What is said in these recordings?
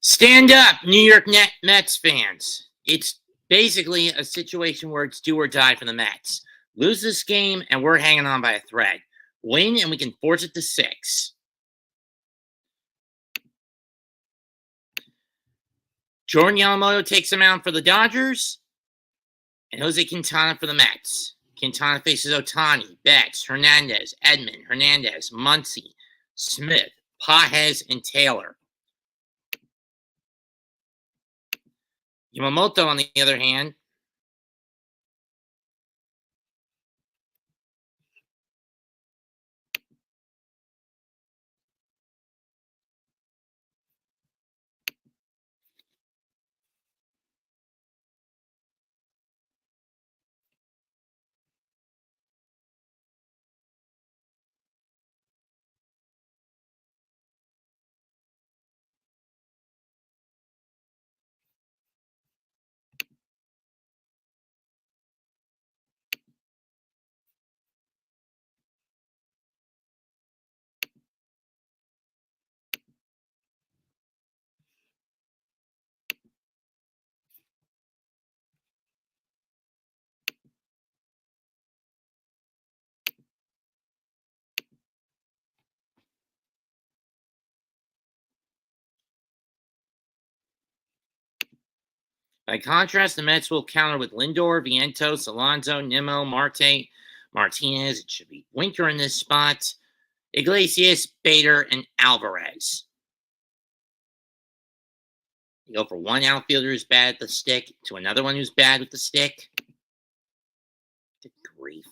Stand up, New York Mets fans. It's basically a situation where it's do or die for the Mets. Lose this game, and we're hanging on by a thread. Win, and we can force it to 6. Jordan Yamamoto takes him out for the Dodgers, and Jose Quintana for the Mets. Quintana faces Ohtani, Betts, Hernandez, Edman, Hernandez, Muncy, Smith, Pages, and Taylor. Yamamoto, on the other hand, by contrast, the Mets will counter with Lindor, Vientos, Alonso, Nimmo, Marte, Martinez. It should be Winker in this spot. Iglesias, Bader, and Alvarez. You go for one outfielder who's bad at the stick to another one who's bad with the stick. Good grief.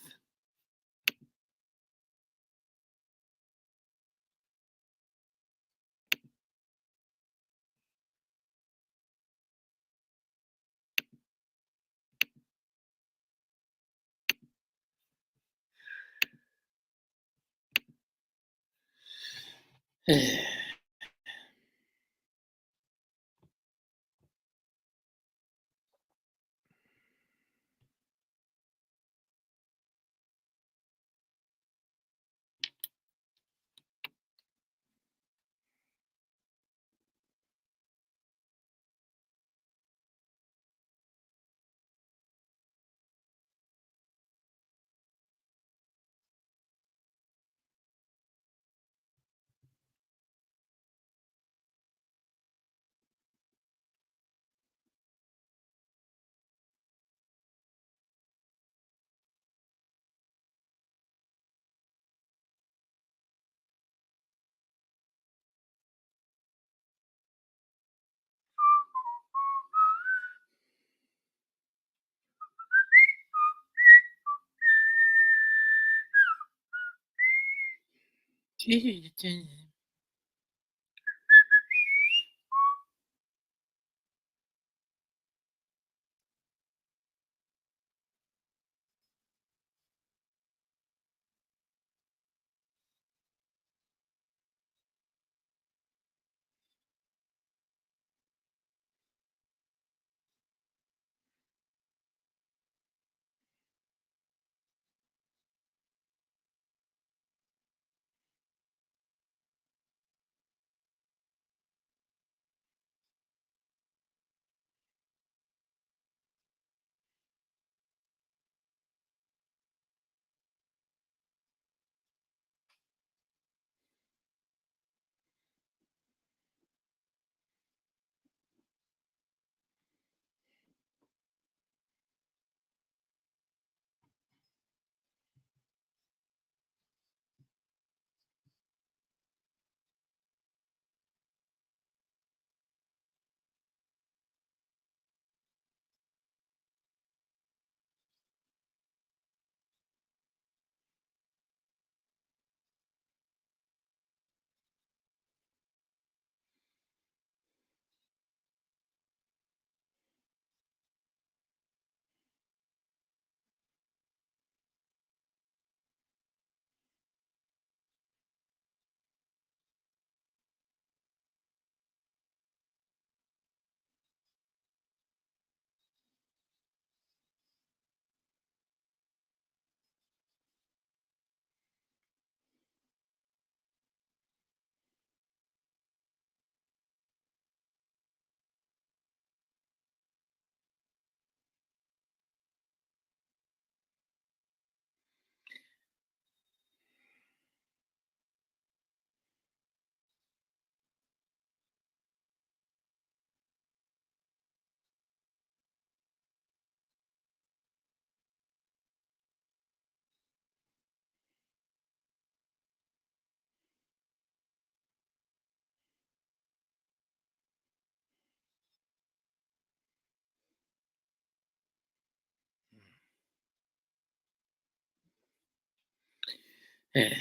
There's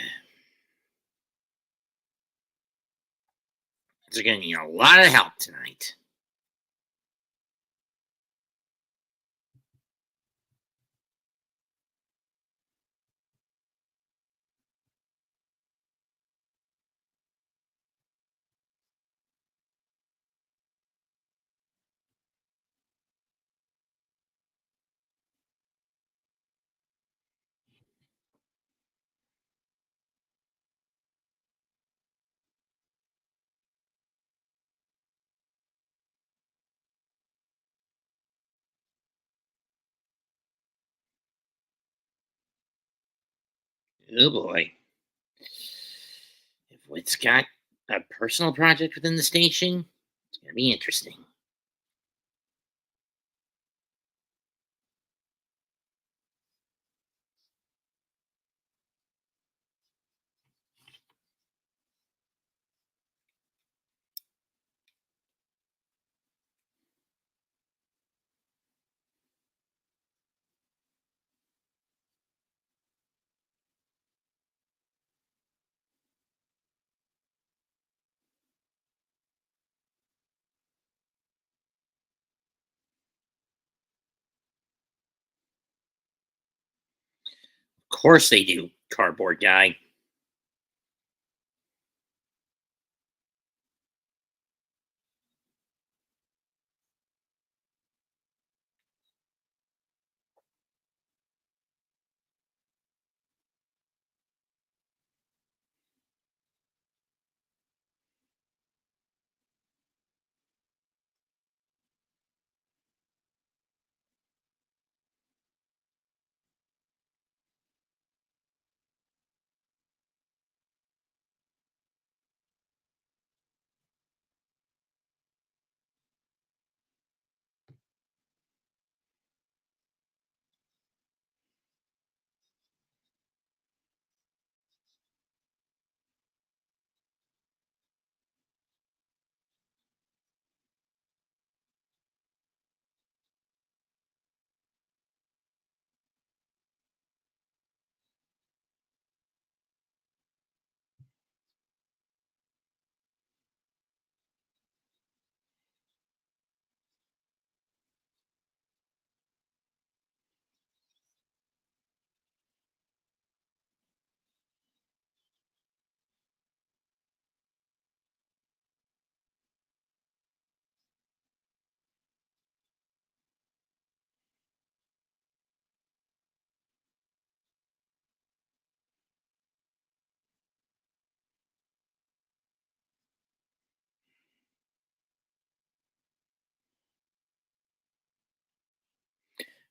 going to need a lot of help tonight. Oh boy. If Witt's got a personal project within the station, it's going to be interesting. Of course they do, cardboard guy.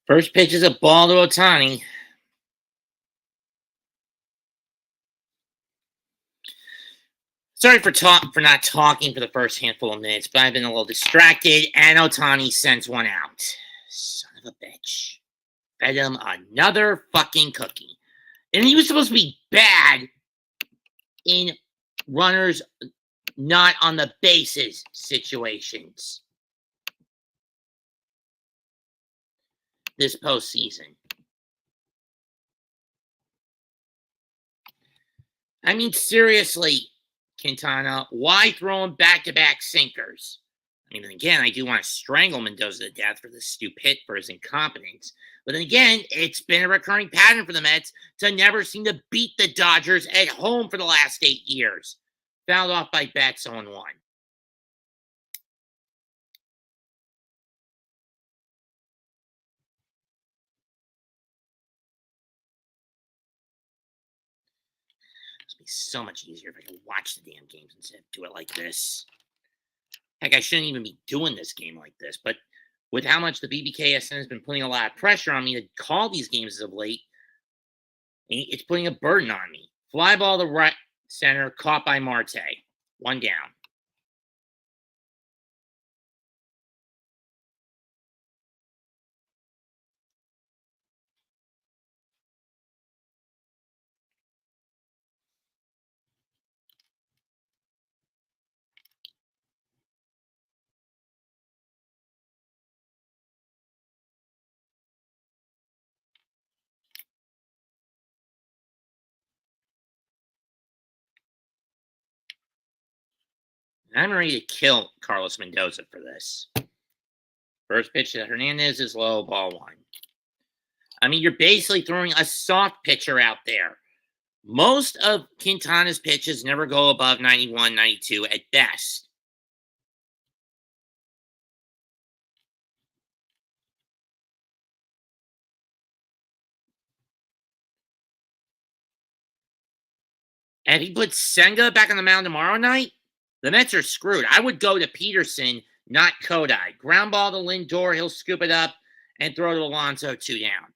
First pitch is a ball to Otani. Sorry for not talking for the first handful of minutes, but I've been a little distracted, and Otani sends one out. Son of a bitch. Fed him another fucking cookie. And he was supposed to be bad in runners not on the bases situations this postseason. I mean, seriously, Quintana, why throw him back-to-back sinkers? I mean, again, I do want to strangle Mendoza to death for this for his incompetence. But then again, it's been a recurring pattern for the Mets to never seem to beat the Dodgers at home for the last 8 years. Fouled off by Betts 0-1. It'd be so much easier if I could watch the damn games instead of do it like this. Heck, I shouldn't even be doing this game like this, but with how much the BBKSN has been putting a lot of pressure on me to call these games as of late, it's putting a burden on me. Fly ball to right center, caught by Marte. One down. I'm ready to kill Carlos Mendoza for this. First pitch to Hernandez is low, ball one. I mean, you're basically throwing a soft pitcher out there. Most of Quintana's pitches never go above 91, 92 at best. And if he puts Senga back on the mound tomorrow night, the Mets are screwed. I would go to Peterson, not Kodai. Ground ball to Lindor, he'll scoop it up and throw to Alonso 2 down.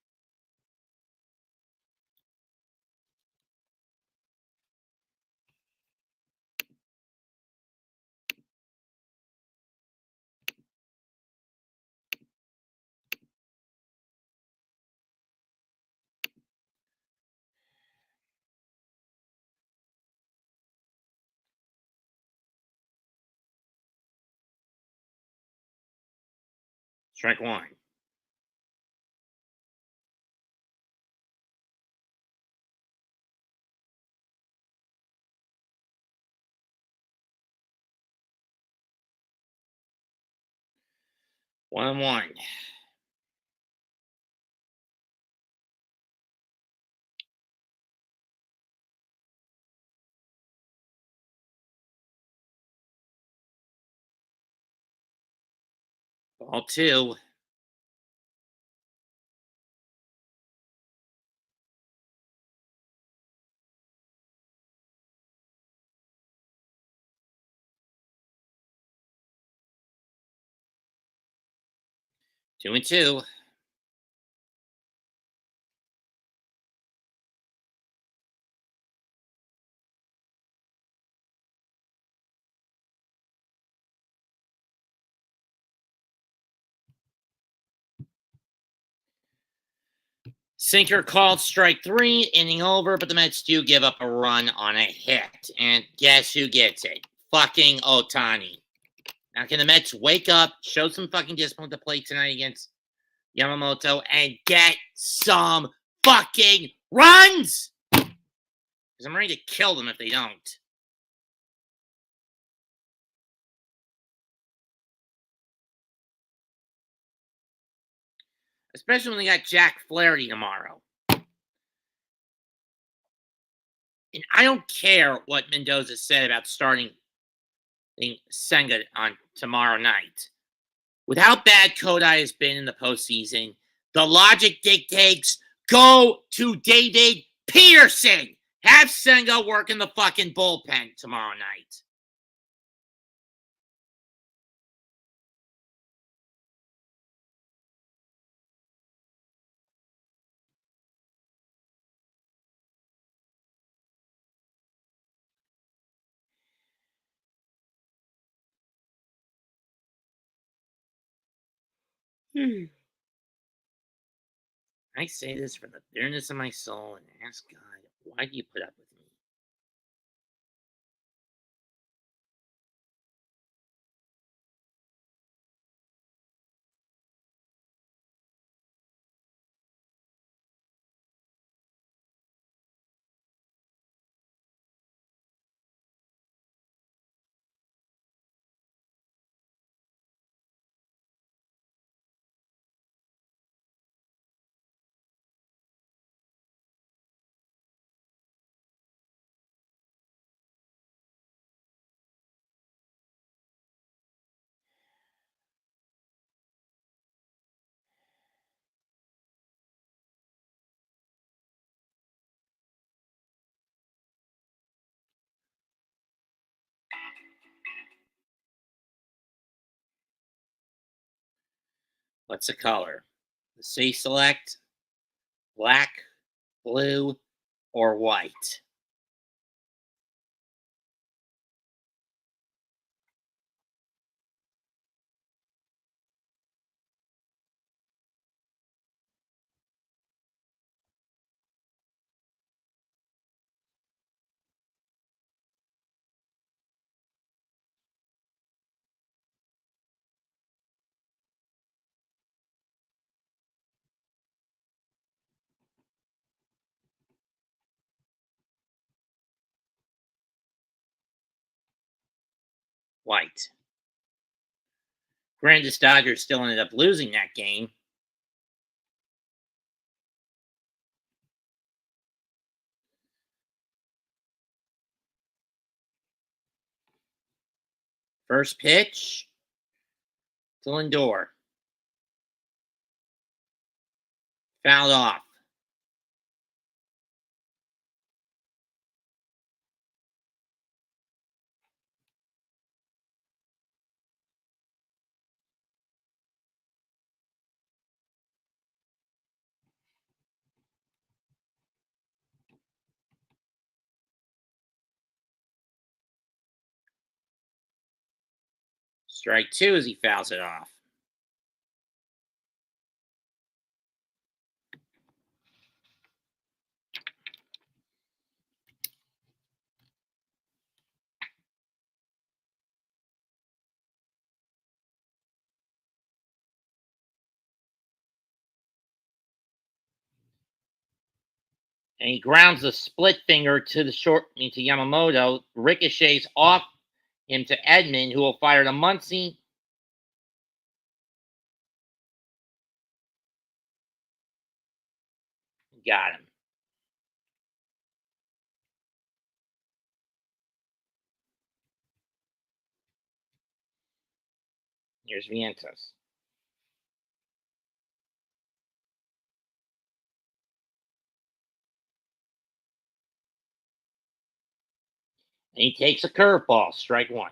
Strike one. One. Ball two. Two and two. Sinker called strike three, inning over, but the Mets do give up a run on a hit. And guess who gets it? Fucking Ohtani. Now, can the Mets wake up, show some fucking discipline to play tonight against Yamamoto, and get some fucking runs? Because I'm ready to kill them if they don't. Especially when they got Jack Flaherty tomorrow. And I don't care what Mendoza said about starting Senga on tomorrow night. With how bad Kodai has been in the postseason, the logic dictates go to David Peterson. Have Senga work in the fucking bullpen tomorrow night. I say this for the bitterness of my soul and ask God, why do you put up with me? What's the color? The C select, black, blue, or white? White. Granted, the Dodgers still ended up losing that game. First pitch to Lindor. Fouled off. Strike two as he fouls it off. And he grounds the split finger to the to Yamamoto, ricochets off him to Edman, who will fire to Muncy. Got him. Here's Vientos. And he takes a curveball, strike one.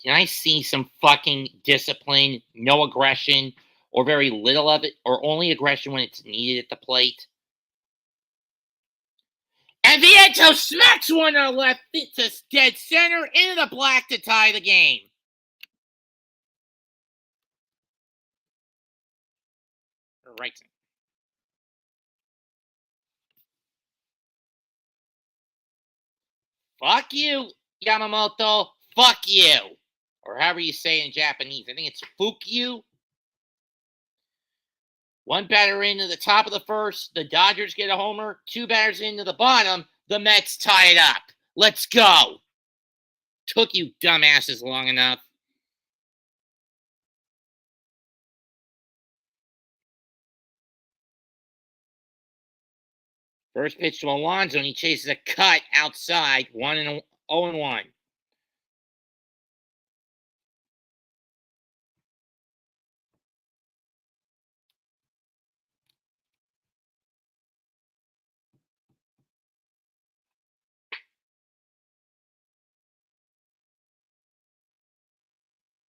Can I see some fucking discipline, no aggression, or very little of it, or only aggression when it's needed at the plate? And Vientos smacks one to left to dead center into the black to tie the game. Or right. Fuck you, Yamamoto. Fuck you. Or however you say it in Japanese. I think it's fuck you. One batter into the top of the first. The Dodgers get a homer. Two batters into the bottom. The Mets tie it up. Let's go. Took you dumbasses long enough. First pitch to Alonso, and he chases a cut outside. 0-1.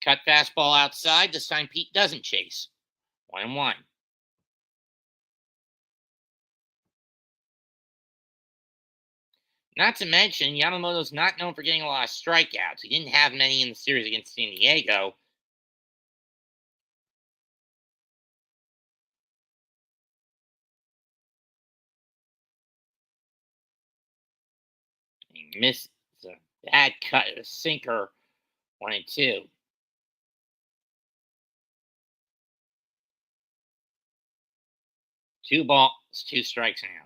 Cut fastball outside. This time Pete doesn't chase. 1-1. Not to mention, Yamamoto's not known for getting a lot of strikeouts. He didn't have many in the series against San Diego. He missed a bad cut, a sinker, 1-2. Two balls, two strikes now.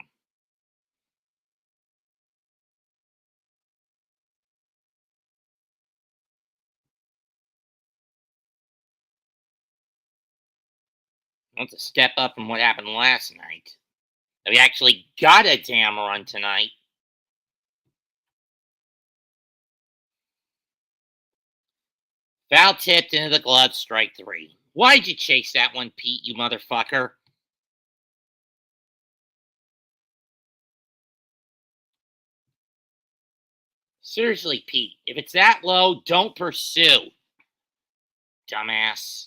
That's a step up from what happened last night. We actually got a damn run tonight. Foul tipped into the glove, strike three. Why'd you chase that one, Pete, you motherfucker? Seriously, Pete, if it's that low, don't pursue. Dumbass.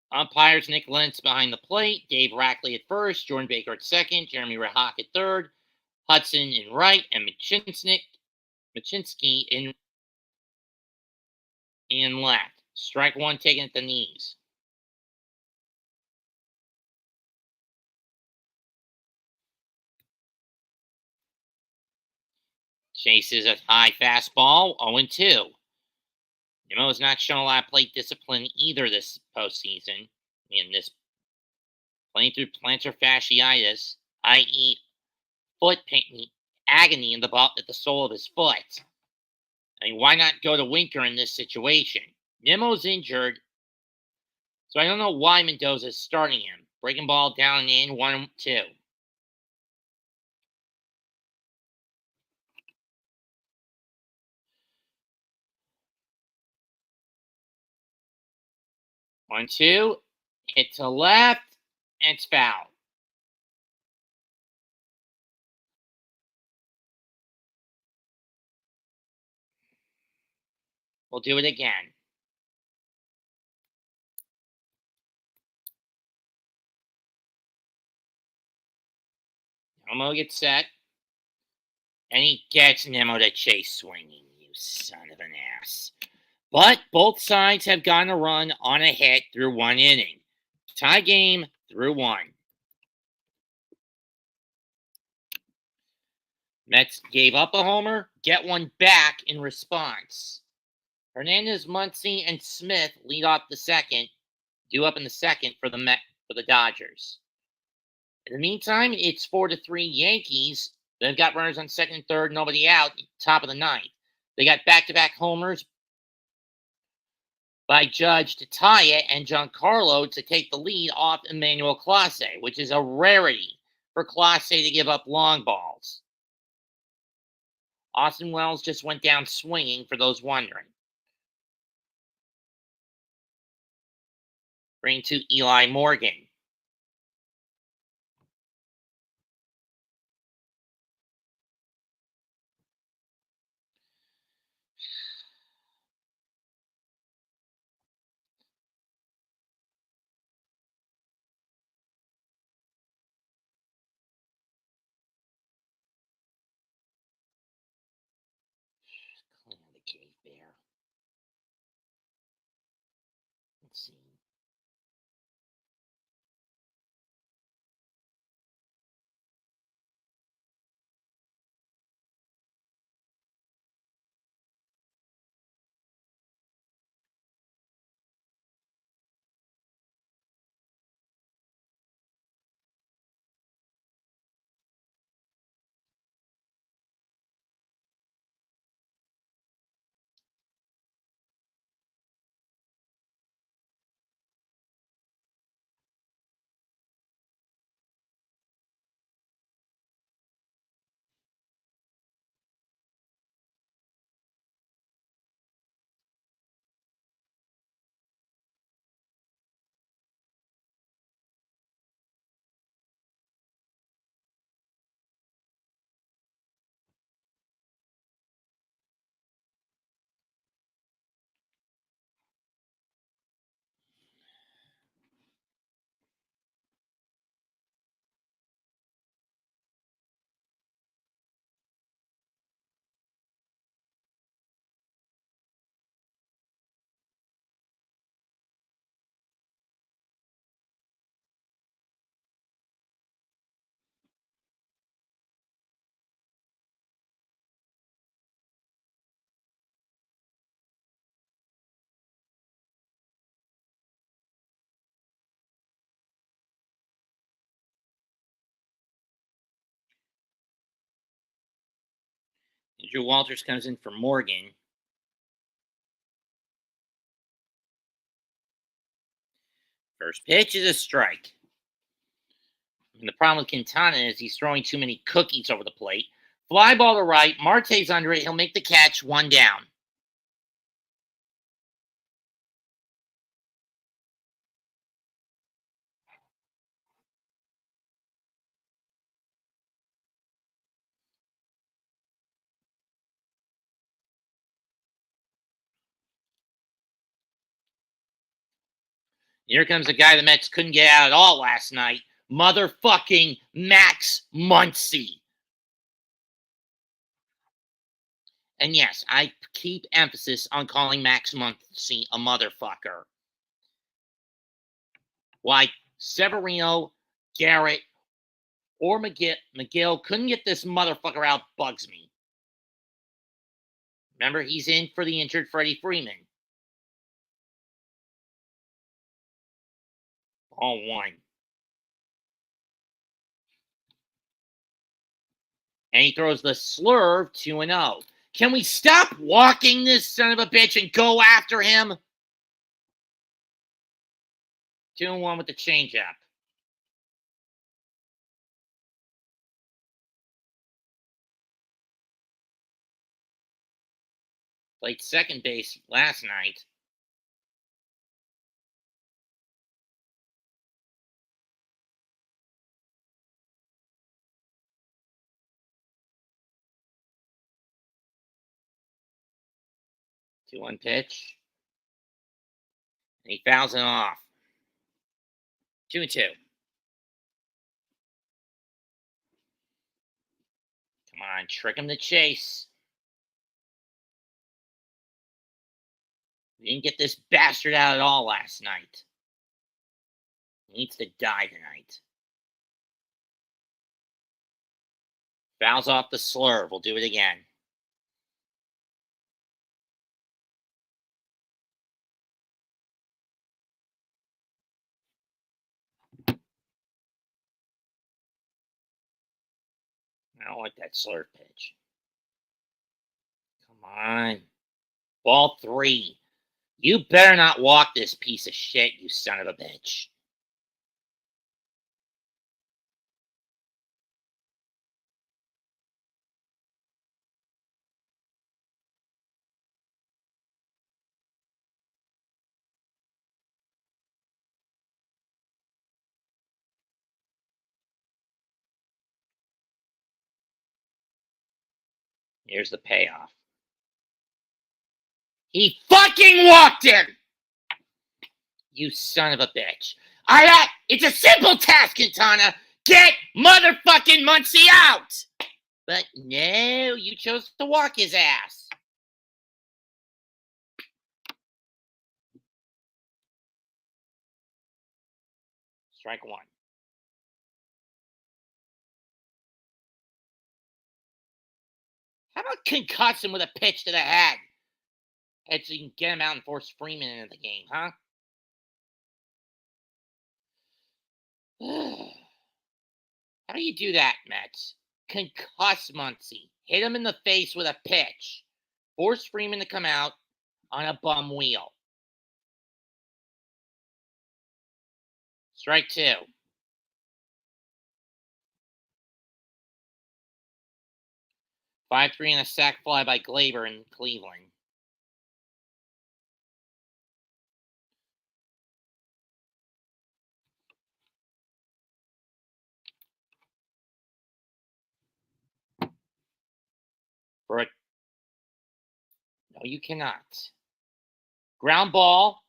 Umpires Nick Lentz behind the plate, Dave Rackley at first, Jordan Baker at second, Jeremy Rehak at third, Hudson in right, and Machinsky in left. Strike one taken at the knees. Chases a high fastball, 0-2. Nemo's not shown a lot of plate discipline either this postseason. In this, playing through plantar fasciitis, i.e., foot pain, agony in the ball at the sole of his foot. I mean, why not go to Winker in this situation? Nemo's injured, so I don't know why Mendoza's starting him. Breaking ball down and in, 1-2. One, two, hit to left, and it's foul. We'll do it again. Nemo gets set, and he gets Nemo to chase swinging, you son of an ass. But both sides have gotten a run on a hit through one inning. Tie game through one. Mets gave up a homer, get one back in response. Hernandez, Muncy, and Smith lead off the second, due up in the second for the Dodgers. In the meantime, it's 4-3 Yankees. They've got runners on second and third, nobody out, top of the ninth. They got back-to-back homers by Judge to tie it and Giancarlo to take the lead off Emmanuel Clase, which is a rarity for Clase to give up long balls. Austin Wells just went down swinging, for those wondering. Bring to Eli Morgan. Clean the cave there. Let's see. Andrew Walters comes in for Morgan. First pitch is a strike. And the problem with Quintana is he's throwing too many cookies over the plate. Fly ball to right. Marte's under it. He'll make the catch. One down. Here comes a guy the Mets couldn't get out at all last night. Motherfucking Max Muncy. And yes, I keep emphasis on calling Max Muncy a motherfucker. Why Severino, Garrett, or McGill couldn't get this motherfucker out bugs me. Remember, he's in for the injured Freddie Freeman. All one. And he throws the slurve 2-0. Can we stop walking this son of a bitch and go after him? 2-1 with the changeup. Played second base last night. Two one pitch. And he fouls it off. 2-2. Come on, trick him to chase. We didn't get this bastard out at all last night. He needs to die tonight. Fouls off the slurve. We'll do it again. I don't like that slurve pitch. Come on. Ball 3. You better not walk this piece of shit, you son of a bitch. Here's the payoff. He fucking walked him! You son of a bitch. It's a simple task, Quintana. Get motherfucking Muncy out! But no, you chose to walk his ass. Strike one. How about concuss him with a pitch to the head? And so you can get him out and force Freeman into the game, huh? How do you do that, Mets? Concuss Muncy. Hit him in the face with a pitch. Force Freeman to come out on a bum wheel. Strike 2. Five-three and a sac fly by Glaber in Cleveland. No, you cannot. Ground ball.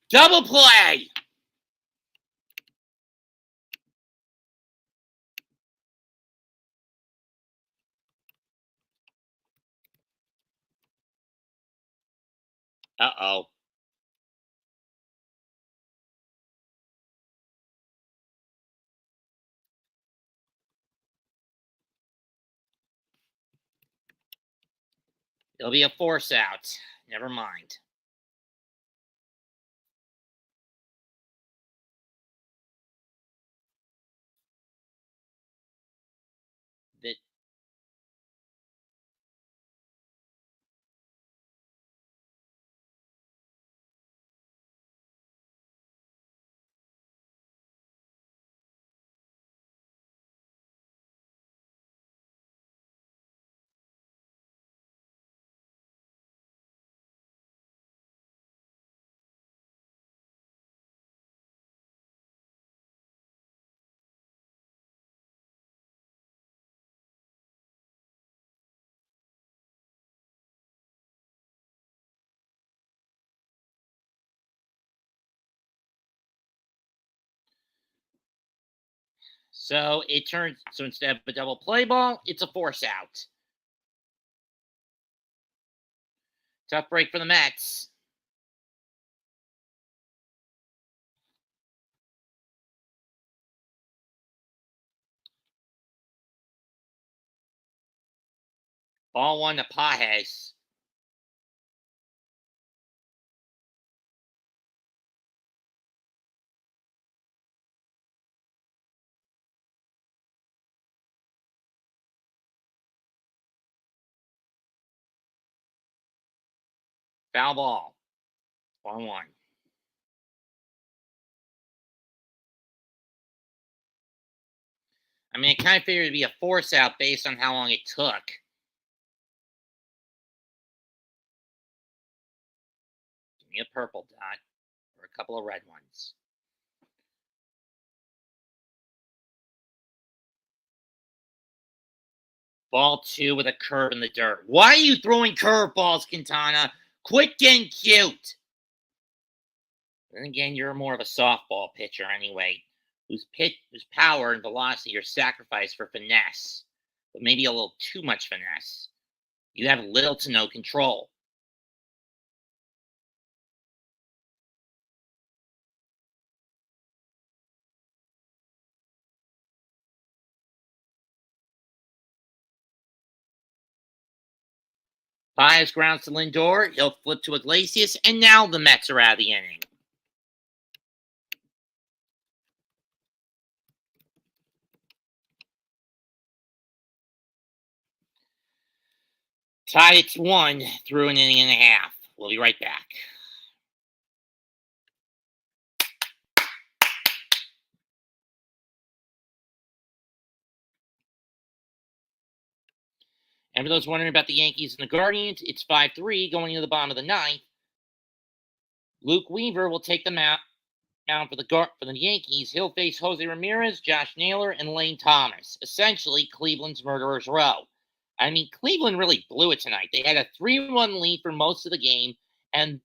Double play. Uh-oh. It'll be a force out. Never mind. That. So instead of a double play ball, it's a force out. Tough break for the Mets. Ball one to Pajes. Foul ball. 1-1. I mean, I kind of figured it'd be a force out based on how long it took. Give me a purple dot or a couple of red ones. Ball two with a curve in the dirt. Why are you throwing curveballs, Quintana? Quit getting cute. Then again, you're more of a softball pitcher anyway, whose power and velocity are sacrificed for finesse, but maybe a little too much finesse. You have little to no control. Baez grounds to Lindor. He'll flip to Iglesias, and now the Mets are out of the inning. Tied at 1 through an inning and a half. We'll be right back. And for those wondering about the Yankees and the Guardians, it's 5-3 going into the bottom of the ninth. Luke Weaver will take the mound for the Yankees. He'll face Jose Ramirez, Josh Naylor, and Lane Thomas. Essentially, Cleveland's murderer's row. I mean, Cleveland really blew it tonight. They had a 3-1 lead for most of the game, and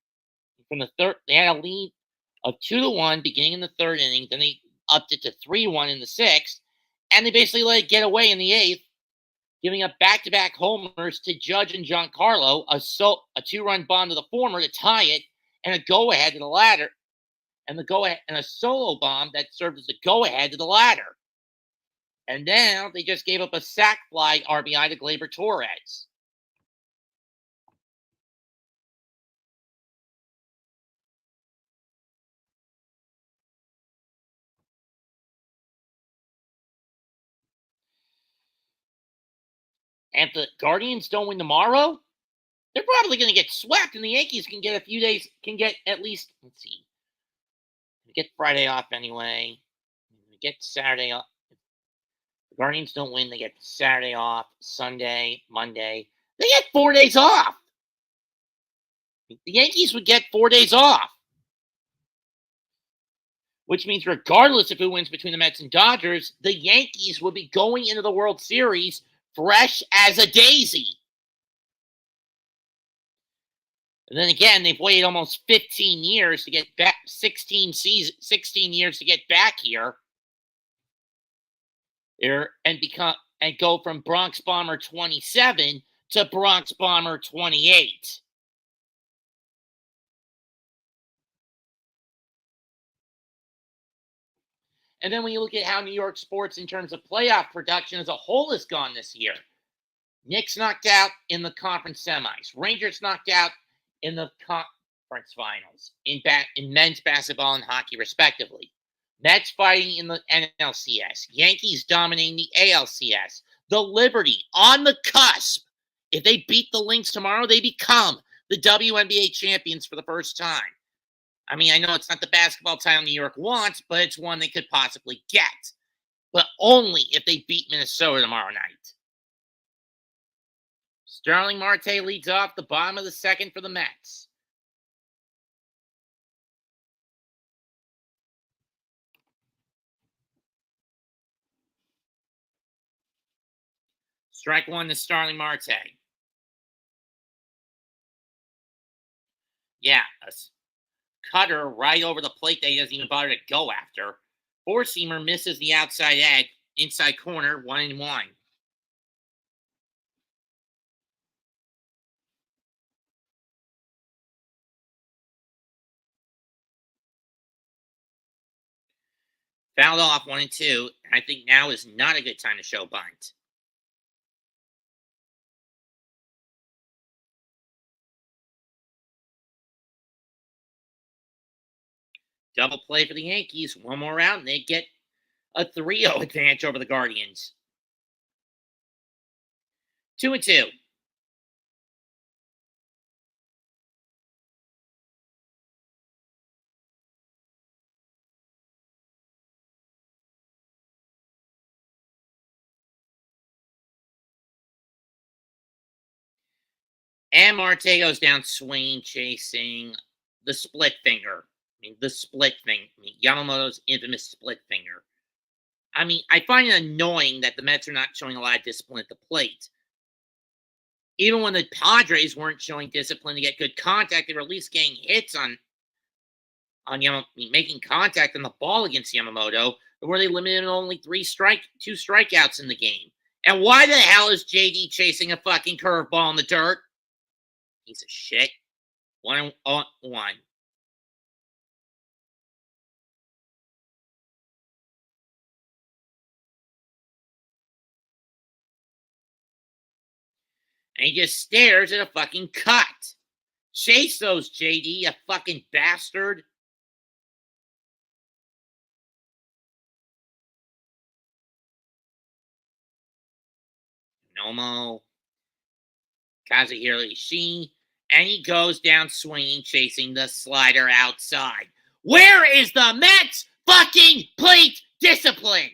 from the third, they had a lead of 2-1 beginning in the third inning. Then they upped it to 3-1 in the sixth, and they basically let it get away in the eighth, giving up back-to-back homers to Judge and Giancarlo, a 2-run bomb to the former to tie it, and a go-ahead to the latter, and a solo bomb that served as the go-ahead to the latter. And now they just gave up a sac fly RBI to Gleyber Torres. And if the Guardians don't win tomorrow, they're probably going to get swept, and the Yankees can get a few days, can get at least, let's see, get Friday off anyway. Get Saturday off. If the Guardians don't win, they get Saturday off, Sunday, Monday. They get 4 days off. The Yankees would get 4 days off, which means regardless of who wins between the Mets and Dodgers, the Yankees would be going into the World Series fresh as a daisy. And then again, they've waited almost 15 years to get back, 16 years to get back here. And go from Bronx Bomber 27 to Bronx Bomber 28. And then when you look at how New York sports in terms of playoff production as a whole has gone this year, Knicks knocked out in the conference semis. Rangers knocked out in the conference finals in men's basketball and hockey, respectively. Mets fighting in the NLCS. Yankees dominating the ALCS. The Liberty on the cusp. If they beat the Lynx tomorrow, they become the WNBA champions for the first time. I mean, I know it's not the basketball title New York wants, but it's one they could possibly get. But only if they beat Minnesota tomorrow night. Starling Marte leads off the bottom of the second for the Mets. Strike one to Starling Marte. Yeah, a cutter right over the plate that he doesn't even bother to go after. Four-seamer misses the outside edge, inside corner, 1-1. Fouled off 1-2. I think now is not a good time to show bunt. Double play for the Yankees. One more out, and they get a 3-0 advantage over the Guardians. 2-2. And Marte goes down swinging, chasing the split finger. The split thing. Yamamoto's infamous split finger. I find it annoying that the Mets are not showing a lot of discipline at the plate. Even when the Padres weren't showing discipline to get good contact, they were at least getting hits on making contact on the ball against Yamamoto, where they limited to only 2 strikeouts in the game. And why the hell is JD chasing a fucking curveball in the dirt? Piece of shit. 1-1. And he just stares at a fucking cut. Chase those, JD, you fucking bastard. Nomo. Kazuhiro Ishii. And he goes down swinging, chasing the slider outside. Where is the Mets fucking plate discipline?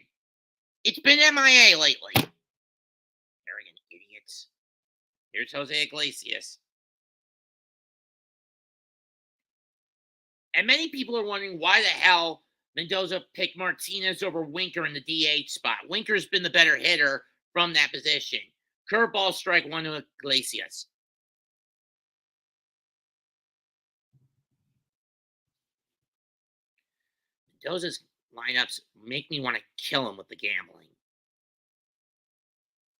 It's been MIA lately. Arrogant idiots. Here's Jose Iglesias. And many people are wondering why the hell Mendoza picked Martinez over Winker in the DH spot. Winker's been the better hitter from that position. Curveball, strike 1 to Iglesias. Mendoza's lineups make me want to kill him with the gambling.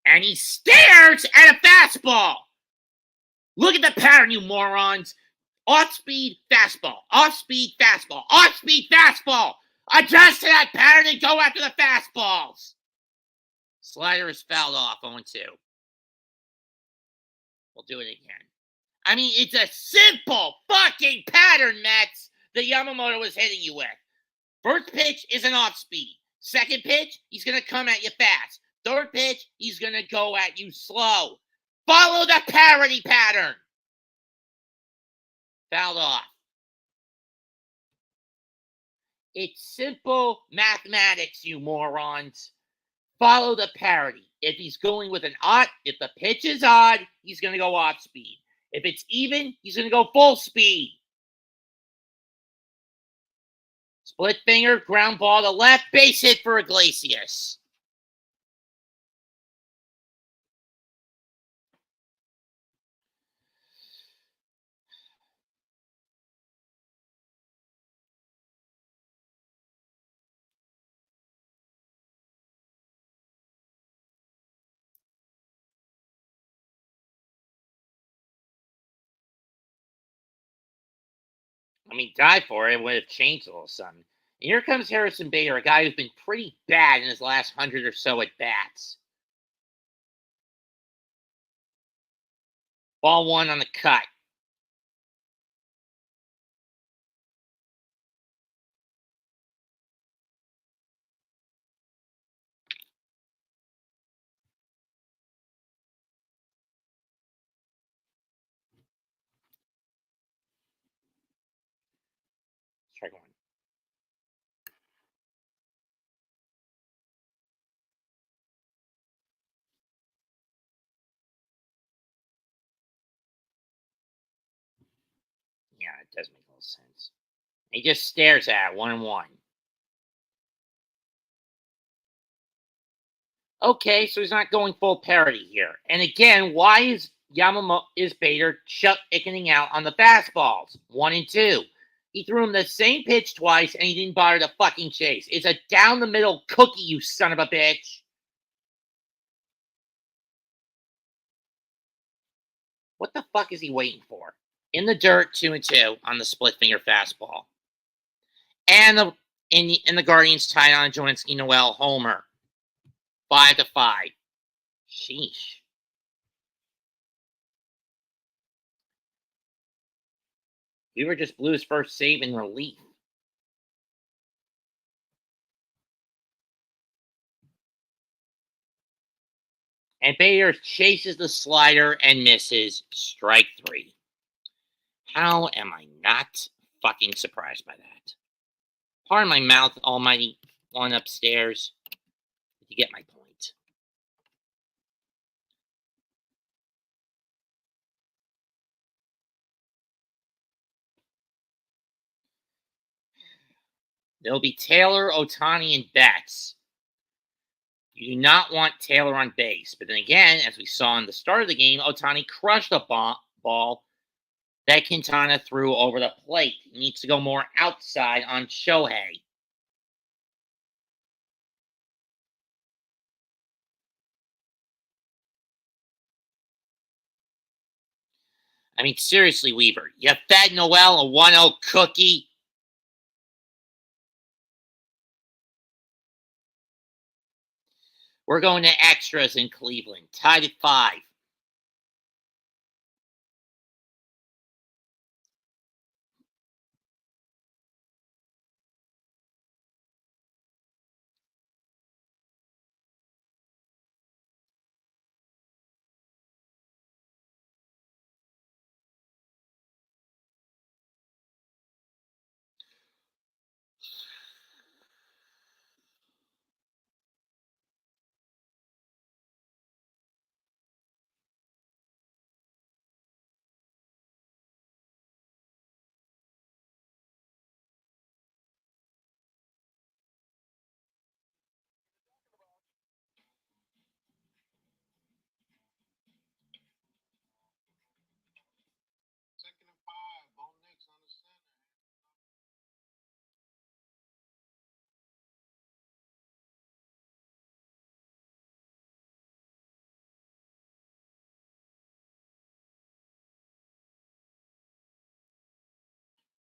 And he stares at a fastball. Look at the pattern, you morons. Off-speed fastball. Off-speed fastball. Off-speed fastball. Adjust to that pattern and go after the fastballs. Slider is fouled off 0-2. We'll do it again. It's a simple fucking pattern, Mets, that Yamamoto was hitting you with. First pitch is an off-speed. Second pitch, he's going to come at you fast. Third pitch, he's going to go at you slow. Follow the parity pattern. Fouled off. It's simple mathematics, you morons. Follow the parity. If he's going with if the pitch is odd, he's going to go off speed. If it's even, he's going to go full speed. Split finger, ground ball to left, base hit for Iglesias. Die for it would have changed a little something. And here comes Harrison Bader, a guy who's been pretty bad in his last 100 or so at bats. Ball 1 on the cut. Strike 1. Yeah, it does make a little sense. He just stares at it, 1-1. Okay, so he's not going full parity here. And again, why is Bader chickening out on the fastballs? 1 and 2. He threw him the same pitch twice, and he didn't bother to fucking chase. It's a down-the-middle cookie, you son of a bitch. What the fuck is he waiting for? In the dirt, 2 and 2 on the split finger fastball. And the Guardians tied on Joanski Noel homer. 5-5. Sheesh. Weaver just blew his first save in relief. And Bader chases the slider and misses. Strike 3. How am I not fucking surprised by that? Pardon my mouth, almighty one upstairs. You get my point. There'll be Taylor, Ohtani, and Betts. You do not want Taylor on base. But then again, as we saw in the start of the game, Ohtani crushed a ball that Quintana threw over the plate. He needs to go more outside on Shohei. I mean, seriously, Weaver, you fed Noel a 1-0 cookie? We're going to extras in Cleveland. Tied at 5.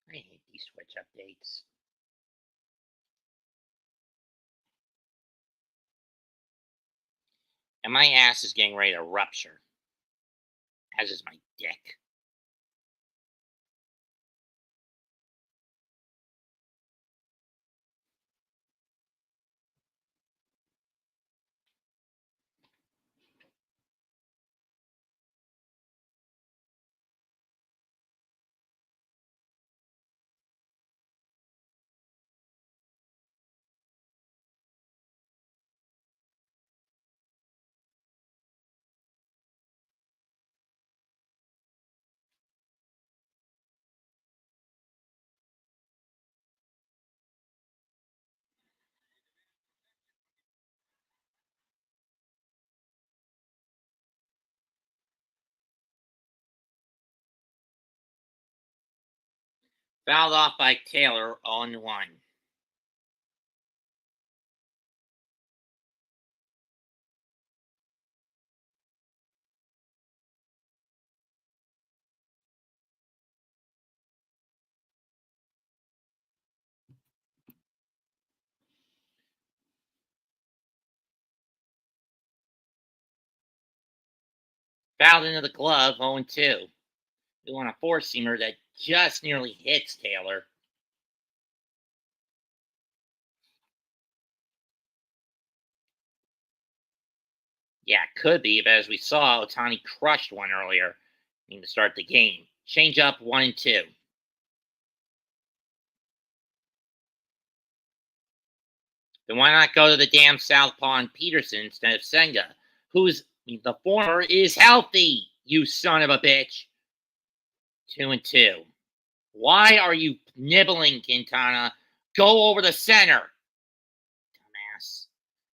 I hate these Twitch updates. And my ass is getting ready to rupture. As is my dick. Fouled off by Taylor on 1. Fouled into the glove, 0-2. We want a four-seamer that just nearly hits Taylor. Yeah, it could be, but as we saw, Ohtani crushed one earlier to start the game. Change up 1-2. Then why not go to the damn southpaw and Peterson instead of Senga, the former is healthy, you son of a bitch. 2-2. Why are you nibbling, Quintana? Go over the center. Dumbass.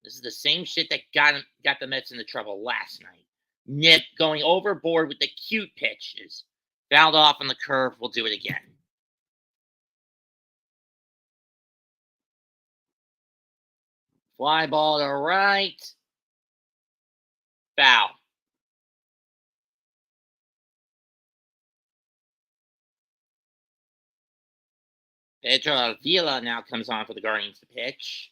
This is the same shit that got the Mets into trouble last night. Nip going overboard with the cute pitches. Fouled off on the curve. We'll do it again. Fly ball to right. Foul. Pedro Avila now comes on for the Guardians to pitch.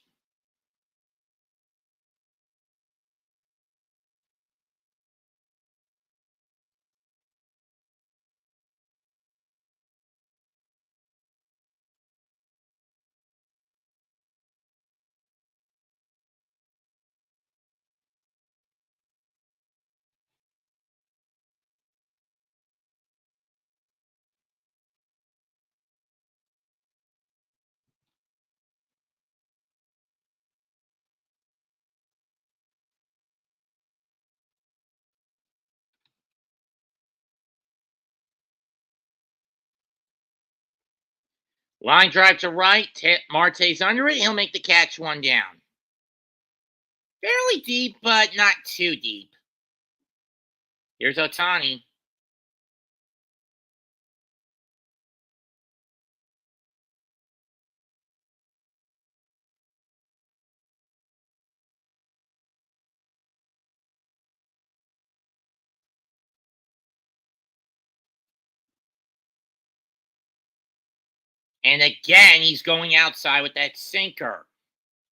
Line drive to right. Marte's under it. He'll make the catch, one down. Fairly deep, but not too deep. Here's Ohtani. And again, he's going outside with that sinker.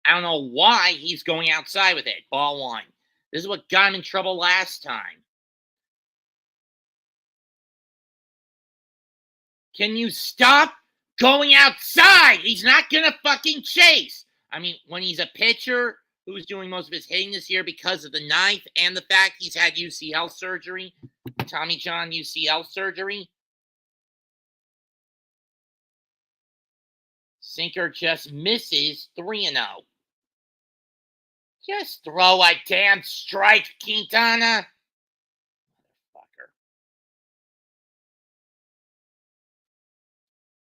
I don't know why he's going outside with it. Ball one. This is what got him in trouble last time. Can you stop going outside? He's not going to fucking chase. I mean, when he's a pitcher who's doing most of his hitting this year because of the knife and the fact he's had UCL surgery, Tommy John UCL surgery, sinker just misses 3-0. Just throw a damn strike, Quintana. Motherfucker.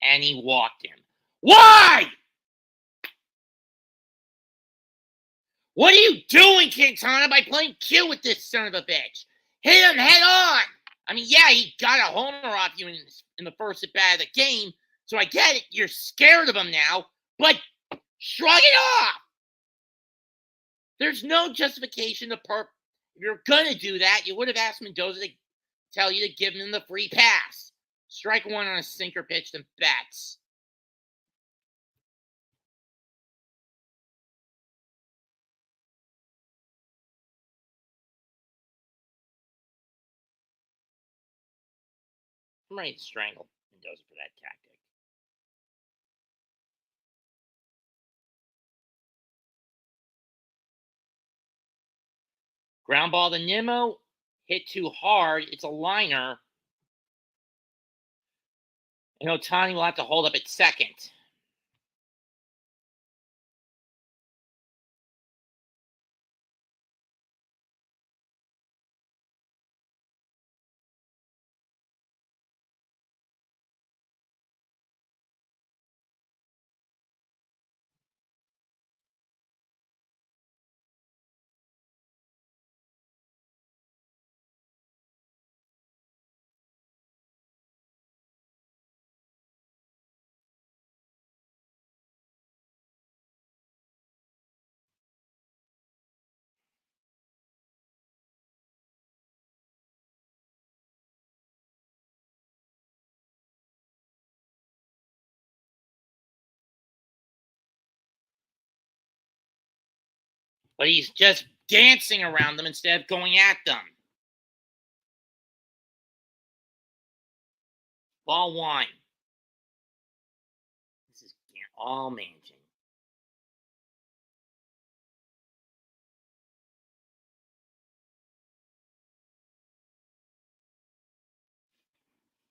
And he walked him. Why? What are you doing, Quintana, by playing cute with this son of a bitch? Hit him head on. I mean, yeah, he got a homer off you in the first at bat of the game, so I get it. You're scared of him now, but shrug it off. There's no justification to If you're going to do that, you would have asked Mendoza to tell you to give him the free pass. Strike one on a sinker pitch and bats. I'm ready to strangle Mendoza for that tactic. Ground ball to Nimmo. Hit too hard. It's a liner. And Ohtani will have to hold up at second. But he's just dancing around them instead of going at them. Ball one. This is all managing.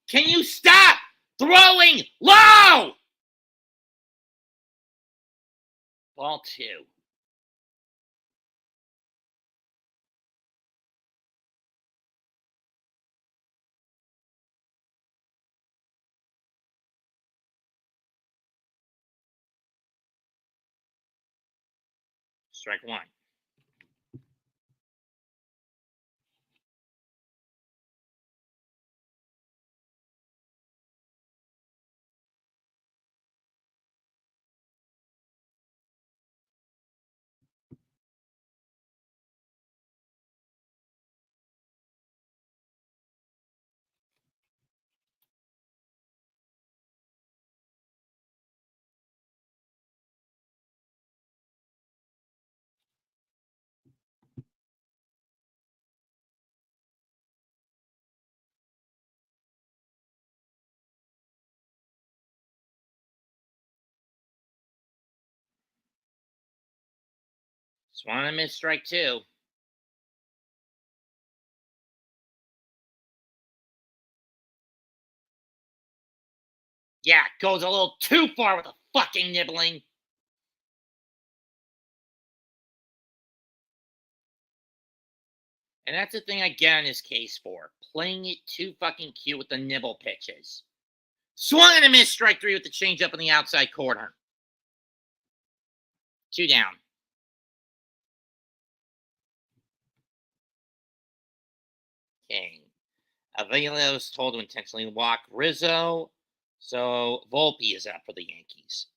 Can you stop throwing low? Ball two. Strike one. Swung and missed, strike two. Yeah, goes a little too far with the fucking nibbling. And that's the thing I get on his case for. Playing it too fucking cute with the nibble pitches. Swung and a miss, strike 3 with the changeup in the outside corner. 2 down. King. Avila was told to intentionally walk Rizzo, so Volpe is up for the Yankees.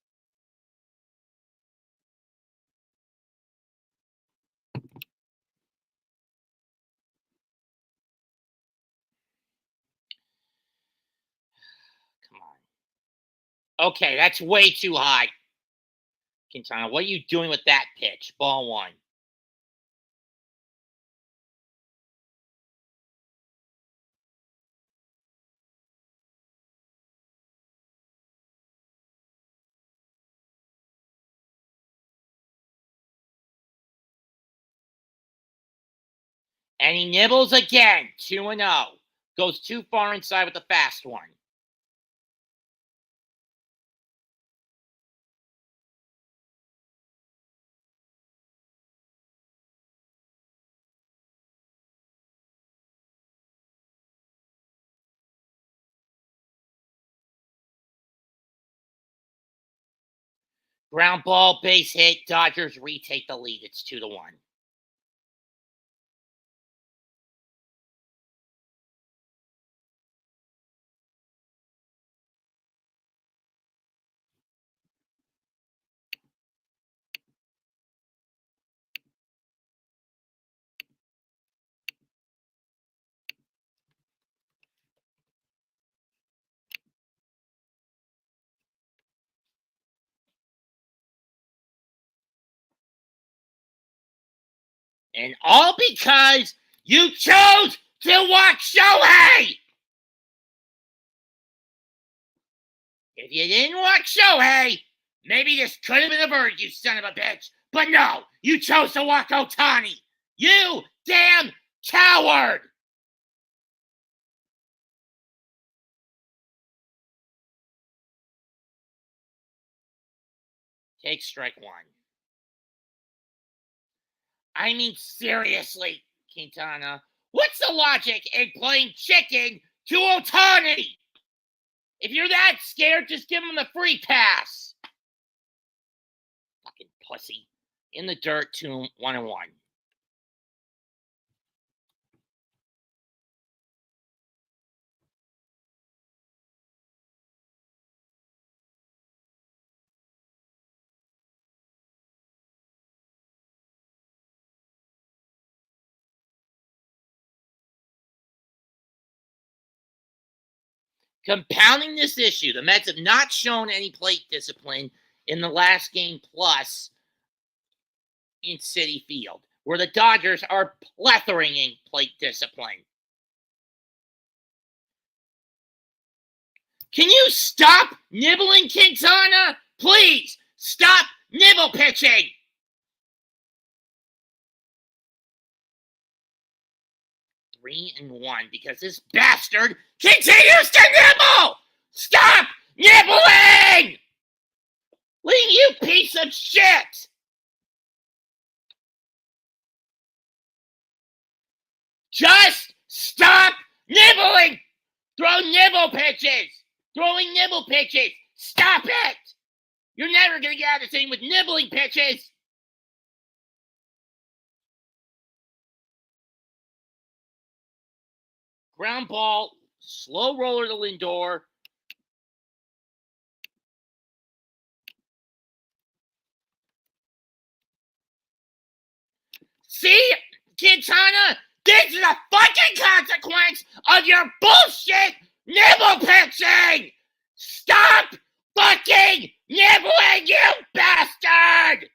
Come on. Okay, that's way too high. Quintana, what are you doing with that pitch? Ball 1. And he nibbles again. 2-0. Goes too far inside with the fast one. Ground ball, base hit. Dodgers retake the lead. It's 2-1. And all because you chose to watch Shohei! If you didn't watch Shohei, maybe this could have been averted, you son of a bitch. But no, you chose to watch Ohtani. You damn coward! Take strike 1. I mean, seriously, Quintana, what's the logic in playing chicken to Ohtani? If you're that scared, just give him the free pass. Fucking pussy. In the dirt, 2-1-1. Compounding this issue, the Mets have not shown any plate discipline in the last game plus in Citi Field, where the Dodgers are plethering in plate discipline. Can you stop nibbling, Quintana? Please, stop nibble pitching! Three and 1 because this bastard continues to nibble! Stop nibbling! Lee, you piece of shit! Just stop nibbling! Throw nibble pitches! Throwing nibble pitches! Stop it! You're never going to get out of this thing with nibbling pitches! Ground ball, slow roller to Lindor. See, Quintana, this is a fucking consequence of your bullshit nibble pitching! Stop fucking nibbling, you bastard!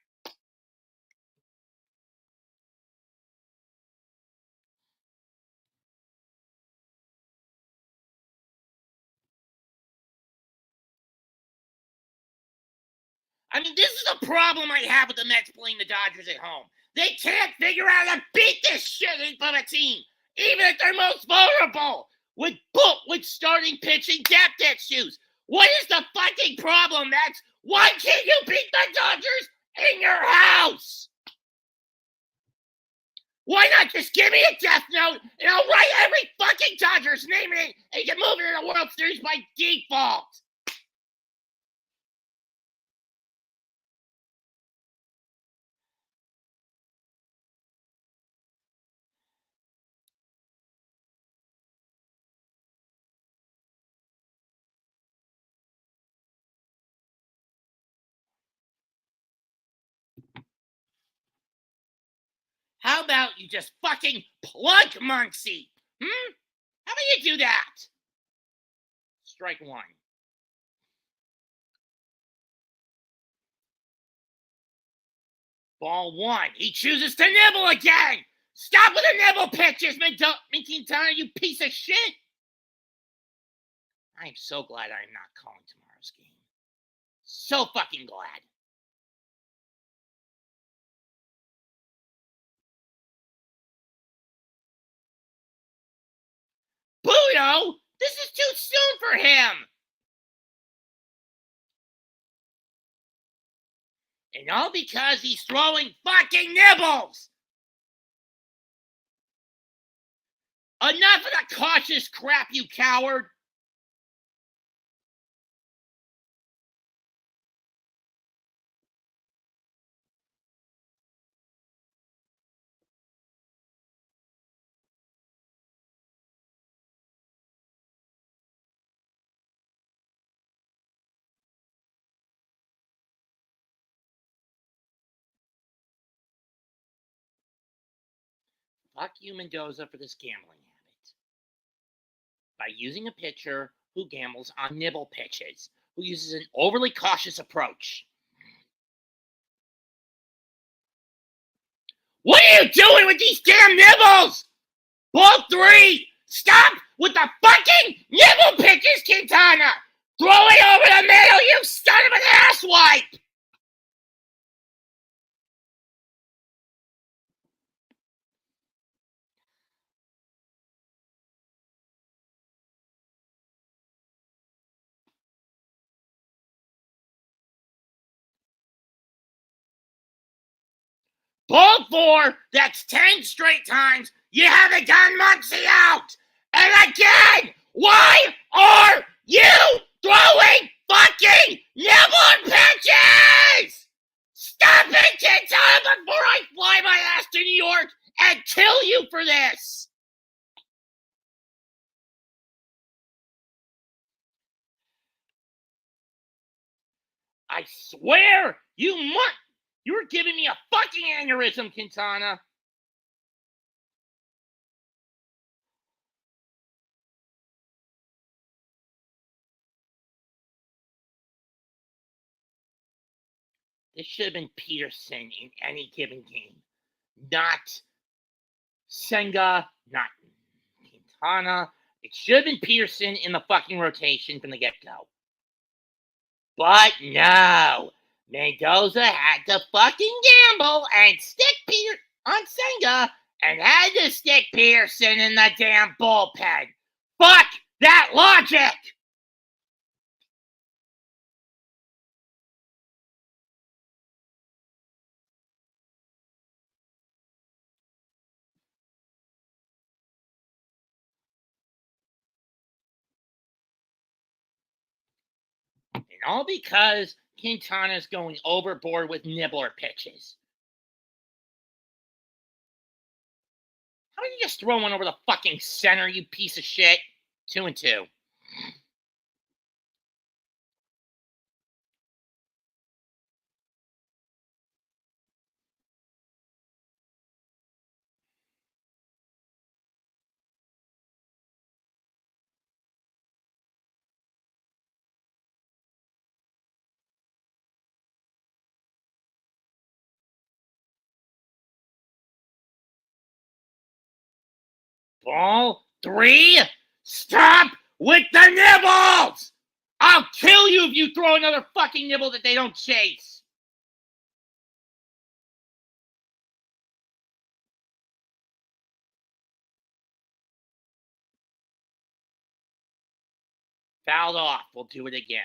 I mean, this is the problem I have with the Mets playing the Dodgers at home. They can't figure out how to beat this shit of a team, even if they're most vulnerable, with starting pitching depth issues. What is the fucking problem? Why can't you beat the Dodgers in your house? Why not just give me a death note and I'll write every fucking Dodgers name in it and you can move it in the World Series by default? How about you just fucking plug Muncie? How about you do that? Strike one. Ball one. He chooses to nibble again. Stop with the nibble pitches, Quintana, you piece of shit. I am so glad I am not calling tomorrow's game. So fucking glad. Budo, this is too soon for him. And all because he's throwing fucking nibbles. Enough of the cautious crap, you coward. Fuck you, Mendoza, for this gambling habit. By using a pitcher who gambles on nibble pitches, who uses an overly cautious approach. What are you doing with these damn nibbles? Ball three! Stop with the fucking nibble pitches, Quintana! Throw it over the middle, you son of an asswipe! Ball four, that's 10 straight times you haven't gotten Muncie out! And again, why are you throwing fucking nibble pitches? Stop it, Quintana, before I fly my ass to New York and kill you for this! I swear, you're giving me a fucking aneurysm, Quintana. This should have been Peterson in any given game. Not Senga, not Quintana. It should have been Peterson in the fucking rotation from the get-go. But no. Mendoza had to fucking gamble and stick Peter on Senga and had to stick Peterson in the damn bullpen. Fuck that logic! And all because Quintana's going overboard with nibbler pitches. How about you just throw one over the fucking center, you piece of shit? 2-2. Ball three? Stop with the nibbles! I'll kill you if you throw another fucking nibble that they don't chase. Fouled off. We'll do it again.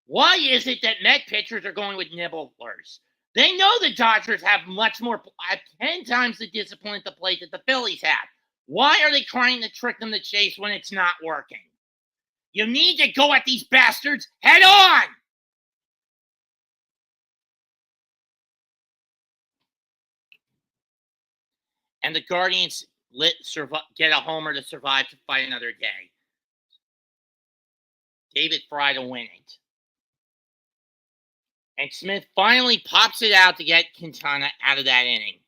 Why is it that Met pitchers are going with nibblers? They know the Dodgers have 10 times the discipline at the plate that the Phillies have. Why are they trying to trick them to chase when it's not working? You need to go at these bastards head on! And the Guardians get a homer to survive to fight another day. David Fry to win it. And Smith finally pops it out to get Quintana out of that inning.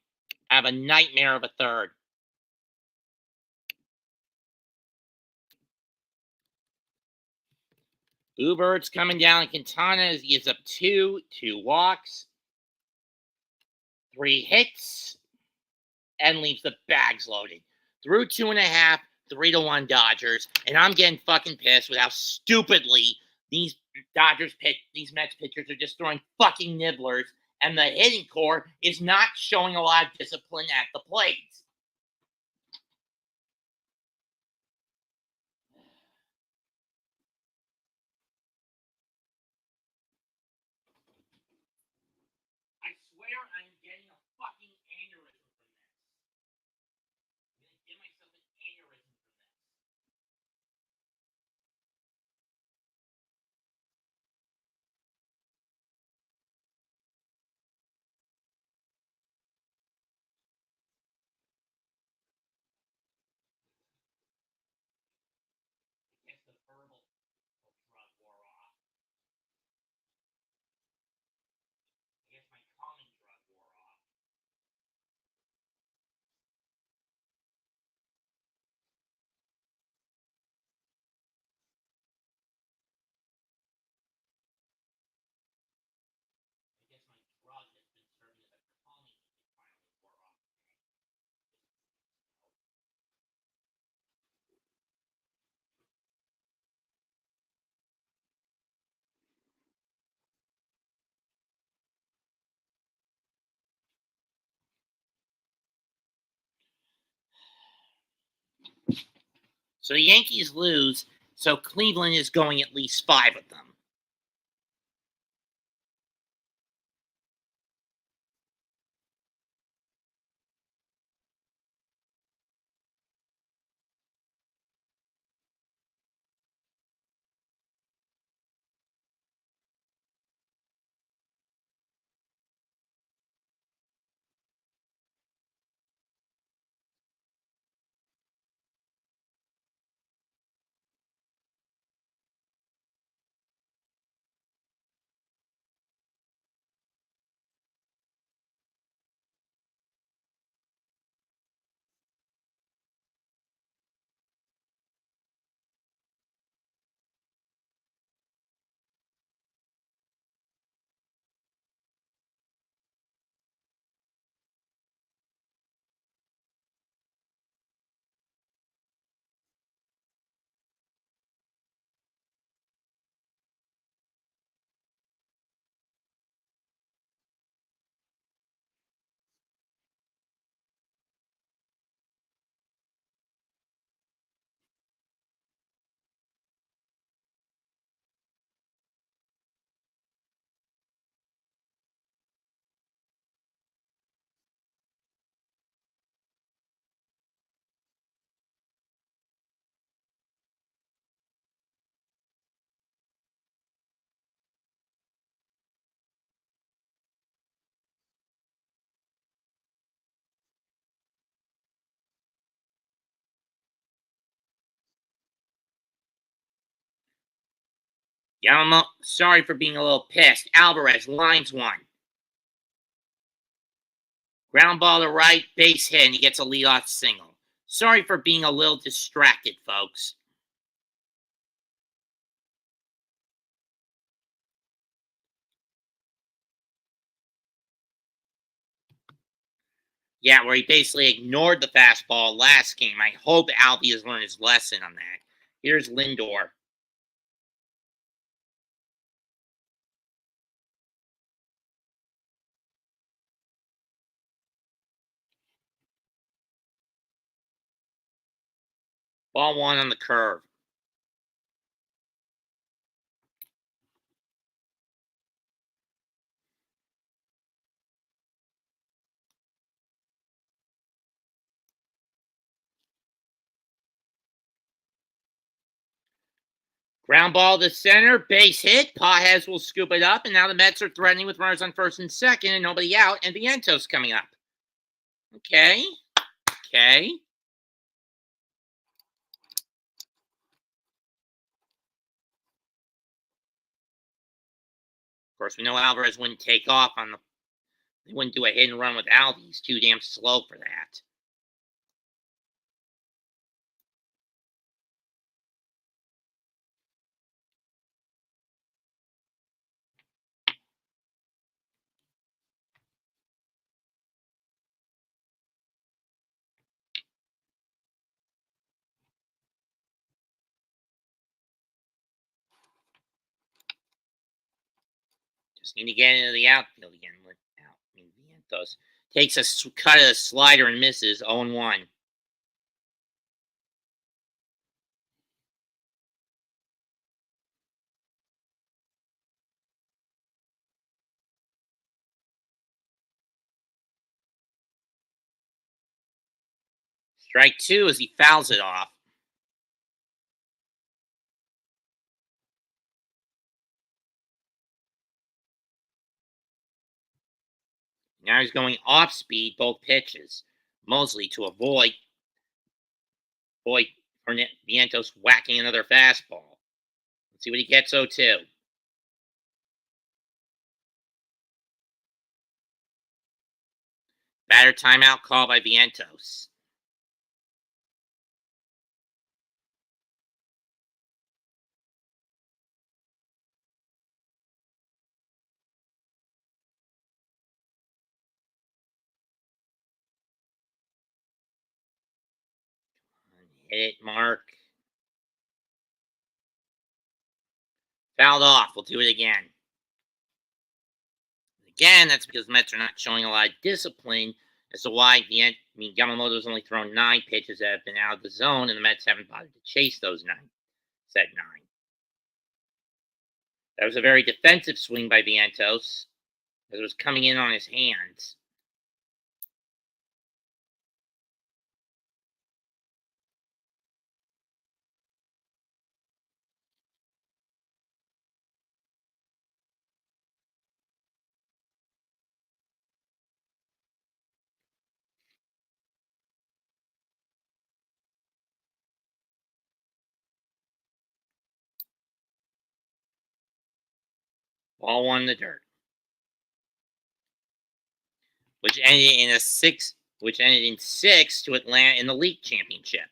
I have a nightmare of a third. Ubert's coming down, and Quintana gives up 2 walks, 3 hits, and leaves the bags loaded. Through 2.5, 3-1 Dodgers, and I'm getting fucking pissed with how stupidly these Mets pitchers are just throwing fucking nibblers, and the hitting core is not showing a lot of discipline at the plate. I swear I'm getting a fucking aneurysm from this. I'm gonna give myself an aneurysm from this. I guess the verbal drug wore off. I guess my calming drug wore off. I guess my drug that's been serving as a calming finally wore off. So the Yankees lose, so Cleveland is going at least 5 of them. Yeah, sorry for being a little pissed. Alvarez, lines 1. Ground ball to right, base hit, and he gets a leadoff single. Sorry for being a little distracted, folks. Yeah, where he basically ignored the fastball last game. I hope Alvy has learned his lesson on that. Here's Lindor. Ball 1 on the curve. Ground ball to center, base hit. Pajes will scoop it up, and now the Mets are threatening with runners on first and second, and nobody out, and Vientos coming up. Okay. Of course, we know Alvarez wouldn't take off on the. They wouldn't do a hit and run with Alvy. He's too damn slow for that. Just need to get into the outfield again. Vientos takes a cut of a slider and misses 0-1. Strike two as he fouls it off. Now he's going off speed, both pitches. Mosley to avoid Vientos whacking another fastball. Let's see what he gets 0-2. Batter timeout call by Vientos. Hit it, Mark. Fouled off. We'll do it again. Again, that's because Mets are not showing a lot of discipline as to why Yamamoto's only thrown 9 pitches that have been out of the zone, and the Mets haven't bothered to chase those 9. Said 9. That was a very defensive swing by Vientos, as it was coming in on his hands. Ball one in the dirt, which ended in 6 to Atlanta in the league championship.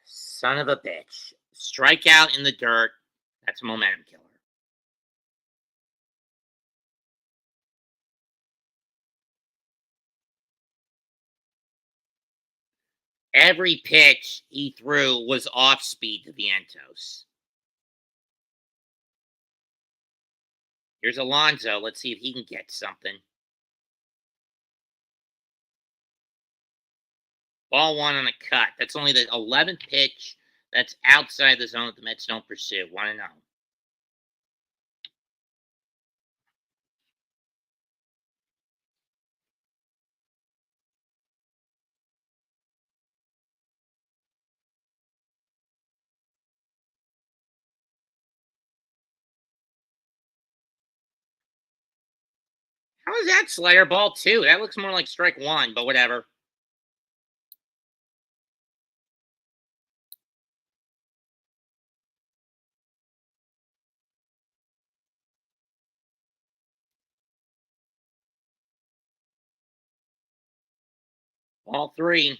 Son of a bitch. Strikeout in the dirt. That's a momentum killer. Every pitch he threw was off speed to Vientos. Here's Alonso. Let's see if he can get something. Ball one on a cut. That's only the 11th pitch that's outside the zone that the Mets don't pursue. 1-0. How is that slider ball 2? That looks more like strike 1, but whatever. Ball 3.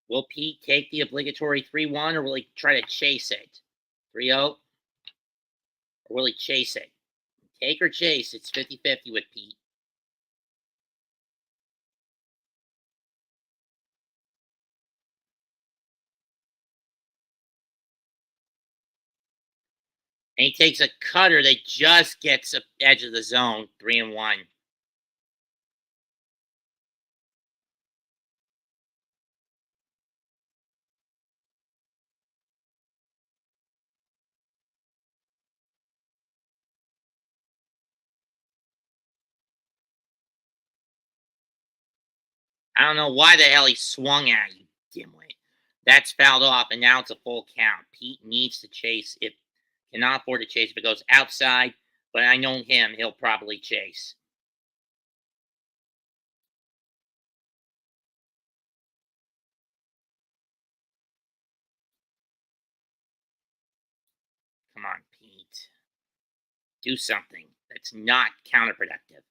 Will Pete take the obligatory 3-1, or will he try to chase it? 3-0? Or will he chase it? Take or chase? It's 50-50 with Pete. And he takes a cutter that just gets the edge of the zone. 3-1. I don't know why the hell he swung at you, dimwit. That's fouled off, and now it's a full count. Pete needs to chase. If cannot afford to chase if it goes outside, but I know him; he'll probably chase. Come on, Pete. Do something that's not counterproductive.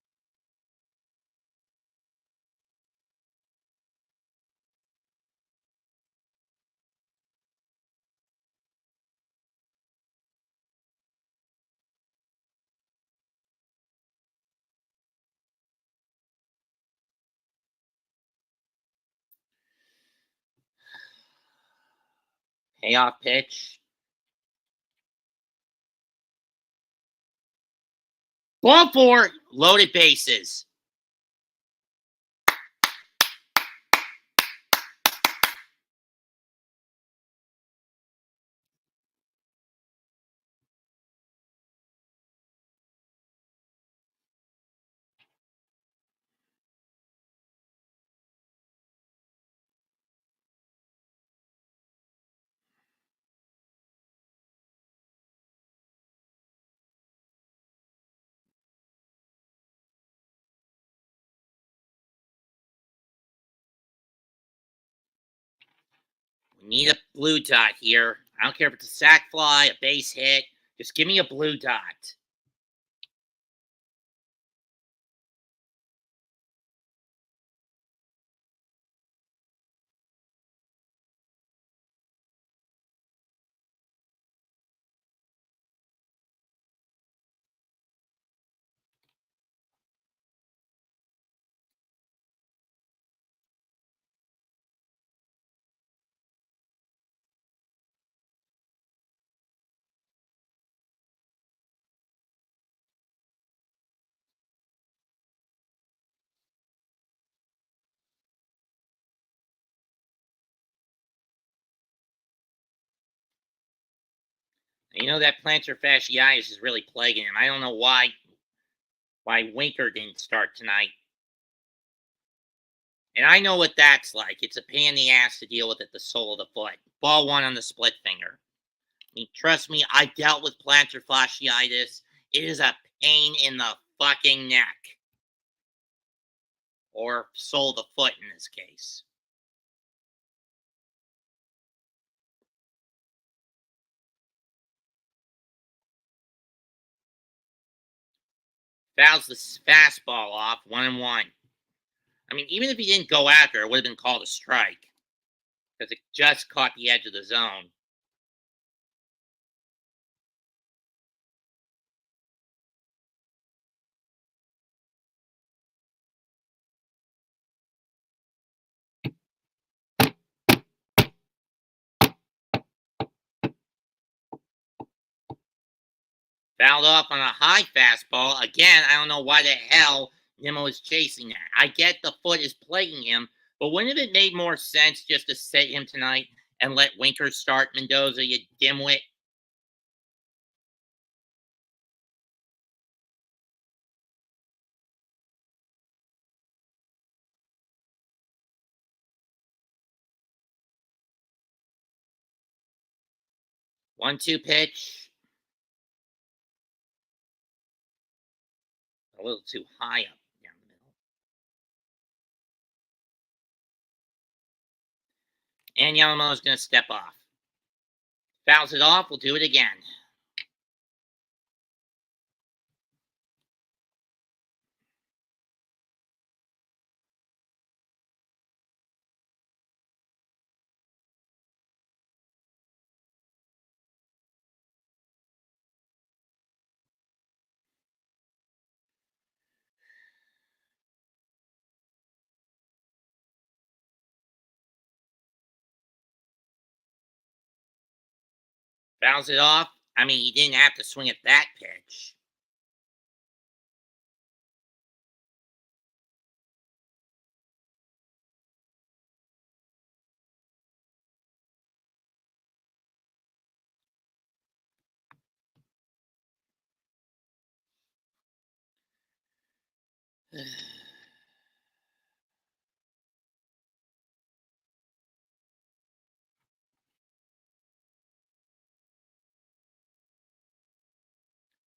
Payoff pitch. Ball four. Loaded bases. We need a blue dot here. I don't care if it's a sac fly, a base hit. Just give me a blue dot. You know that plantar fasciitis is really plaguing him. I don't know why Winker didn't start tonight. And I know what that's like. It's a pain in the ass to deal with at the sole of the foot. Ball one on the split finger. I mean, trust me, I dealt with plantar fasciitis. It is a pain in the fucking neck. Or sole of the foot in this case. Fouls the fastball off, 1-1. I mean, even if he didn't go after it, would have been called a strike. Because it just caught the edge of the zone. Fouled off on a high fastball. Again, I don't know why the hell Nimmo is chasing that. I get the foot is plaguing him, but wouldn't it have made more sense just to sit him tonight and let Winker start Mendoza, you dimwit? One-two pitch. A little too high up down the middle. And Yamamoto's going to step off. Fouls it off. We'll do it again. Fouls it off. I mean, he didn't have to swing at that pitch.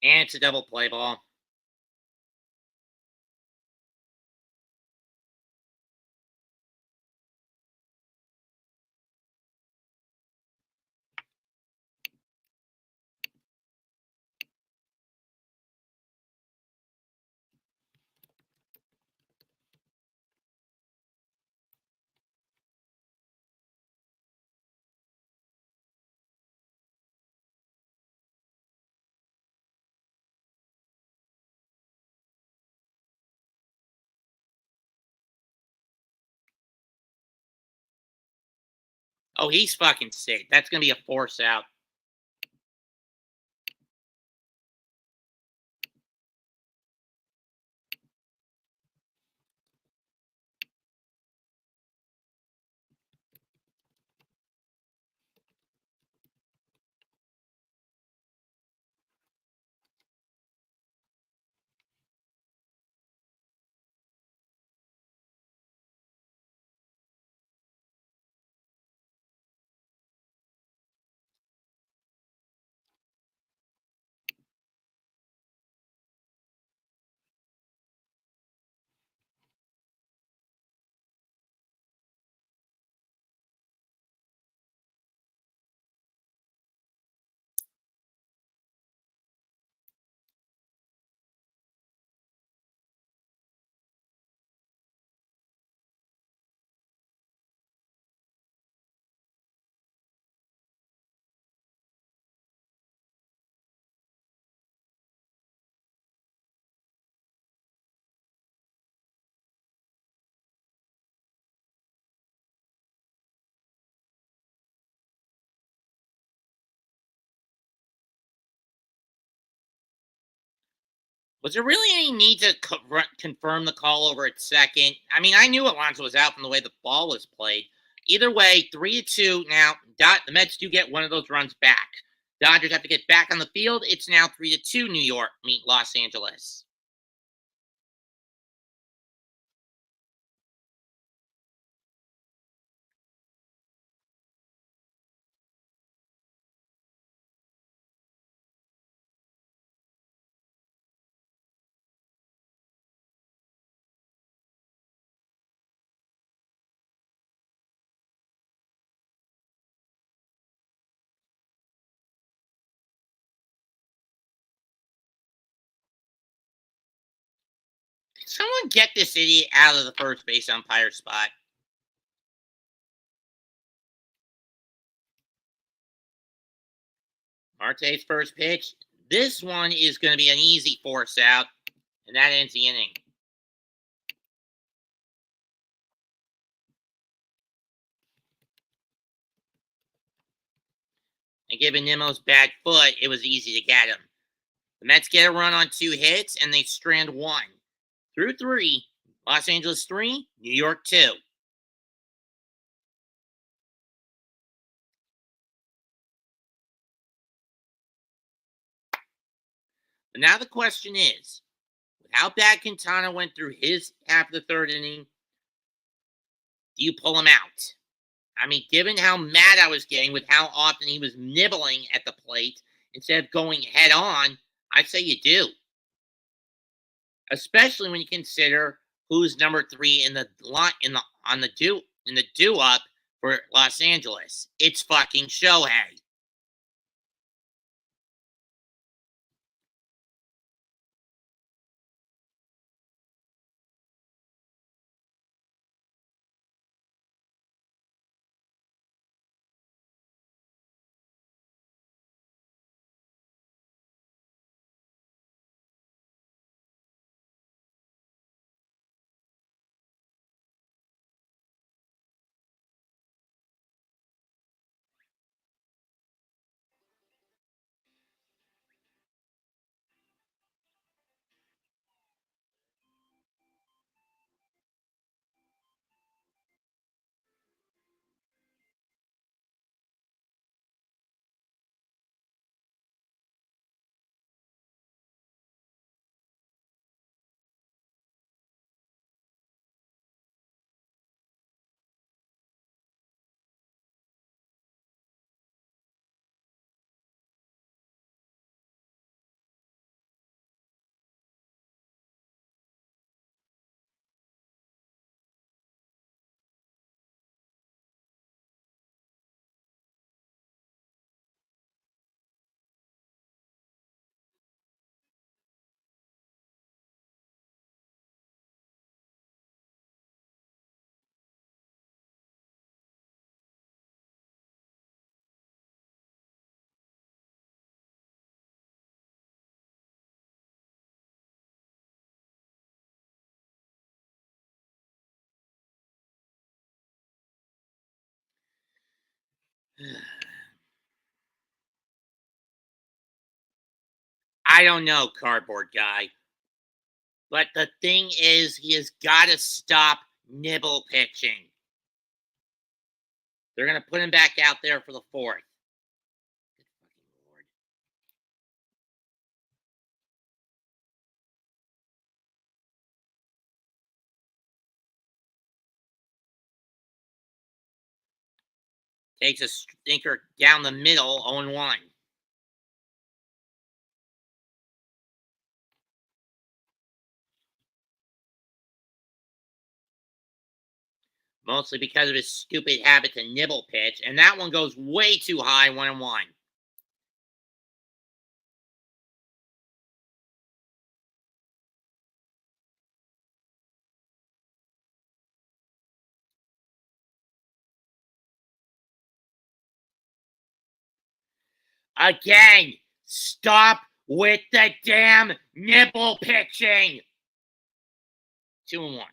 And it's a double play ball. Oh, he's fucking sick. That's going to be a force out. Was there really any need to confirm the call over at second? I mean, I knew Alonso was out from the way the ball was played. Either way, 3-2. Now, the Mets do get one of those runs back. Dodgers have to get back on the field. It's now 3-2. New York meet Los Angeles. Someone get this idiot out of the first base umpire spot. Marte's first pitch. This one is going to be an easy force out, and that ends the inning. And given Nimmo's bad foot, it was easy to get him. The Mets get a run on 2 hits, and they strand 1. Through 3, Los Angeles 3, New York 2. But now the question is, with how bad Quintana went through his half of the third inning, do you pull him out? I mean, given how mad I was getting with how often he was nibbling at the plate instead of going head on, I'd say you do. Especially when you consider who's number 3 in the line in the do up for Los Angeles. It's fucking Shohei. I don't know, cardboard guy. But the thing is, he has got to stop nibble pitching. They're going to put him back out there for the fourth. Good fucking Lord. Takes a stinker down the middle, 0-1. Mostly because of his stupid habit to nibble pitch, and that one goes way too high, 1-1. Again, stop with the damn nibble pitching. 2-1.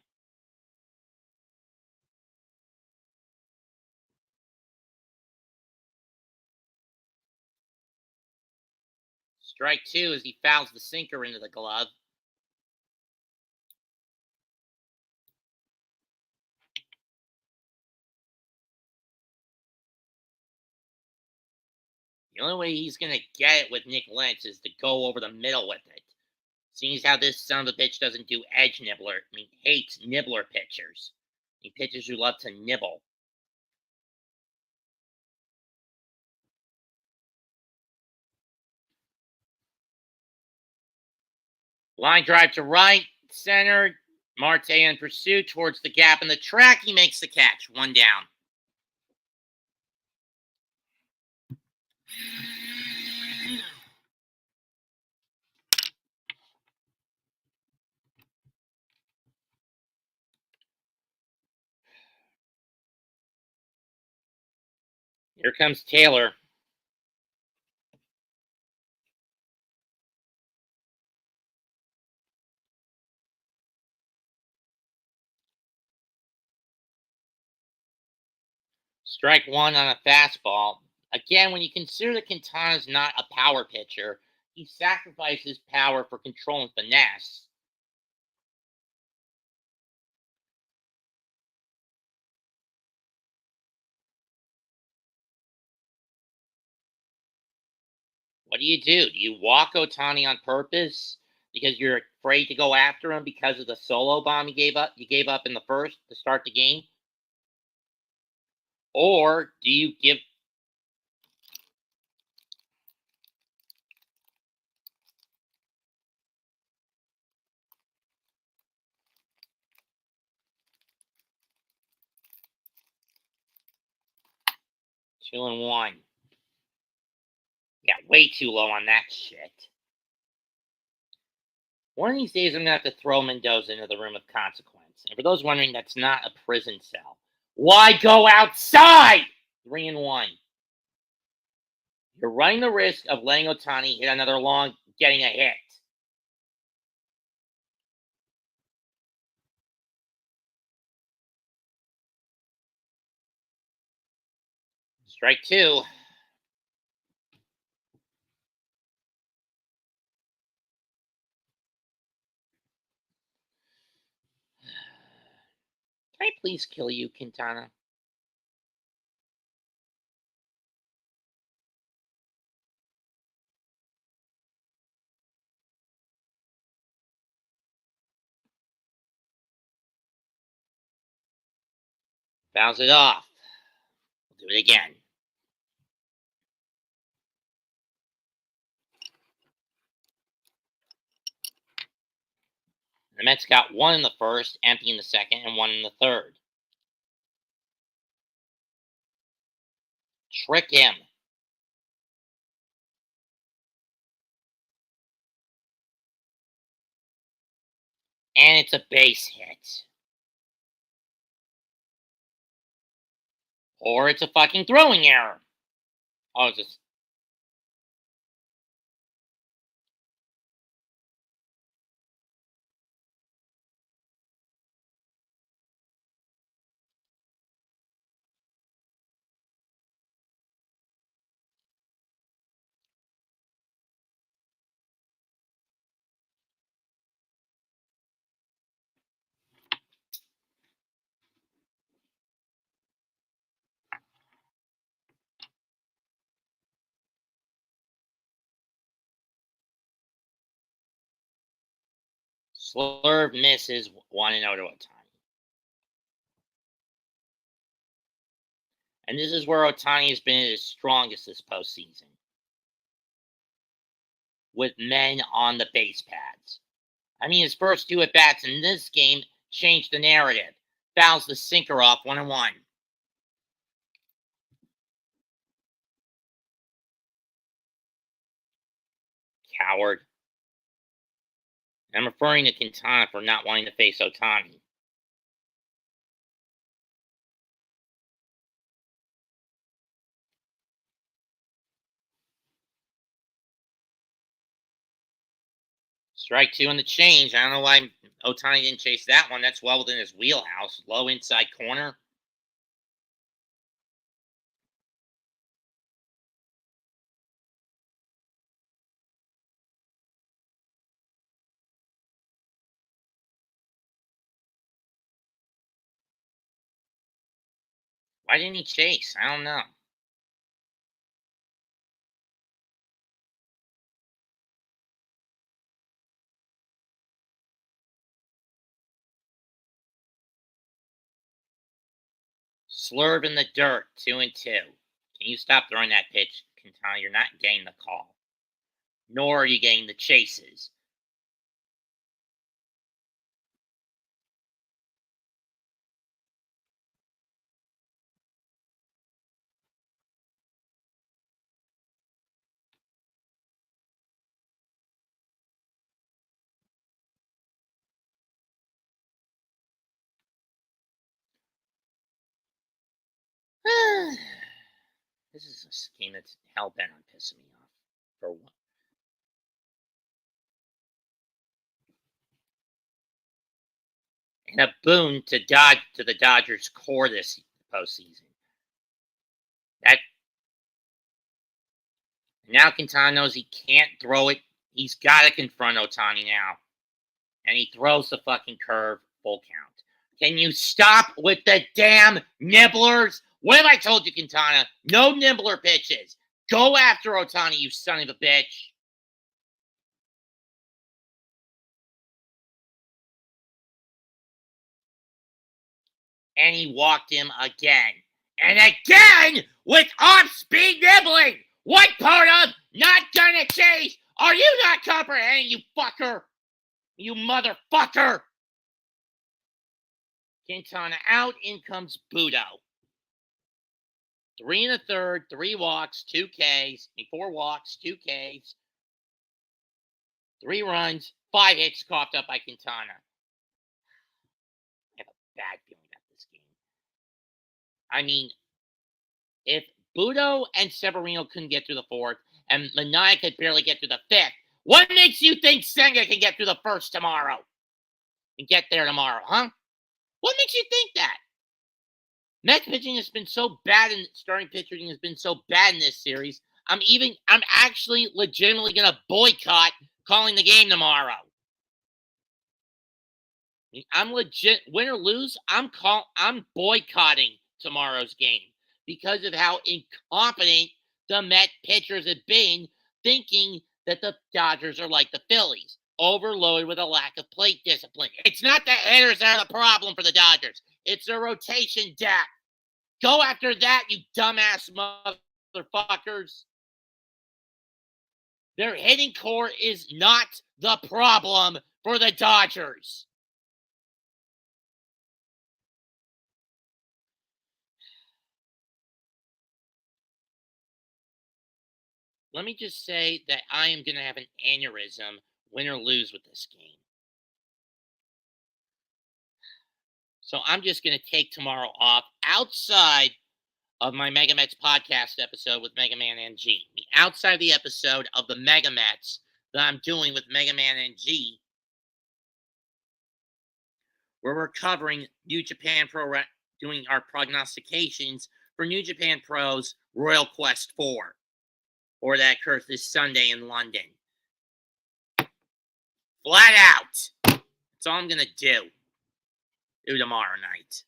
Strike two as he fouls the sinker into the glove. The only way he's going to get it with Nick Lentz is to go over the middle with it. Seeing as how this son of a bitch doesn't do edge nibbler, hates nibbler pitchers. Pitchers who love to nibble. Line drive to right, center. Marte in pursuit towards the gap in the track. He makes the catch. 1 down. Here comes Taylor. Strike one on a fastball. Again, when you consider that Quintana's not a power pitcher, he sacrifices power for control and finesse. What do? Do you walk Otani on purpose because you're afraid to go after him because of the solo bomb you gave up? You gave up in the first to start the game, or do you give? 2-1. Yeah, way too low on that shit. One of these days, I'm gonna have to throw Mendoza into the room of consequence. And for those wondering, that's not a prison cell. Why go outside? 3-1. You're running the risk of letting Otani hit another long, getting a hit. Strike two. Can I please kill you, Quintana? Fouls it off. We'll do it again. The Mets got one in the first, empty in the second, and one in the third. Trick him. And it's a base hit. Or it's a fucking throwing error. Oh, it's just. Slurve misses 1-0 to Otani. And this is where Otani has been at his strongest this postseason. With men on the base pads. I mean, his first 2 at-bats in this game changed the narrative. Fouls the sinker off 1-1. Coward. I'm referring to Quintana for not wanting to face Otani. Strike 2 on the change. I don't know why Otani didn't chase that one. That's well within his wheelhouse. Low inside corner. Why didn't he chase? I don't know. Slurve in the dirt, 2-2. Can you stop throwing that pitch, Quintana? You're not getting the call. Nor are you getting the chases. This is a scheme that's hell-bent on pissing me off. For what? And a boon to the Dodgers' core this postseason. Now Quintana knows he can't throw it. He's got to confront Otani now. And he throws the fucking curve, full count. Can you stop with the damn nibblers? What have I told you, Quintana? No nibbler pitches. Go after Otani, you son of a bitch. And he walked him again. And again with off-speed nibbling. What part of not gonna chase are you not comprehending, you fucker? You motherfucker! Quintana out, in comes Budo. 3 1/3, 3 walks, 2 Ks, 4 walks, 2 Ks, 3 runs, 5 hits coughed up by Quintana. I have a bad feeling about this game. I mean, if Budo and Severino couldn't get through the 4th, and Manaea could barely get through the 5th, what makes you think Senga can get through the 1st tomorrow? And get there tomorrow, huh? What makes you think that? Mets pitching has been so bad, and starting pitching has been so bad in this series. I'm actually legitimately gonna boycott calling the game tomorrow. I'm legit, win or lose, I'm boycotting tomorrow's game because of how incompetent the Met pitchers have been, thinking that the Dodgers are like the Phillies, overloaded with a lack of plate discipline. It's not the hitters that are the problem for the Dodgers. It's the rotation depth. Go after that, you dumbass motherfuckers. Their hitting core is not the problem for the Dodgers. Let me just say that I am going to have an aneurysm, win or lose, with this game. So I'm just going to take tomorrow off outside of my Mega Mets podcast episode with Mega Man NG. Outside the episode of the Mega Mets that I'm doing with Mega Man NG, where we're covering New Japan Pro, doing our prognostications for New Japan Pro's Royal Quest 4, or that occurs this Sunday in London. Flat out. That's all I'm going to do tomorrow night.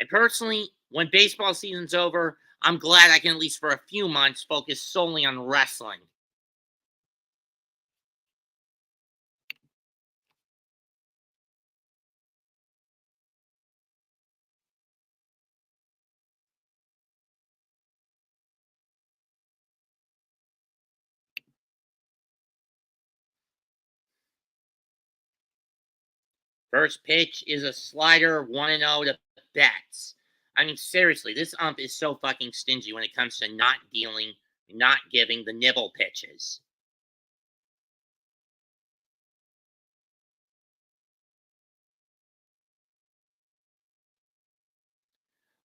And personally, when baseball season's over, I'm glad I can, at least for a few months, focus solely on wrestling. First pitch is a slider, 1-0 to Betts. I mean, seriously, this ump is so fucking stingy when it comes to not giving the nibble pitches.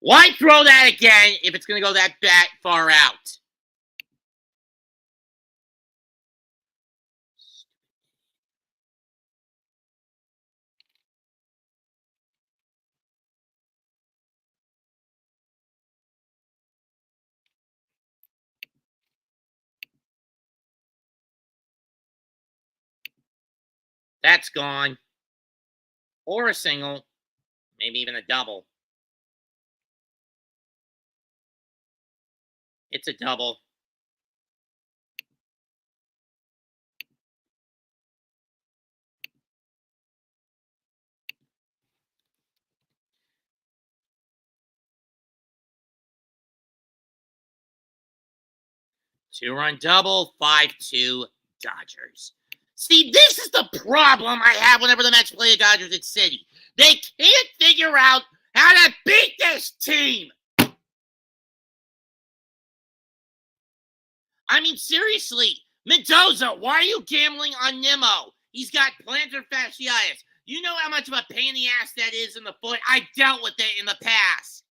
Why throw that again if it's going to go that far out? That's gone. Or a single, maybe even a double. It's a double. Two-run double, 5-2 Dodgers. See, this is the problem I have whenever the Mets play the Dodgers at City. They can't figure out how to beat this team. I mean, seriously, Mendoza, why are you gambling on Nimmo? He's got plantar fasciitis. You know how much of a pain in the ass that is in the foot? I dealt with it in the past.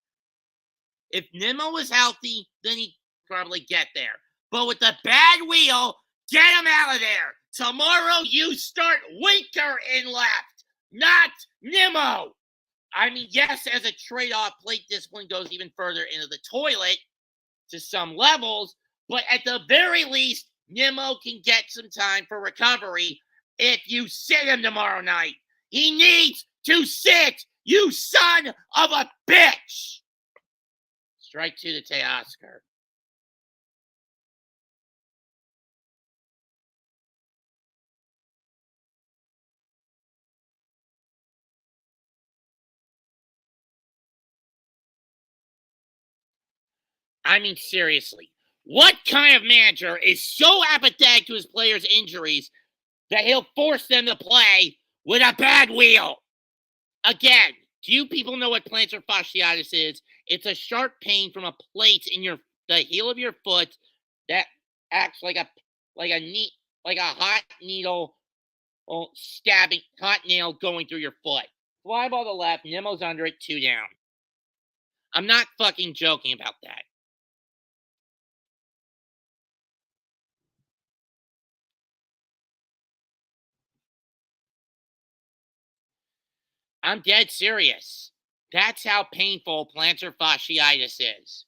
If Nimmo was healthy, then he'd probably get there. But with the bad wheel, get him out of there. Tomorrow you start Winker in left, not Nimmo. I mean, yes, as a trade-off, plate discipline goes even further into the toilet to some levels, but at the very least, Nimmo can get some time for recovery if you sit him tomorrow night. He needs to sit, you son of a bitch. Strike two to Teoscar. I mean, seriously, what kind of manager is so apathetic to his players' injuries that he'll force them to play with a bad wheel? Again, do you people know what plantar fasciitis is? It's a sharp pain from a plate in the heel of your foot that acts like a hot needle stabbing hot nail going through your foot. Fly ball to left, Nemo's under it, 2 down. I'm not fucking joking about that. I'm dead serious. That's how painful plantar fasciitis is.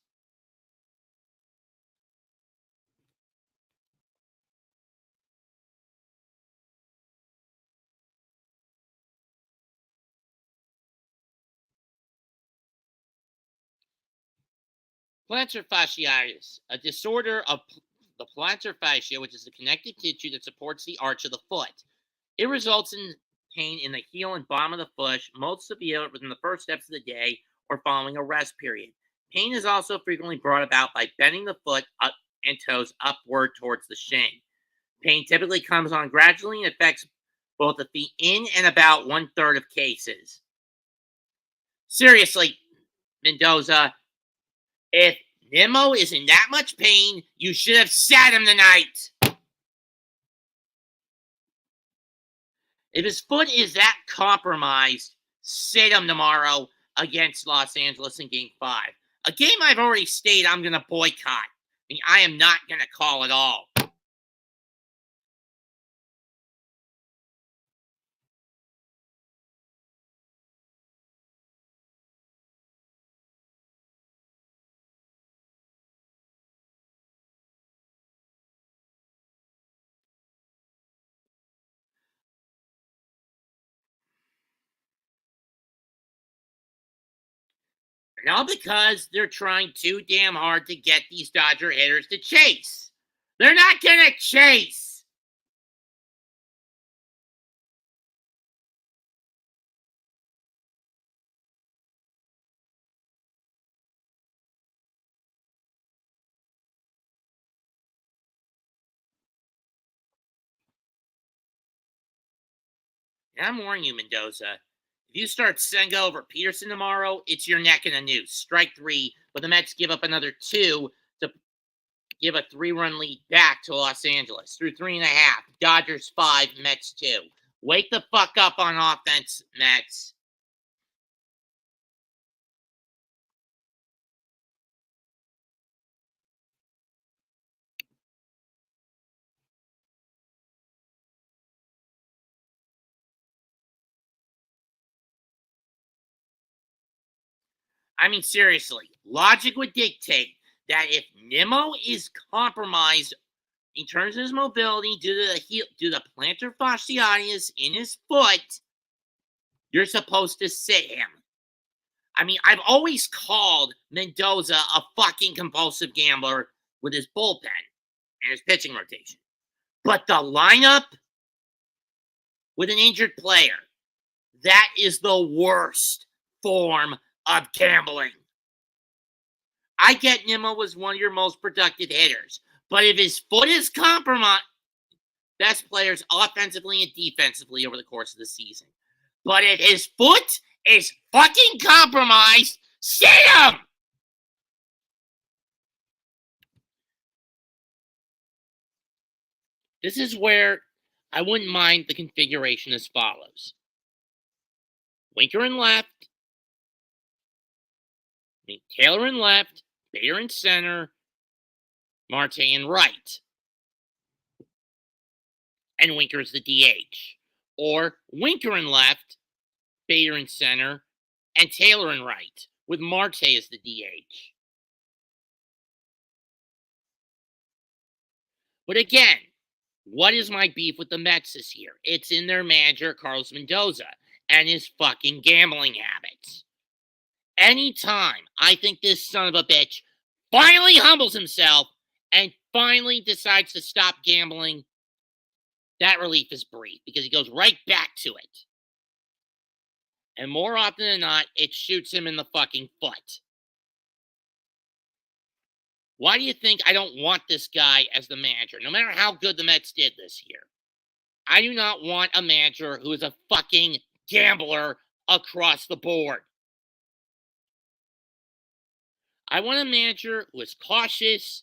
Plantar fasciitis, a disorder of the plantar fascia, which is the connective tissue that supports the arch of the foot. It results in pain in the heel and bottom of the foot, most severe within the first steps of the day or following a rest period. Pain is also frequently brought about by bending the foot up and toes upward towards the shin. Pain typically comes on gradually and affects both the feet in and about 1/3 of cases. Seriously, Mendoza, if Nimmo is in that much pain, you should have sat him tonight. If his foot is that compromised, sit him tomorrow against Los Angeles in Game 5. A game I've already stated I'm going to boycott. I mean, I am not going to call it all. No, because they're trying too damn hard to get these Dodger hitters to chase. They're not going to chase. And I'm warning you, Mendoza. If you start Senga over Peterson tomorrow, it's your neck in a noose. Strike 3, but the Mets give up another 2 to give a 3-run lead back to Los Angeles. Through 3.5, Dodgers 5, Mets 2. Wake the fuck up on offense, Mets. I mean, seriously, logic would dictate that if Nimmo is compromised in terms of his mobility due to the plantar fasciitis in his foot, you're supposed to sit him. I mean, I've always called Mendoza a fucking compulsive gambler with his bullpen and his pitching rotation. But the lineup with an injured player, that is the worst form of gambling. I get Nimmo was one of your most productive hitters, but if his foot is compromised, best players offensively and defensively over the course of the season. But if his foot is fucking compromised, sit him! This is where I wouldn't mind the configuration as follows. Winker in left, Taylor in left, Bader in center, Marte in right. And Winker is the DH. Or Winker in left, Bader in center, and Taylor in right, with Marte as the DH. But again, what is my beef with the Mets this year? It's in their manager, Carlos Mendoza, and his fucking gambling habits. Anytime I think this son of a bitch finally humbles himself and finally decides to stop gambling, that relief is brief because he goes right back to it. And more often than not, it shoots him in the fucking foot. Why do you think I don't want this guy as the manager, no matter how good the Mets did this year? I do not want a manager who is a fucking gambler across the board. I want a manager who is cautious,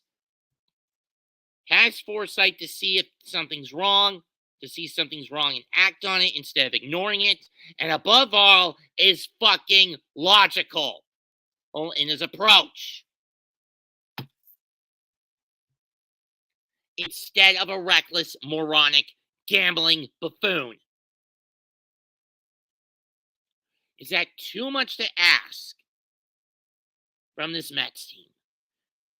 has foresight to see if something's wrong, and act on it instead of ignoring it, and above all, is fucking logical in his approach. Instead of a reckless, moronic, gambling buffoon. Is that too much to ask from this Mets team,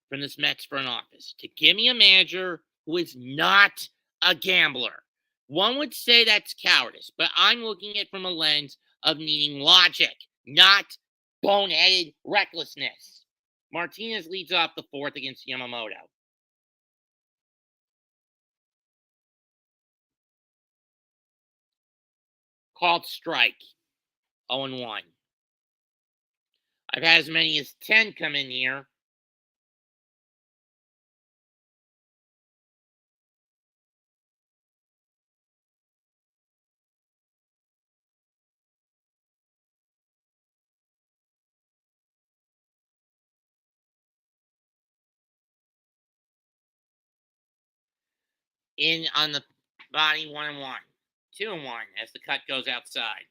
from this Mets front office, to give me a manager who is not a gambler? One would say that's cowardice, but I'm looking at it from a lens of needing logic, not boneheaded recklessness. Martinez leads off the fourth against Yamamoto. Called strike. 0-1. I've had as many as 10 come in here. In on the body, 1-1. 2-1 as the cut goes outside.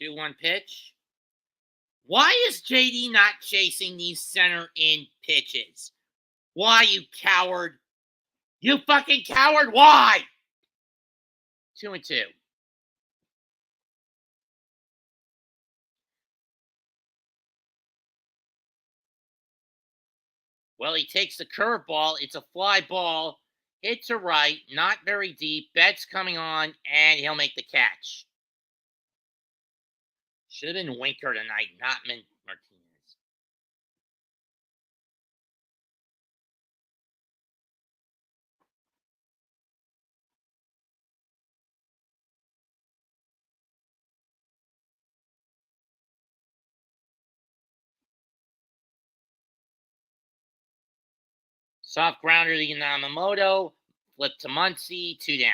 Two one pitch. Why is JD not chasing these center in pitches? Why, you coward? You fucking coward, why? 2-2. Well, he takes the curveball. It's a fly ball. Hit to right, not very deep. Betts coming on, and he'll make the catch. Should have been Winker tonight, not Martinez. Soft grounder to Yamamoto. Flip to Muncy. 2 down.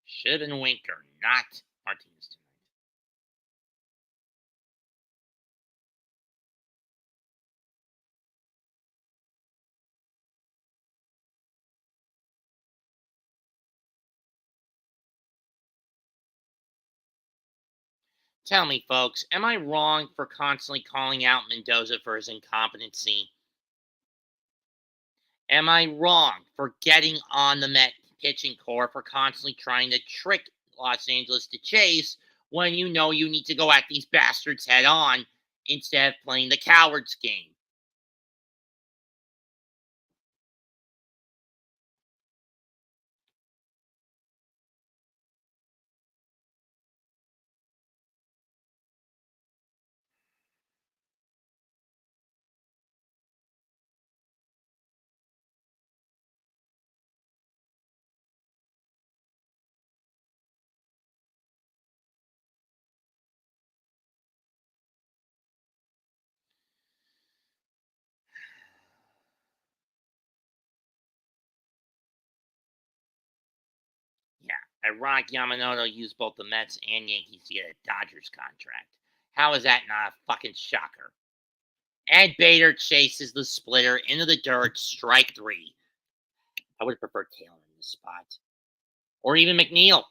Should have been Winker, not Martinez tonight. Tell me, folks, am I wrong for constantly calling out Mendoza for his incompetency? Am I wrong for getting on the Met pitching core for constantly trying to trick Los Angeles to chase when you know you need to go at these bastards head on instead of playing the coward's game? Yeah, ironic Yamamoto used both the Mets and Yankees to get a Dodgers contract. How is that not a fucking shocker? And Bader chases the splitter into the dirt, strike 3. I would have preferred Taylor in this spot. Or even McNeil.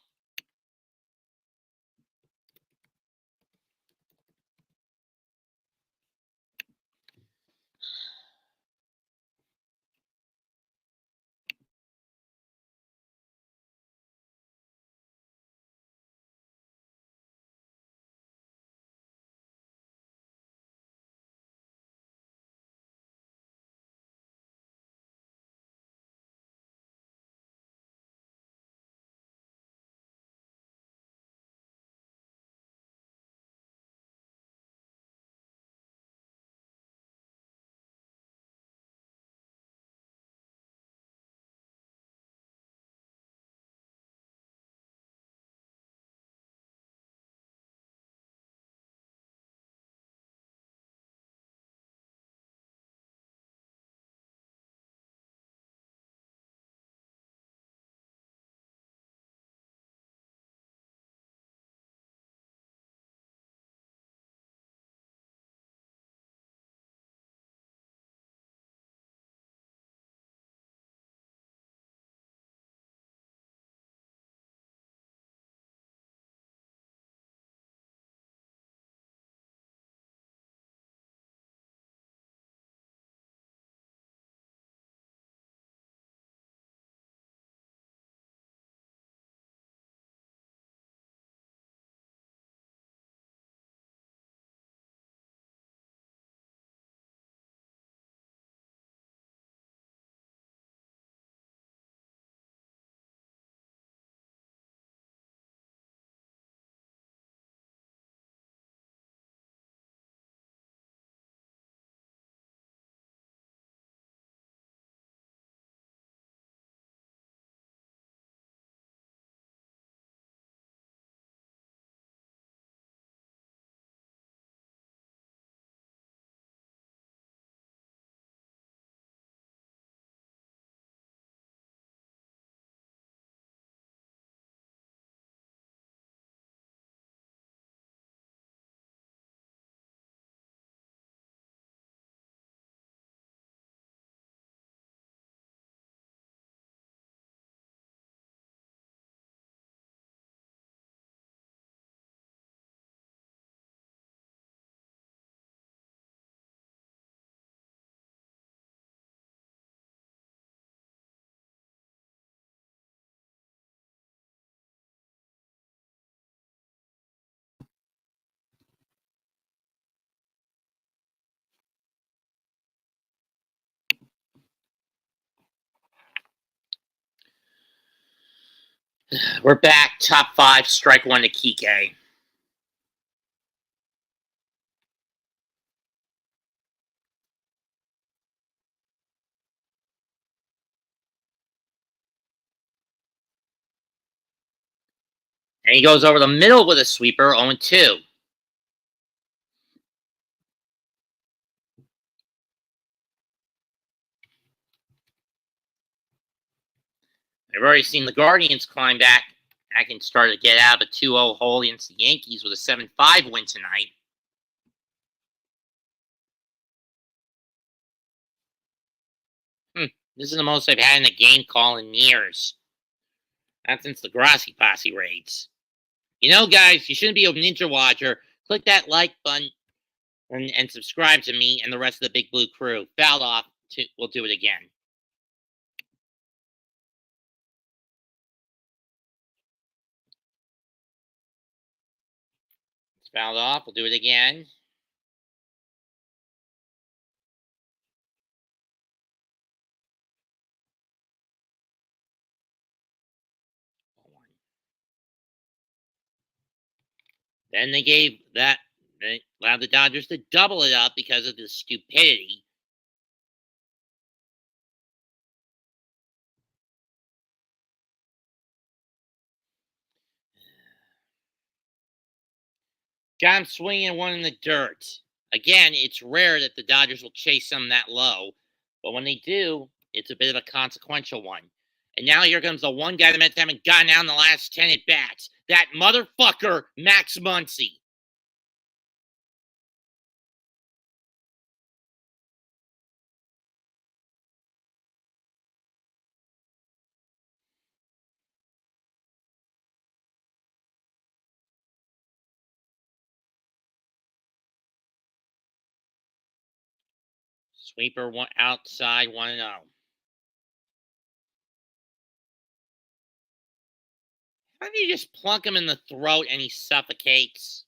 We're back. Top 5. Strike 1 to Kike. And he goes over the middle with a sweeper, 0-2. I've already seen the Guardians climb back and start to get out of a 2-0 hole against the Yankees with a 7-5 win tonight. This is the most I've had in a game call in years. Not since the Grassi Posse raids. You know, guys, you shouldn't be a Ninja Watcher. Click that like button and subscribe to me and the rest of the Big Blue crew. Fouled off. We'll do it again. It's fouled off. We'll do it again. Then they allowed the Dodgers to double it up because of the stupidity. Got him swinging one in the dirt. Again, it's rare that the Dodgers will chase them that low, but when they do, it's a bit of a consequential one. And now here comes the one guy that meant to haven't gotten out in the last 10 at bats. That motherfucker, Max Muncy. Sweeper one outside 1-0. How do you just plunk him in the throat and he suffocates?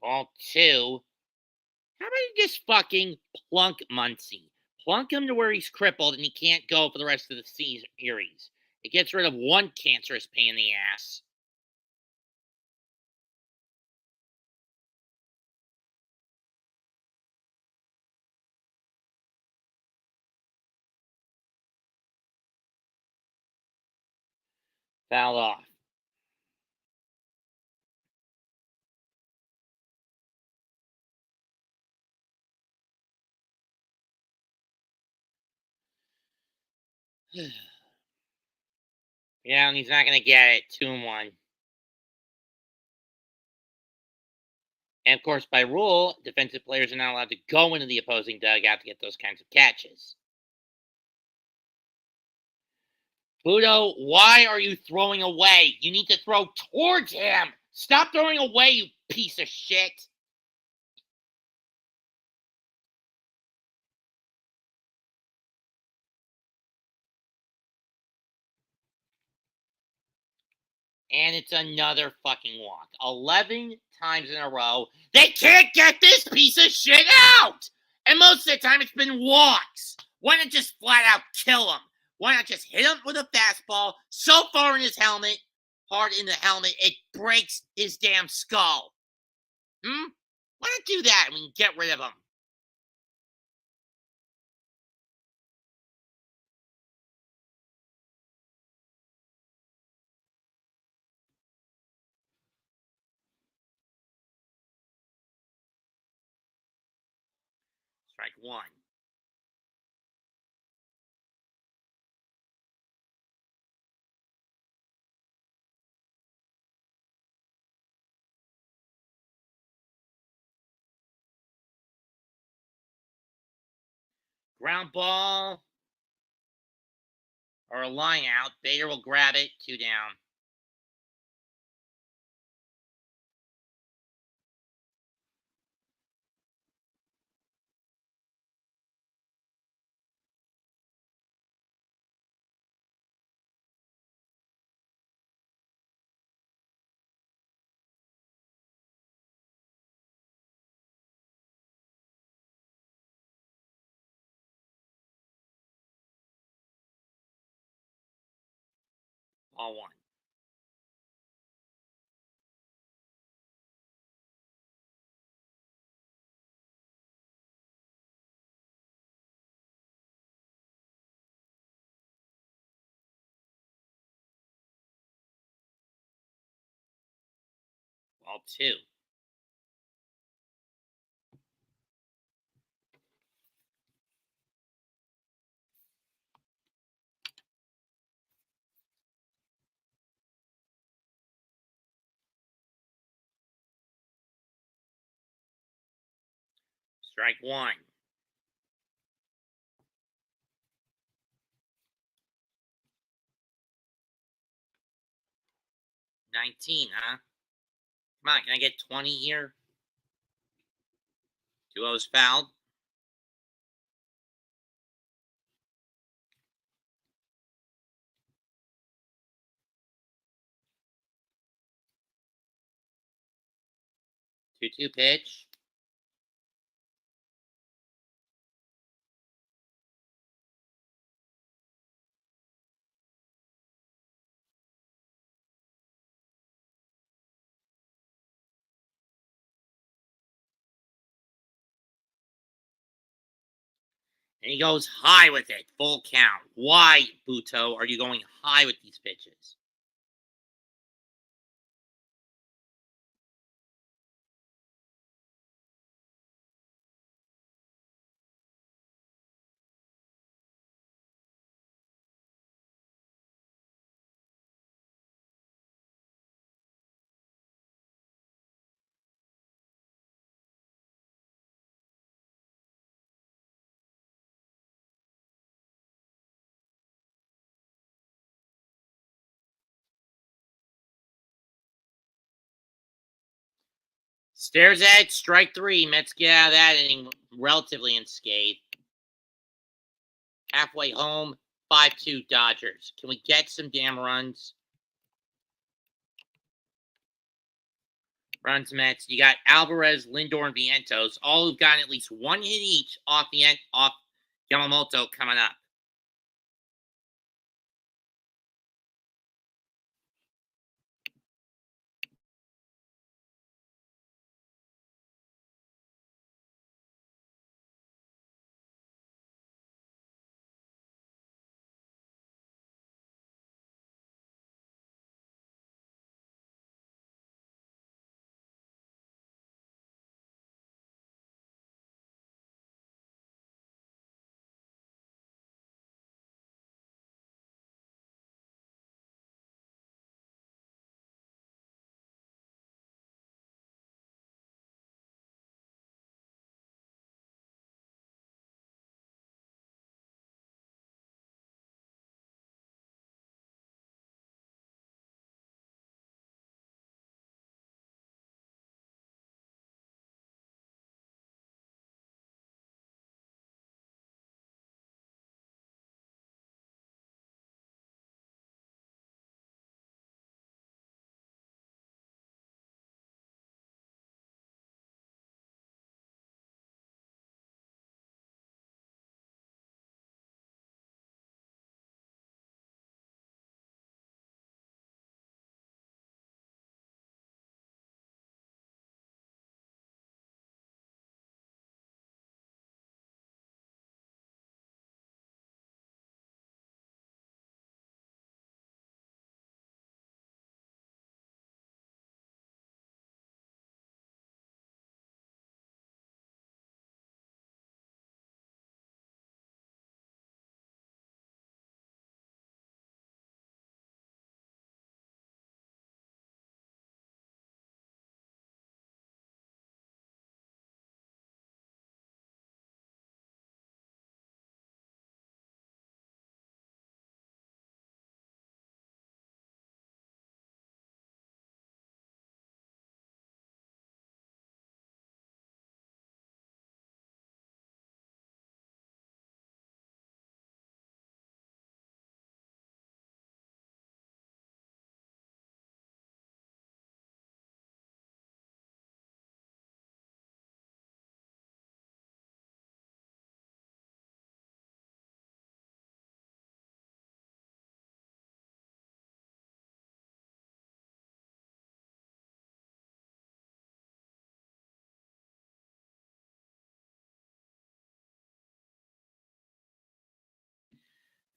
Ball 2. How about you just fucking plunk Muncy? Plunk him to where he's crippled and he can't go for the rest of the series. It gets rid of one cancerous pain in the ass. Fouled off. Yeah, and he's not going to get it. 2-1. And of course, by rule, defensive players are not allowed to go into the opposing dugout to get those kinds of catches. Pluto, why are you throwing away? You need to throw towards him. Stop throwing away, you piece of shit. And it's another fucking walk. 11 times in a row. They can't get this piece of shit out! And most of the time it's been walks. Why not just flat out kill him? Why not just hit him with a fastball so far in his helmet, hard in the helmet, it breaks his damn skull? Why not do that and we can get rid of him? Strike 1. Ground ball or a line out. Bader will grab it. 2 down. All one. All two. Strike one. $19, huh? Come on, can I get 20 here? 2-0's fouled. Two pitch. And he goes high with it. Full count. Why, Buto, are you going high with these pitches? Stares at strike three. Mets get out of that inning relatively unscathed. Halfway home, 5-2 Dodgers. Can we get some damn runs? Runs Mets. You got Alvarez, Lindor, and Vientos, all who've gotten at least one hit each off Yamamoto coming up.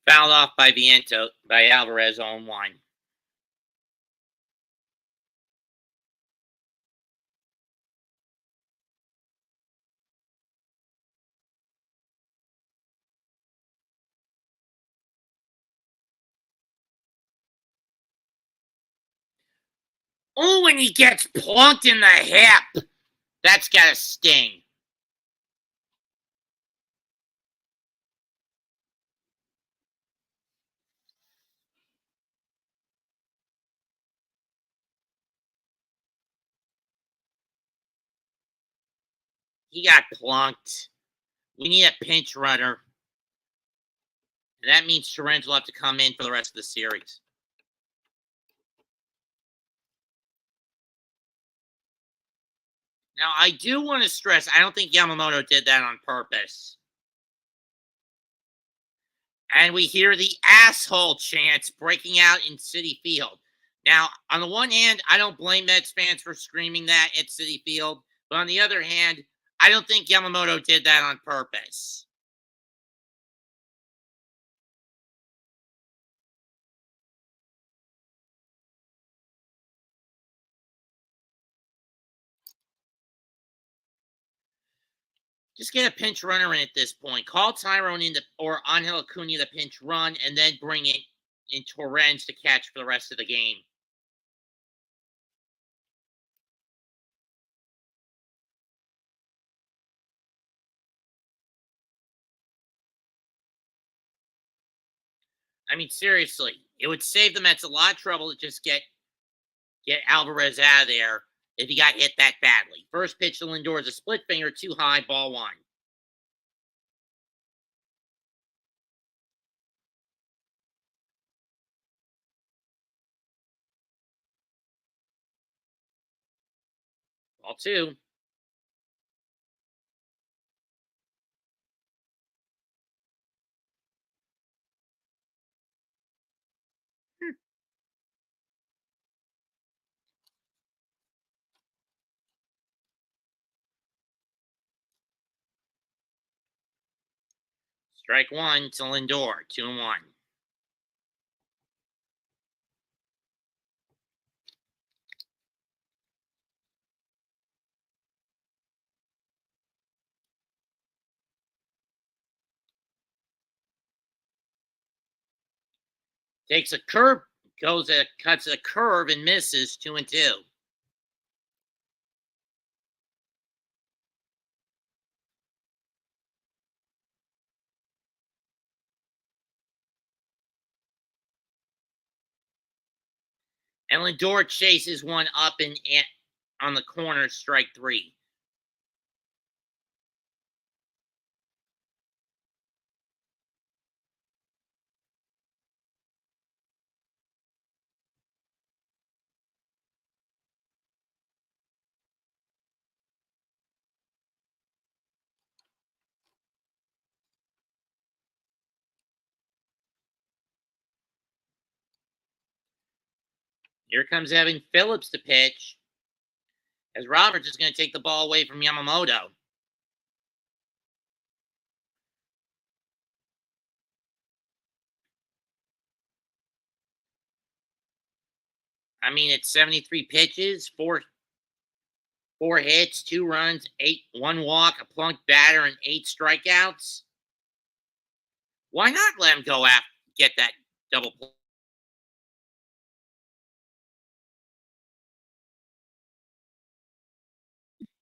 Fouled off by Viento by Alvarez on 1. Oh, when he gets plunked in the hip. That's gotta sting. He got plunked. We need a pinch runner. And that means Torrens will have to come in for the rest of the series. Now, I do want to stress, I don't think Yamamoto did that on purpose. And we hear the asshole chants breaking out in Citi Field. Now, on the one hand, I don't blame Mets fans for screaming that at Citi Field. But on the other hand, I don't think Yamamoto did that on purpose. Just get a pinch runner in at this point. Call Tyrone in or Angel Acuna the pinch run, and then bring in Torrens to catch for the rest of the game. I mean, seriously, it would save the Mets a lot of trouble to just get Alvarez out of there if he got hit that badly. First pitch to Lindor is a split finger, too high, ball 1. Ball 2. Strike 1 to Lindor, 2-1. Takes a curve, cuts a curve and misses, 2-2. And Lindor chases one up and on the corner, strike 3. Here comes Evan Phillips to pitch, as Roberts is going to take the ball away from Yamamoto. I mean, it's 73 pitches, four hits, 2 runs, 1 walk, a plunked batter, and 8 strikeouts. Why not let him go after get that double play?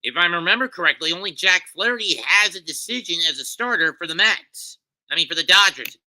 If I remember correctly, only Jack Flaherty has a decision as a starter for the Mets. I mean, for the Dodgers.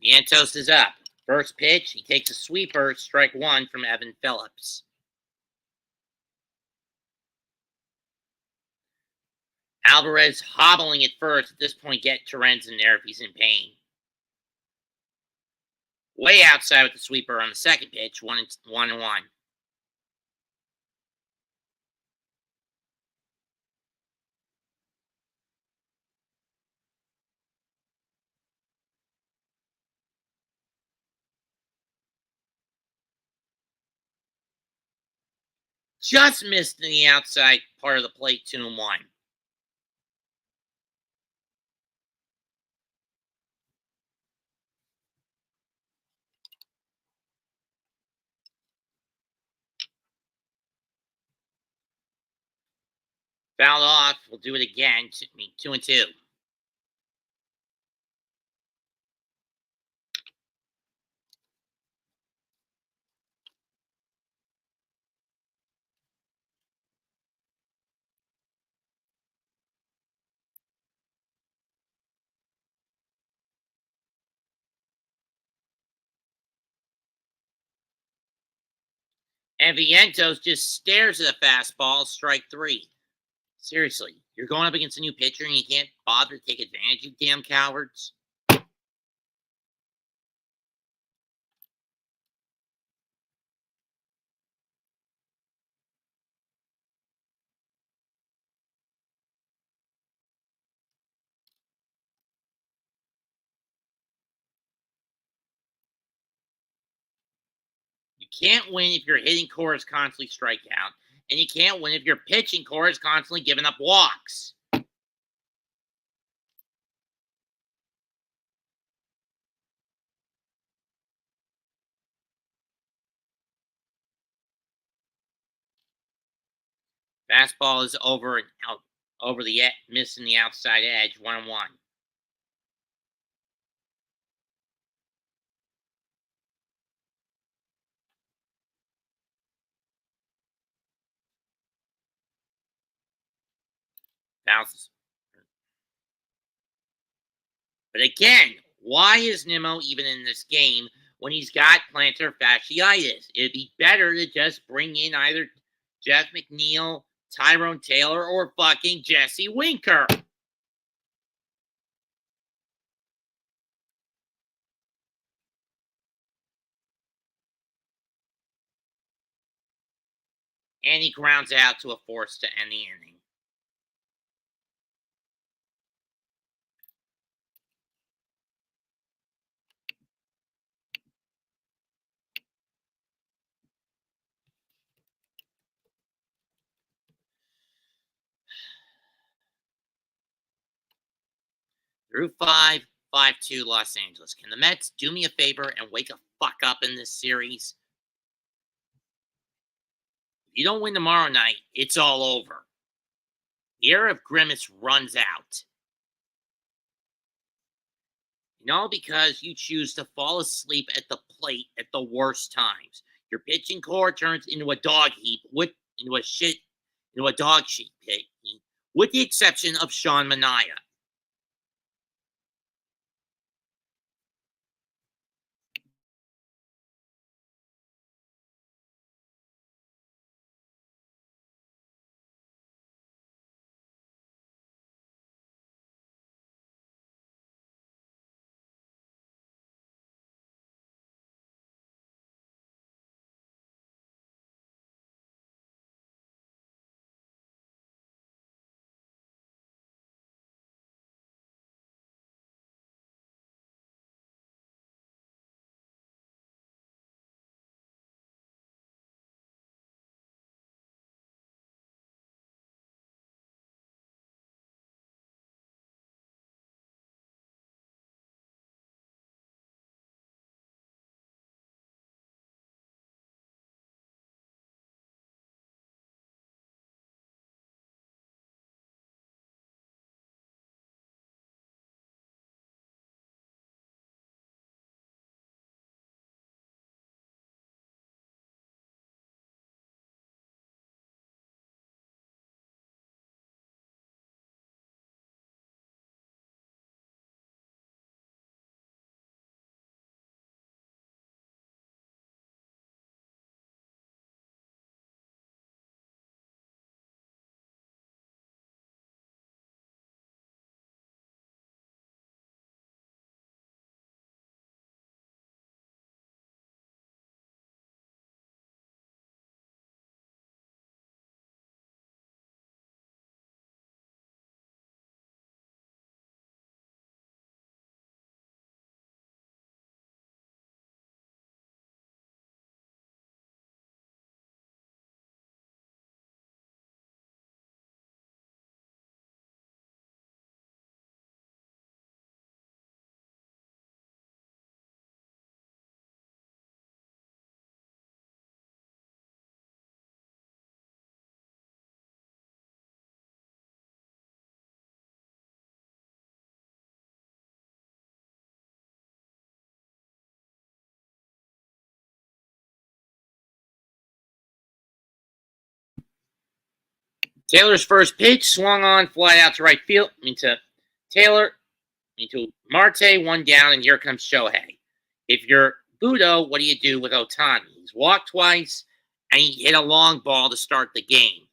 Vientos is up. First pitch, he takes a sweeper, strike one from Evan Phillips. Alvarez hobbling at first. At this point, get Terrence in there if he's in pain. Way outside with the sweeper on the second pitch, 1-1. Just missed in the outside part of the plate, 2-1. Fouled off. We'll do it again. 2-2. And Vientos just stares at a fastball, strike three. Seriously, you're going up against a new pitcher and you can't bother to take advantage, you damn cowards. You can't win if your hitting core is constantly strike out, and you can't win if your pitching core is constantly giving up walks. Fastball is over and out, over the missing the outside edge, 1-1. Bounces. But again, why is Nimmo even in this game when he's got plantar fasciitis? It'd be better to just bring in either Jeff McNeil, Tyrone Taylor, or fucking Jesse Winker. And he grounds out to a force to end the inning. Through 5-2 Los Angeles. Can the Mets do me a favor and wake a fuck up in this series? If you don't win tomorrow night, it's all over. The era of Grimace runs out. Because you choose to fall asleep at the plate at the worst times. Your pitching core turns into a dog heap, into a dog shit pit, with the exception of Sean Manaea. Taylor's first pitch swung on, fly out to right field. Into Taylor, into Marte, one down, and here comes Shohei. If you're Budo, what do you do with Otani? He's walked twice, and he hit a long ball to start the game.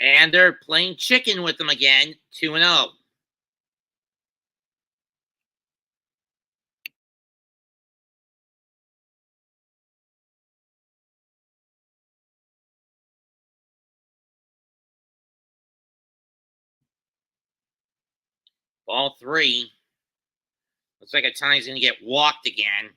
And they're playing chicken with them again, 2-0. Ball three. Looks like Otani's going to get walked again.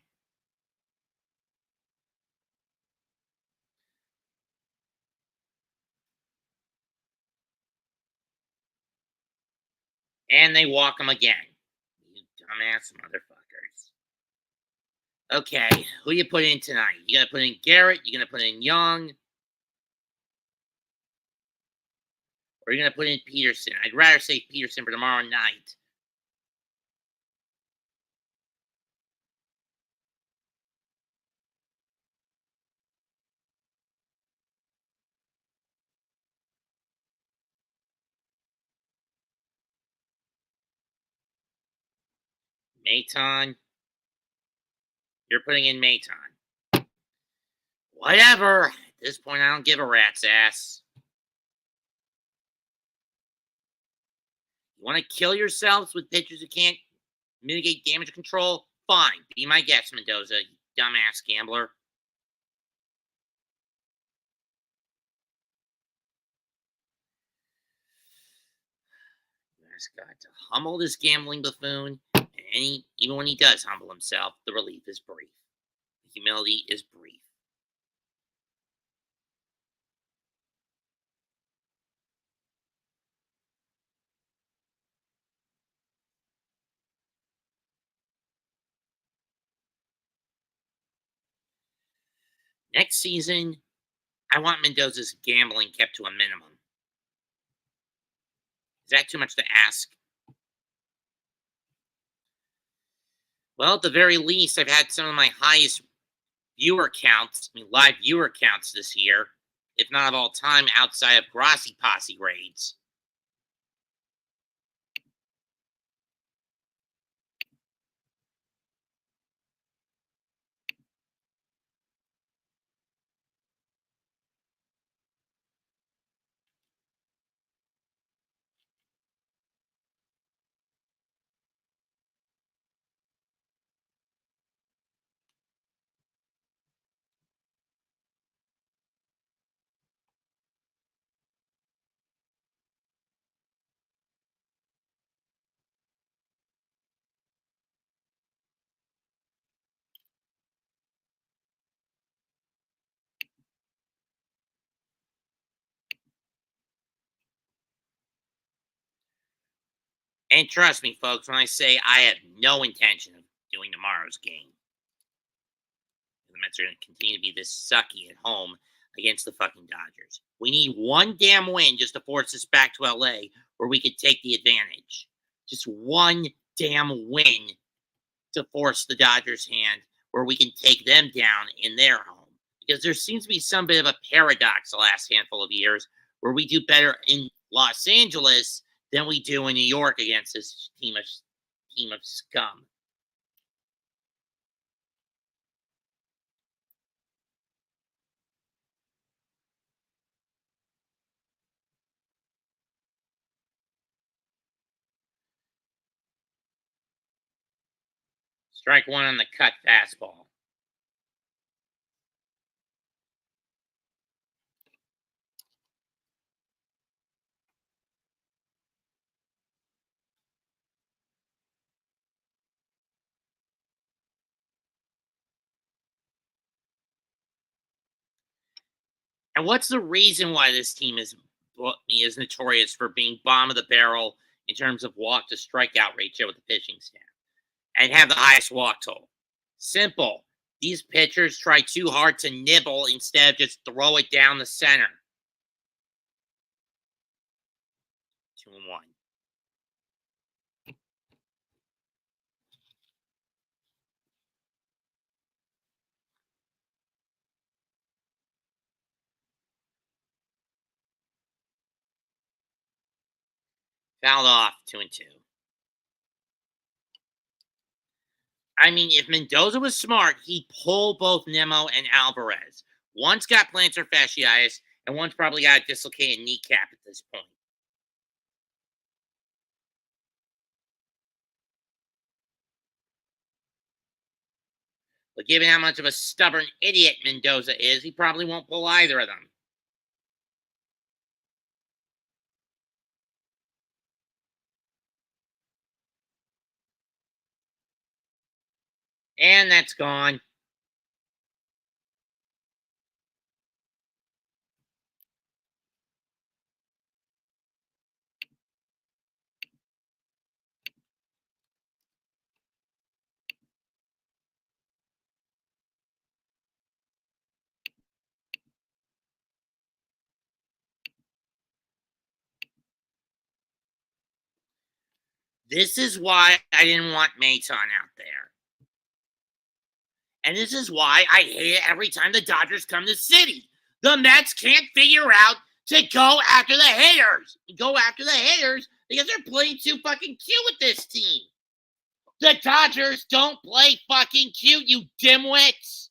And they walk him again. You dumbass motherfuckers. Okay, who you put in tonight? You gonna put in Garrett? You gonna put in Young? Or you gonna put in Peterson? I'd rather say Peterson for tomorrow night. Maton. You're putting in Maton. Whatever. At this point, I don't give a rat's ass. You want to kill yourselves with pitchers who can't mitigate damage control? Fine. Be my guest, Mendoza, you dumbass gambler. You ask God to humble this gambling buffoon, and even when he does humble himself, the relief is brief. The humility is brief. Next season, I want Mendoza's gambling kept to a minimum. Is that too much to ask? Well, at the very least, I've had some of my highest viewer counts, live viewer counts this year, if not of all time, outside of Grassi Posse raids. And trust me, folks, when I say I have no intention of doing tomorrow's game, the Mets are going to continue to be this sucky at home against the fucking Dodgers. We need one damn win just to force us back to LA where we could take the advantage. Just one damn win to force the Dodgers' hand where we can take them down in their home. Because there seems to be some bit of a paradox the last handful of years where we do better in Los Angeles than we do in New York against this team of scum. Strike one on the cut fastball. And what's the reason why this team is notorious for being bottom of the barrel in terms of walk to strikeout ratio with the pitching staff and have the highest walk total. Simple. These pitchers try too hard to nibble instead of just throw it down the center. 2-1. Fouled off 2-2. I mean, if Mendoza was smart, he'd pull both Nimmo and Alvarez. One's got plantar fasciitis, and one's probably got a dislocated kneecap at this point. But given how much of a stubborn idiot Mendoza is, he probably won't pull either of them. And that's gone. This is why I didn't want Maton out there. And this is why I hate it every time the Dodgers come to City. The Mets can't figure out to go after the hitters. Go after the hitters because they're playing too fucking cute with this team. The Dodgers don't play fucking cute, you dimwits.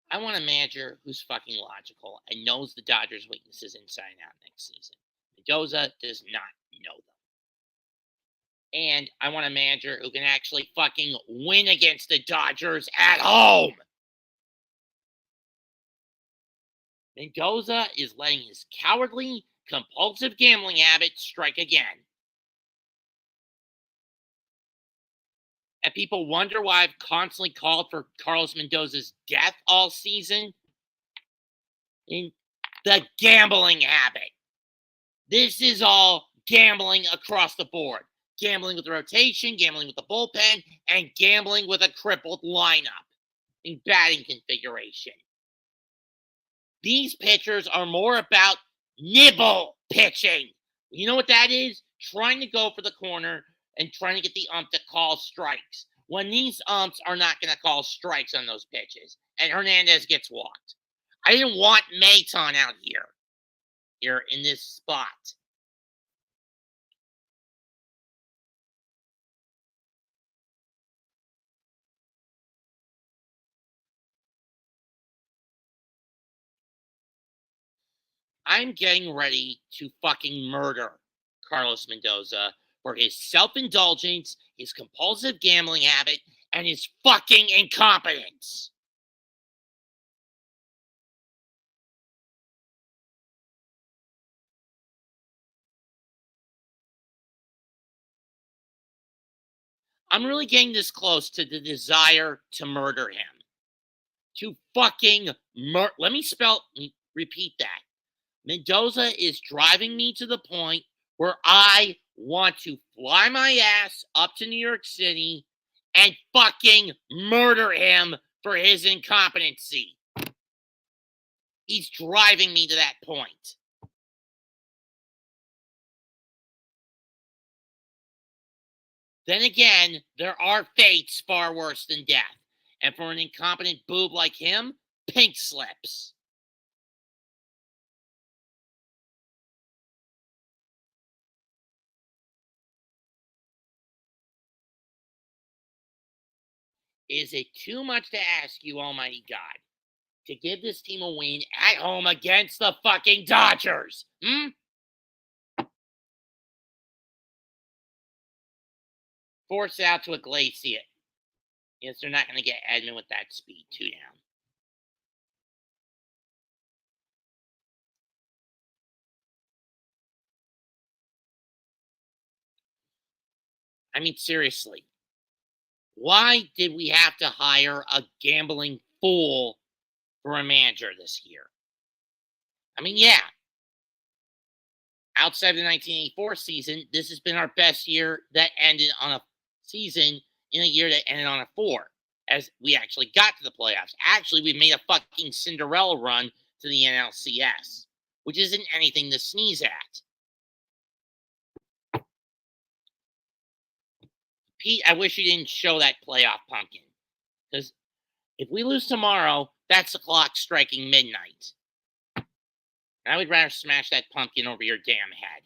I want a manager who's fucking logical and knows the Dodgers' weaknesses inside out next season. Mendoza does not know them. And I want a manager who can actually fucking win against the Dodgers at home. Mendoza is letting his cowardly, compulsive gambling habit strike again. And people wonder why I've constantly called for Carlos Mendoza's death all season. In the gambling habit. This is all gambling across the board. Gambling with the rotation, gambling with the bullpen, and gambling with a crippled lineup in batting configuration. These pitchers are more about nibble pitching. You know what that is? Trying to go for the corner and trying to get the ump to call strikes. When these umps are not going to call strikes on those pitches, and Hernandez gets walked. I didn't want Maton out here in this spot. I'm getting ready to fucking murder Carlos Mendoza for his self-indulgence, his compulsive gambling habit, and his fucking incompetence. I'm really getting this close to the desire to murder him. To fucking let me repeat that. Mendoza is driving me to the point where I want to fly my ass up to New York City and fucking murder him for his incompetency. He's driving me to that point. Then again, there are fates far worse than death. And for an incompetent boob like him, pink slips. Is it too much to ask you, Almighty God, to give this team a win at home against the fucking Dodgers? Force it out to Iglesias. Yes, they're not going to get Edman with that speed. 2 down. I mean, seriously. Why did we have to hire a gambling fool for a manager this year? I mean, yeah, outside of the 1984 season, this has been our best year that ended on a season in a year that ended on a four, as we actually got to the playoffs. Actually, we made a fucking Cinderella run to the NLCS, which isn't anything to sneeze at. Pete, I wish you didn't show that playoff pumpkin, because if we lose tomorrow, that's the clock striking midnight. And I would rather smash that pumpkin over your damn head.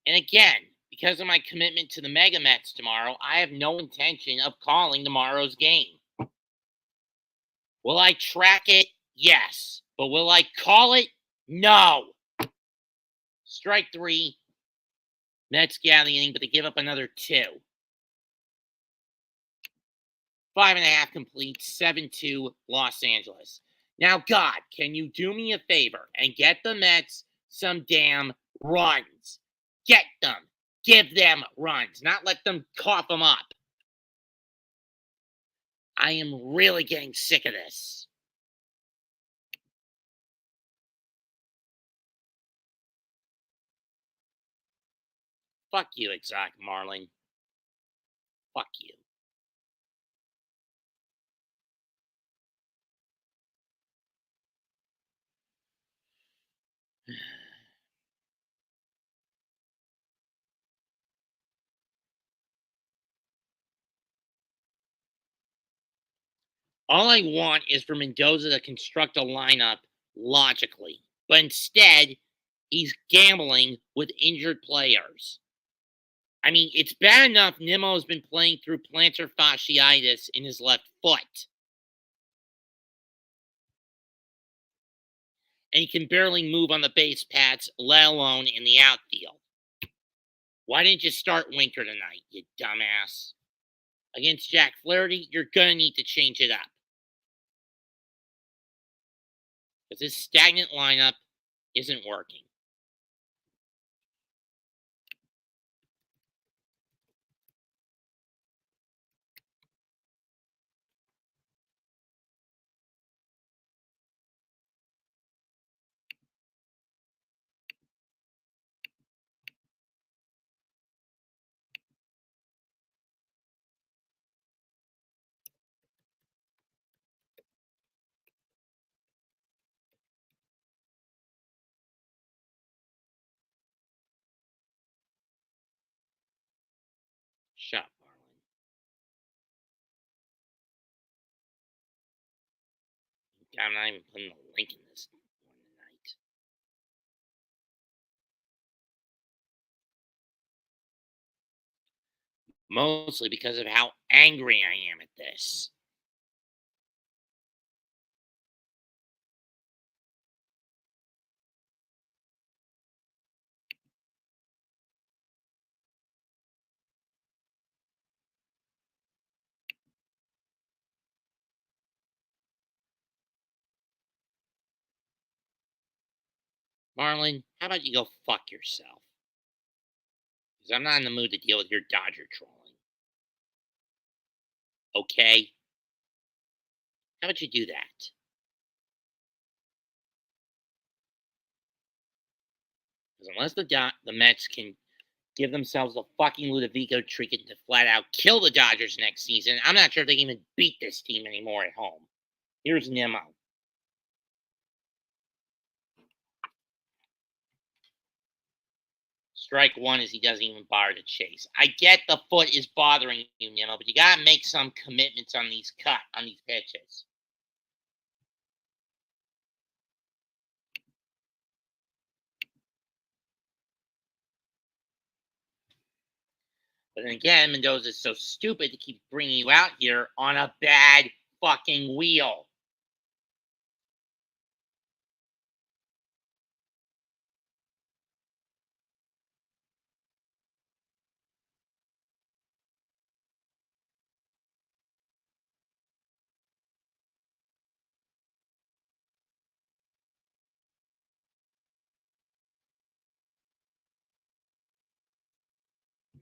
And again, because of my commitment to the Mega Mets tomorrow, I have no intention of calling tomorrow's game. Will I track it? Yes. But will I call it? No. Strike three. Mets gather the inning, but they give up another two. 5.5 complete, 7-2 Los Angeles. Now, God, can you do me a favor and get the Mets some damn runs? Get them. Give them runs, not let them cough them up. I am really getting sick of this. Fuck you, Exotic Marlin. Fuck you. All I want is for Mendoza to construct a lineup logically, but instead, he's gambling with injured players. I mean, it's bad enough Nimmo has been playing through plantar fasciitis in his left foot. And he can barely move on the base paths, let alone in the outfield. Why didn't you start Winker tonight, you dumbass? Against Jack Flaherty, you're going to need to change it up. Because this stagnant lineup isn't working. Shut up, Marlin. I'm not even putting a link in this one tonight. Mostly because of how angry I am at this. Marlin, how about you go fuck yourself? Because I'm not in the mood to deal with your Dodger trolling. Okay? How about you do that? Because unless the Mets can give themselves a fucking Ludovico treatment to flat out kill the Dodgers next season, I'm not sure if they can even beat this team anymore at home. Here's Nimmo. Strike one is he doesn't even bother to chase. I get the foot is bothering you, Nimmo, but you gotta make some commitments on these pitches. But then again, Mendoza is so stupid to keep bringing you out here on a bad fucking wheel.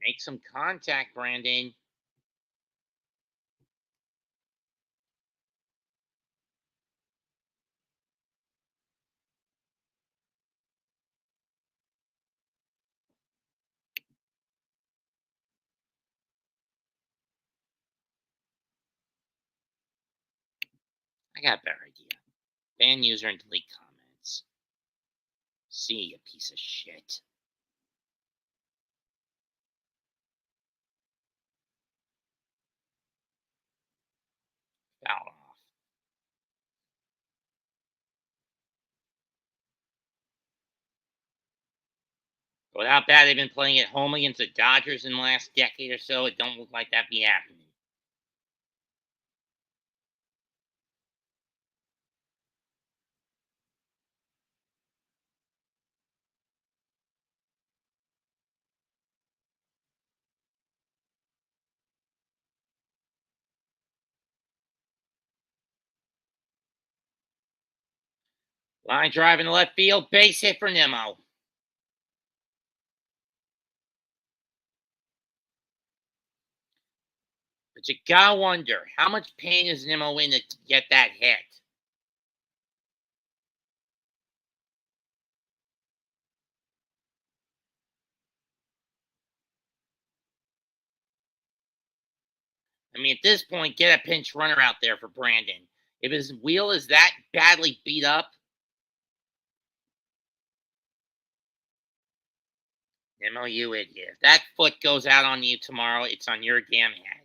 Make some contact, Brandon. I got a better idea. Ban user and delete comments. See, you piece of shit. Foul off. But how bad they've been playing at home against the Dodgers in the last decade or so, it don't look like that be happening. Line drive in the left field, base hit for Nimmo. But you gotta wonder, how much pain is Nimmo in to get that hit? I mean, at this point, get a pinch runner out there for Brandon. If his wheel is that badly beat up, Nimmo, you idiot. If that foot goes out on you tomorrow, it's on your damn head.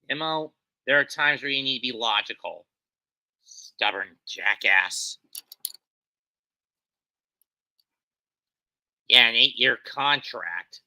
Nimmo, there are times where you need to be logical. Stubborn jackass. Yeah, an 8-year contract.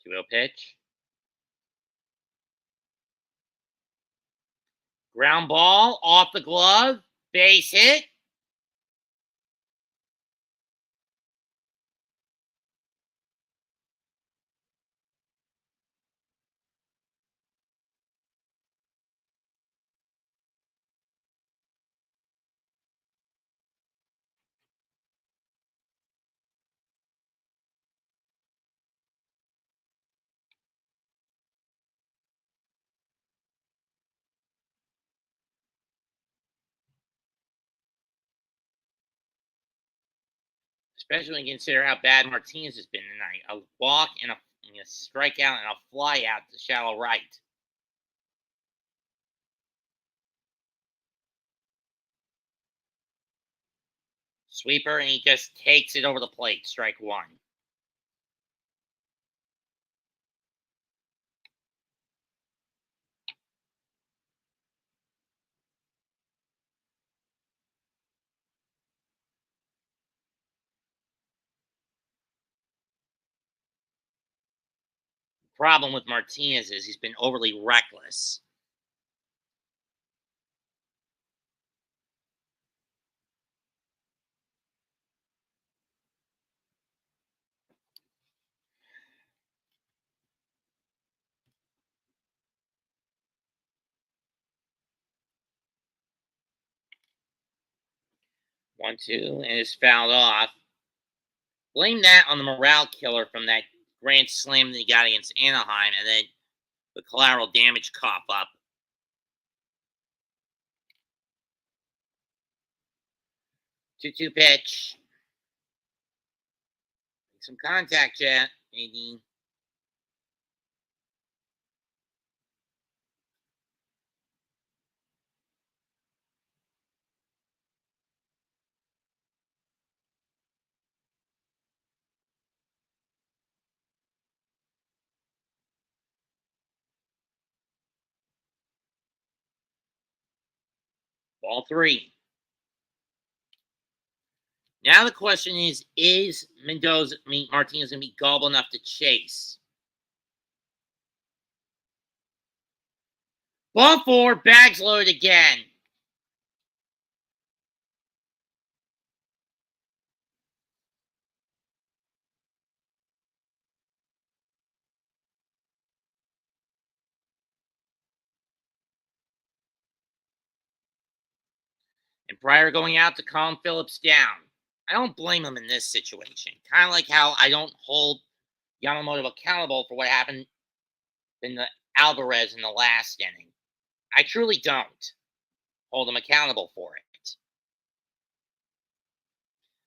Two-0 pitch. Ground ball off the glove. Base hit. Especially when you consider how bad Martinez has been tonight. A walk and a strikeout and a fly out to shallow right. Sweeper, and he just takes it over the plate. Strike one. The problem with Martinez is he's been overly reckless. One, two, and it's fouled off. Blame that on the morale killer from that grand slam that he got against Anaheim, and then the collateral damage cough up. 2-2 pitch. Make some contact, Jet. Maybe. Ball three. Now the question is Martinez going to be gullible enough to chase? Ball four, bags loaded again. And Pryor going out to calm Phillips down. I don't blame him in this situation. Kind of like how I don't hold Yamamoto accountable for what happened in the Alvarez in the last inning. I truly don't hold him accountable for it.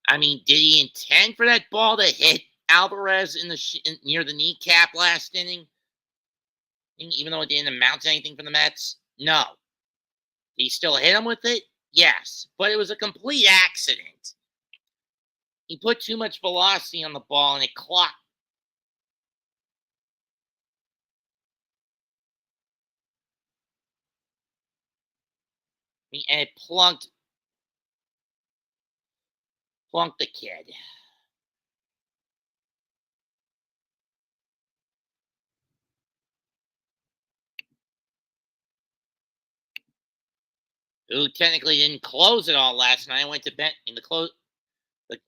I mean, did he intend for that ball to hit Alvarez near the kneecap last inning? Even though it didn't amount to anything for the Mets? No. Did he still hit him with it? Yes. But it was a complete accident. He put too much velocity on the ball and it clocked. And it plunked the kid. Who technically didn't close it all last night. Went to bed in the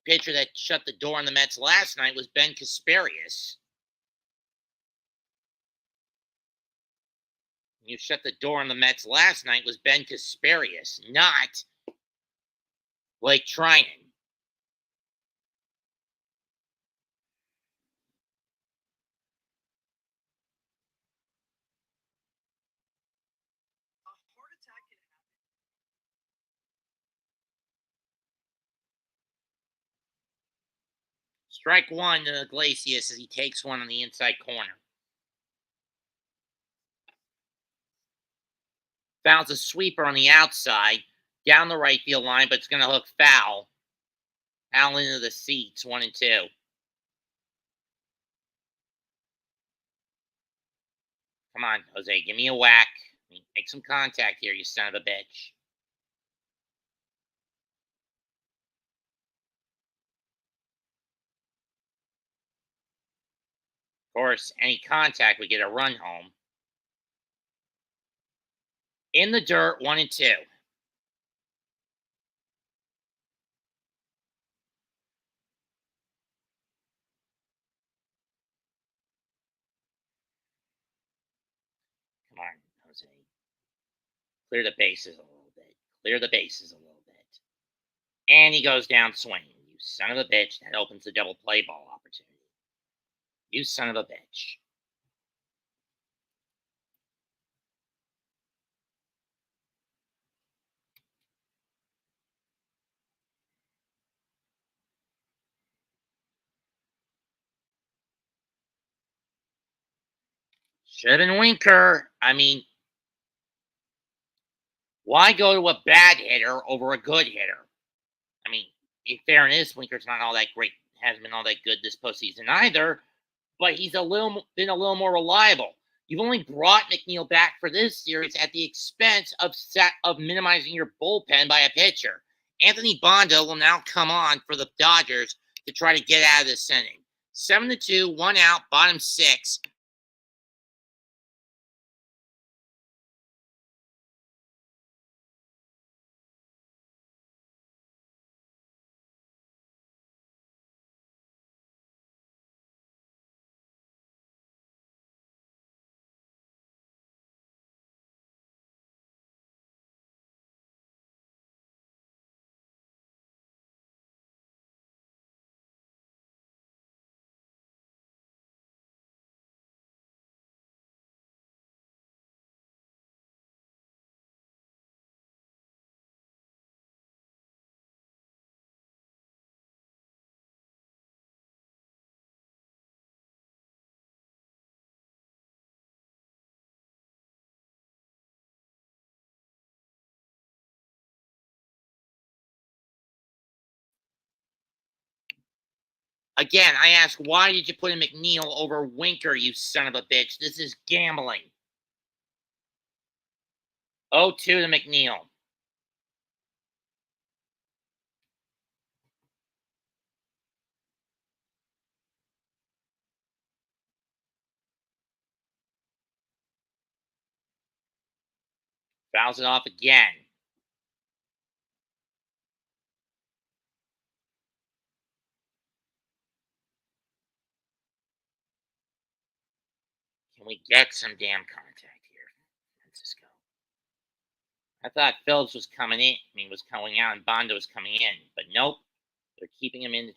pitcher that shut the door on the Mets last night was Ben Kasparius. You shut the door on the Mets last night was Ben Kasparius, not Blake Trinan. Strike one to Iglesias as he takes one on the inside corner. Fouls a sweeper on the outside, down the right field line, but it's going to hook foul. Foul into the seats, 1-2. Come on, Jose, give me a whack. Make some contact here, you son of a bitch. Of course, any contact, we get a run home. In the dirt, 1-2. Come on, Jose. Clear the bases a little bit. Clear the bases a little bit. And he goes down swinging. You son of a bitch. That opens the double play ball opportunity. You son of a bitch. Should have been Winker. I mean, why go to a bad hitter over a good hitter? I mean, in fairness, Winker's not all that great. Hasn't been all that good this postseason either. But he's been a little more reliable. You've only brought McNeil back for this series at the expense of minimizing your bullpen by a pitcher. Anthony Bonda will now come on for the Dodgers to try to get out of this inning. 7-2, 1 out, bottom 6. Again, I ask, why did you put in McNeil over Winker, you son of a bitch? This is gambling. 0-2 to McNeil. Fouls it off again. Can we get some damn contact here, Francisco? I thought Phillips was coming in. I mean, was going out, and Bondo was coming in, but nope. They're keeping him in the.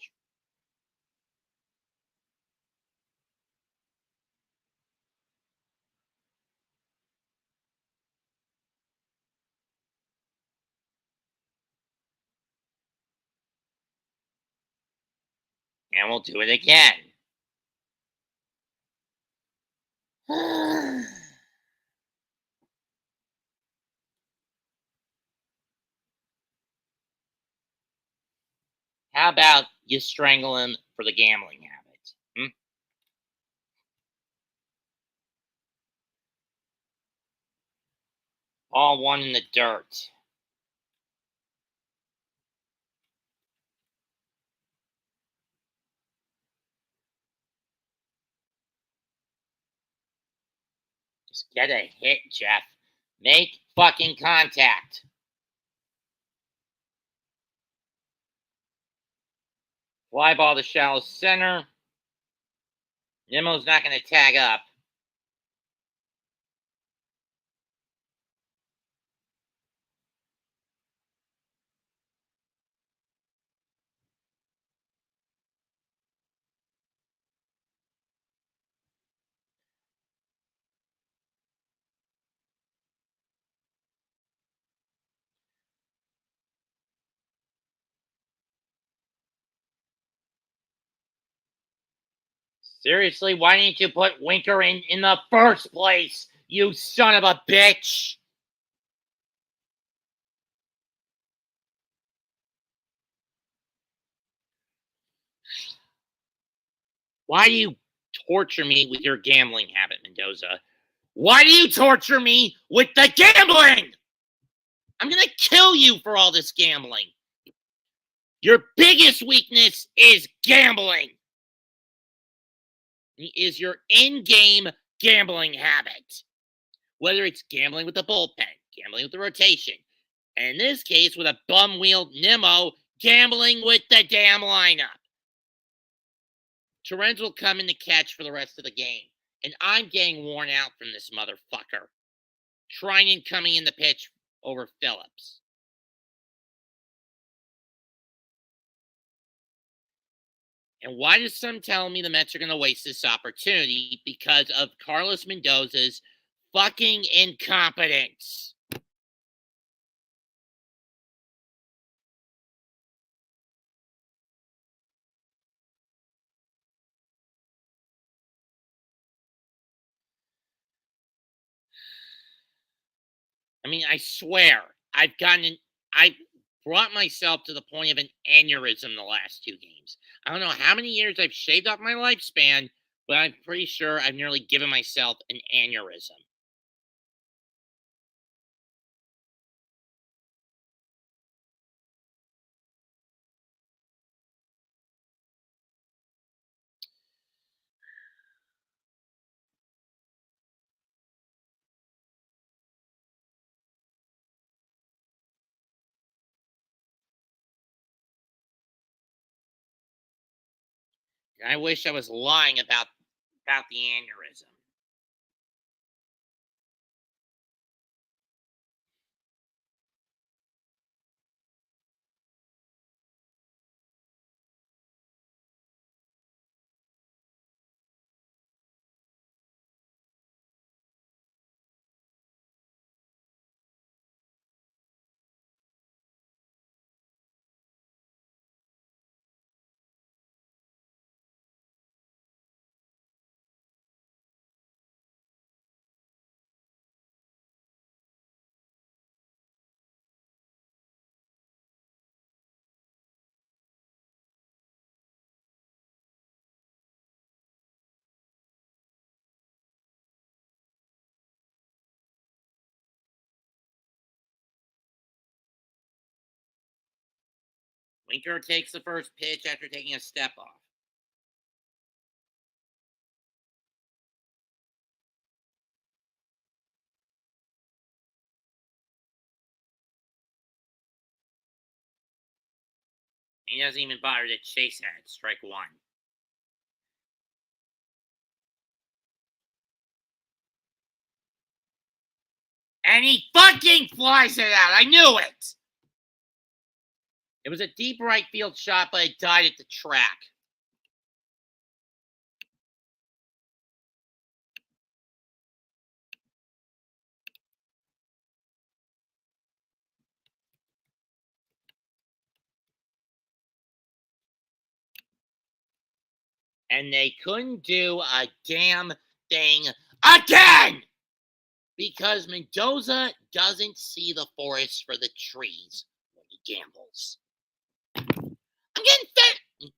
And we'll do it again. How about you strangle him for the gambling habit? All one in the dirt. Just get a hit, Jeff. Make fucking contact. Fly ball to shallow center. Nimmo's not going to tag up. Seriously, why didn't you put Winker in the first place, you son of a bitch? Why do you torture me with your gambling habit, Mendoza? Why do you torture me with the gambling? I'm going to kill you for all this gambling. Your biggest weakness is gambling. Is your in-game gambling habit. Whether it's gambling with the bullpen, gambling with the rotation, and in this case with a bum-wheeled Nimmo, gambling with the damn lineup. Torrens will come in to catch for the rest of the game, and I'm getting worn out from this motherfucker. Treinen coming in the pitch over Phillips. And why does some tell me the Mets are going to waste this opportunity? Because of Carlos Mendoza's fucking incompetence. I mean, I swear, I brought myself to the point of an aneurysm the last 2 games. I don't know how many years I've shaved off my lifespan, but I'm pretty sure I've nearly given myself an aneurysm. And I wish I was lying about the aneurysm. Winker takes the first pitch after taking a step off. He doesn't even bother to chase that. Strike one. And he fucking flies it out. I knew it. It was a deep right field shot, but it died at the track. And they couldn't do a damn thing again! Because Mendoza doesn't see the forest for the trees when he gambles. I'm getting fed.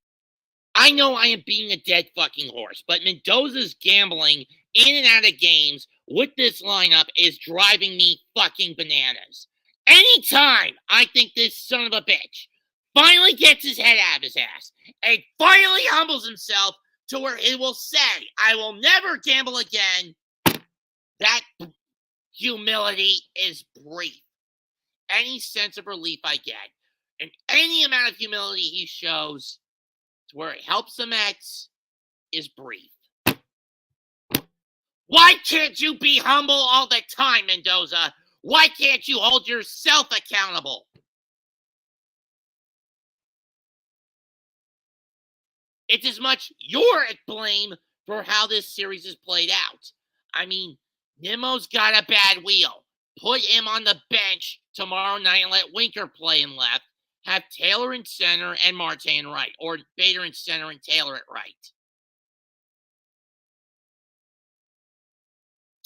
I know I am being a dead fucking horse, but Mendoza's gambling in and out of games with this lineup is driving me fucking bananas. Anytime I think this son of a bitch finally gets his head out of his ass and finally humbles himself to where he will say, I will never gamble again, that humility is brief. Any sense of relief I get, and any amount of humility he shows to where it helps the Mets is brief. Why can't you be humble all the time, Mendoza? Why can't you hold yourself accountable? It's as much you're at blame for how this series is played out. I mean, Nimmo's got a bad wheel. Put him on the bench tomorrow night and let Winker play in left. Have Taylor in center and Marte in right. Or Bader in center and Taylor at right.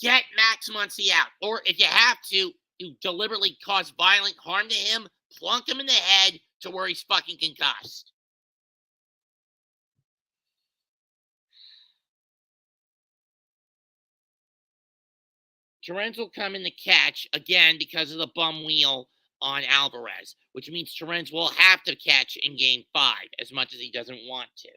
Get Max Muncy out. Or if you have to, you deliberately cause violent harm to him, plunk him in the head to where he's fucking concussed. Torrens will come in the catch again because of the bum wheel on Alvarez, which means Torrens will have to catch in game 5 as much as he doesn't want to.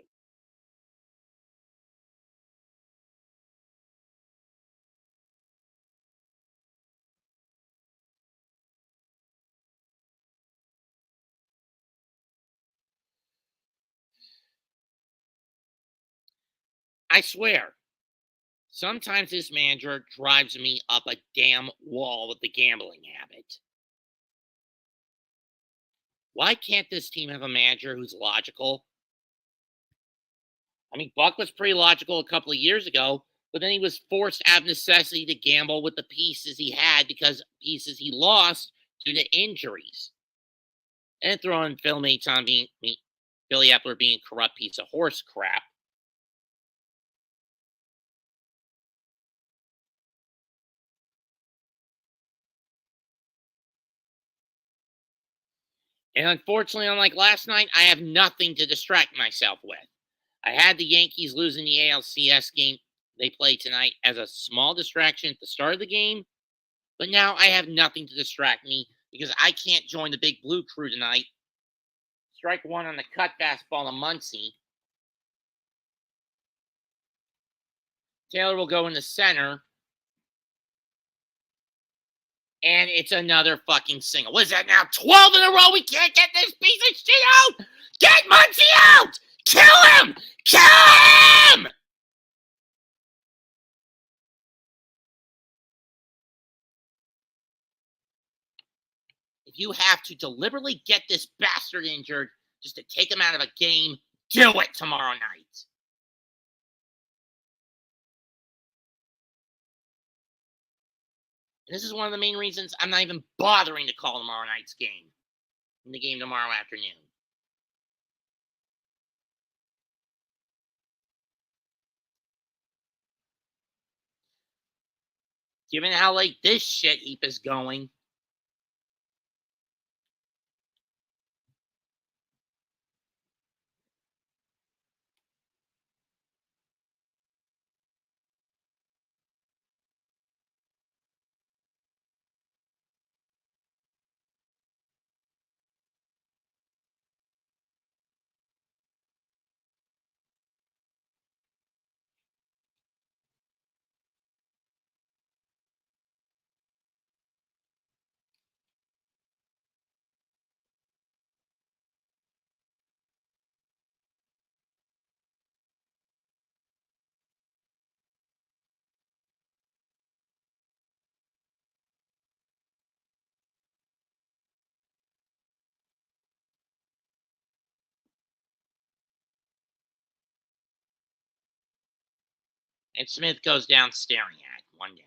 I swear, sometimes this manager drives me up a damn wall with the gambling habit. Why can't this team have a manager who's logical? I mean, Buck was pretty logical a couple of years ago, but then he was forced out of necessity to gamble with the pieces he had because pieces he lost due to injuries. And throw in Phil Maton being Billy Epler being a corrupt piece of horse crap. And unfortunately, unlike last night, I have nothing to distract myself with. I had the Yankees losing the ALCS game they played tonight as a small distraction at the start of the game, but now I have nothing to distract me because I can't join the big blue crew tonight. Strike one on the cut fastball to Muncy. Taylor will go in the center. And it's another fucking single. What is that now? 12 in a row? We can't get this piece of shit out! Get Muncy out! Kill him! Kill him! If you have to deliberately get this bastard injured just to take him out of a game, do it tomorrow night. This is one of the main reasons I'm not even bothering to call tomorrow night's game. In the game tomorrow afternoon. Given how late this shit heap is going. And Smith goes down staring at. 1 down.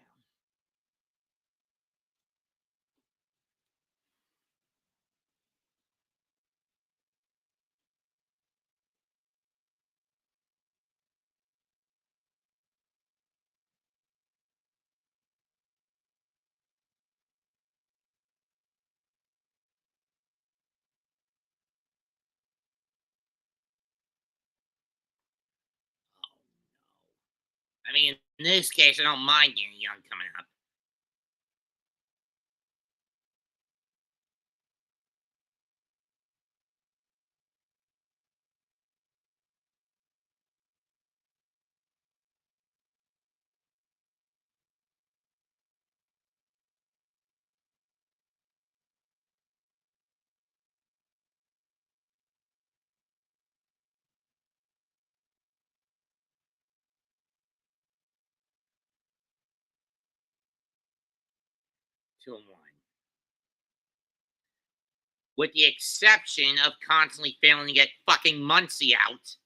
I mean, in this case, I don't mind Gary Young coming up. Two and one. With the exception of constantly failing to get fucking Muncie out.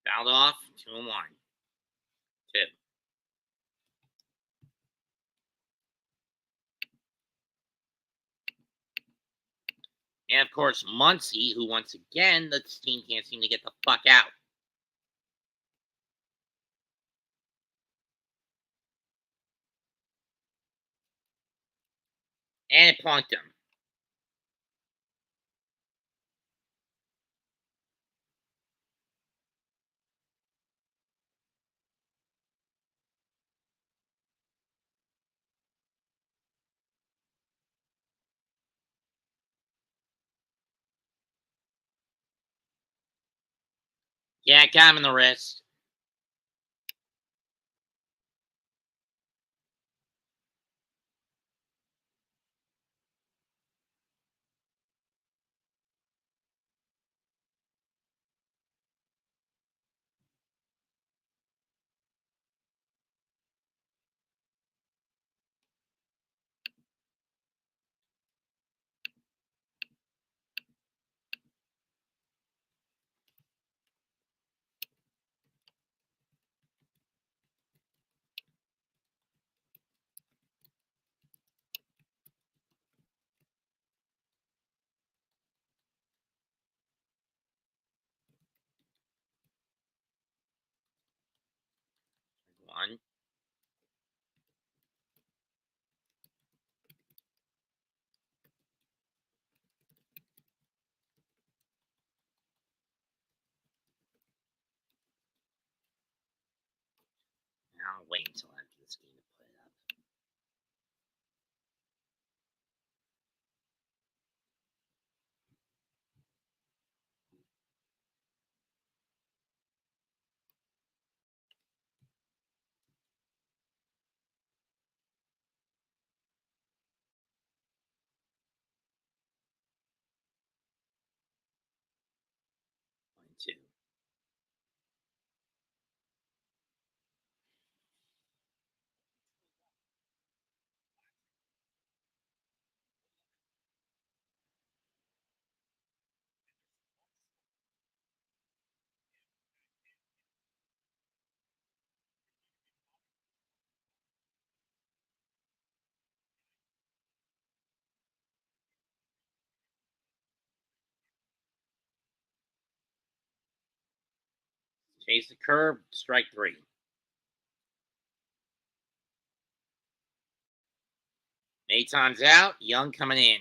Fouled off. 2 and 1. 2. And of course, Muncie, who once again, the team can't seem to get the fuck out. And it punked him. Yeah, it got him in the wrist. One. I'll wait until after this game to put it up. One, two. Chase the curve. Strike 3. Maton's out. Young coming in.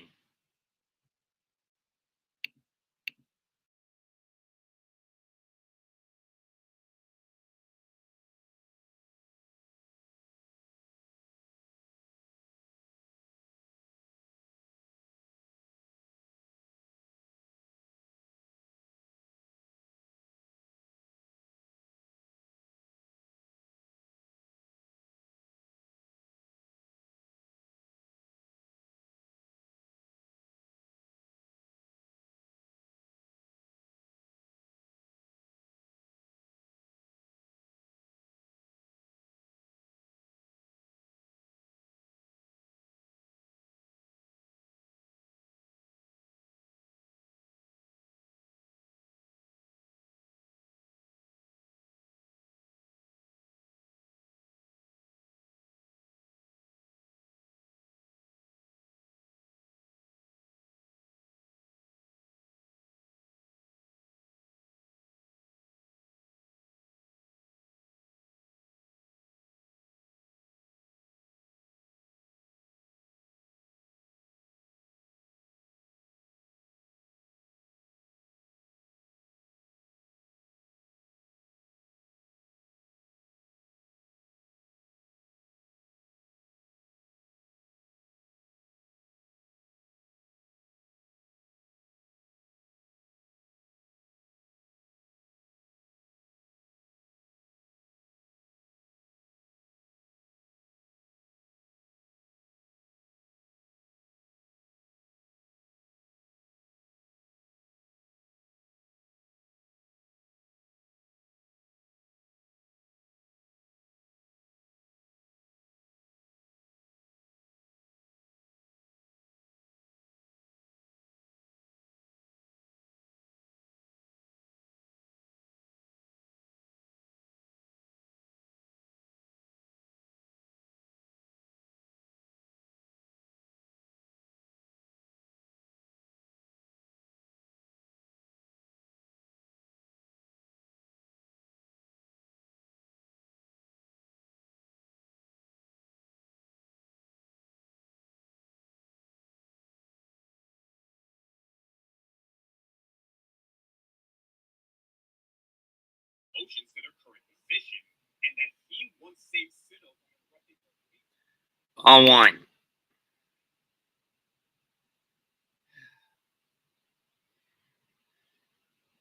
Ball one.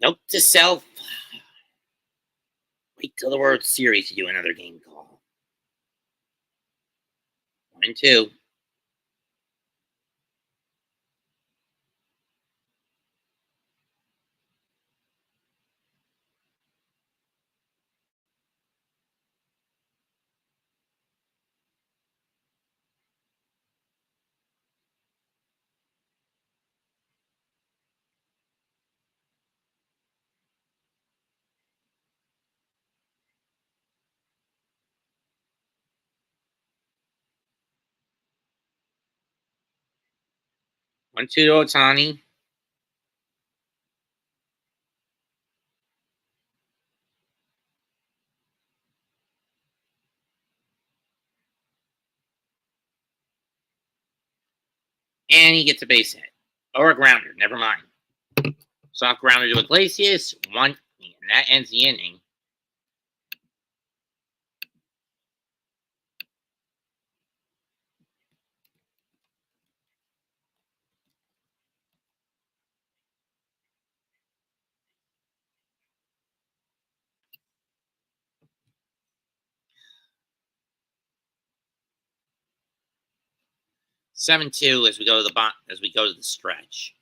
Note to self. Wait till the World Series to do another game call. 1-2. One, two to Ohtani. And he gets a base hit. Or a grounder, never mind. Soft grounder to Iglesias. And that ends the inning. (7-2) as we go to the stretch.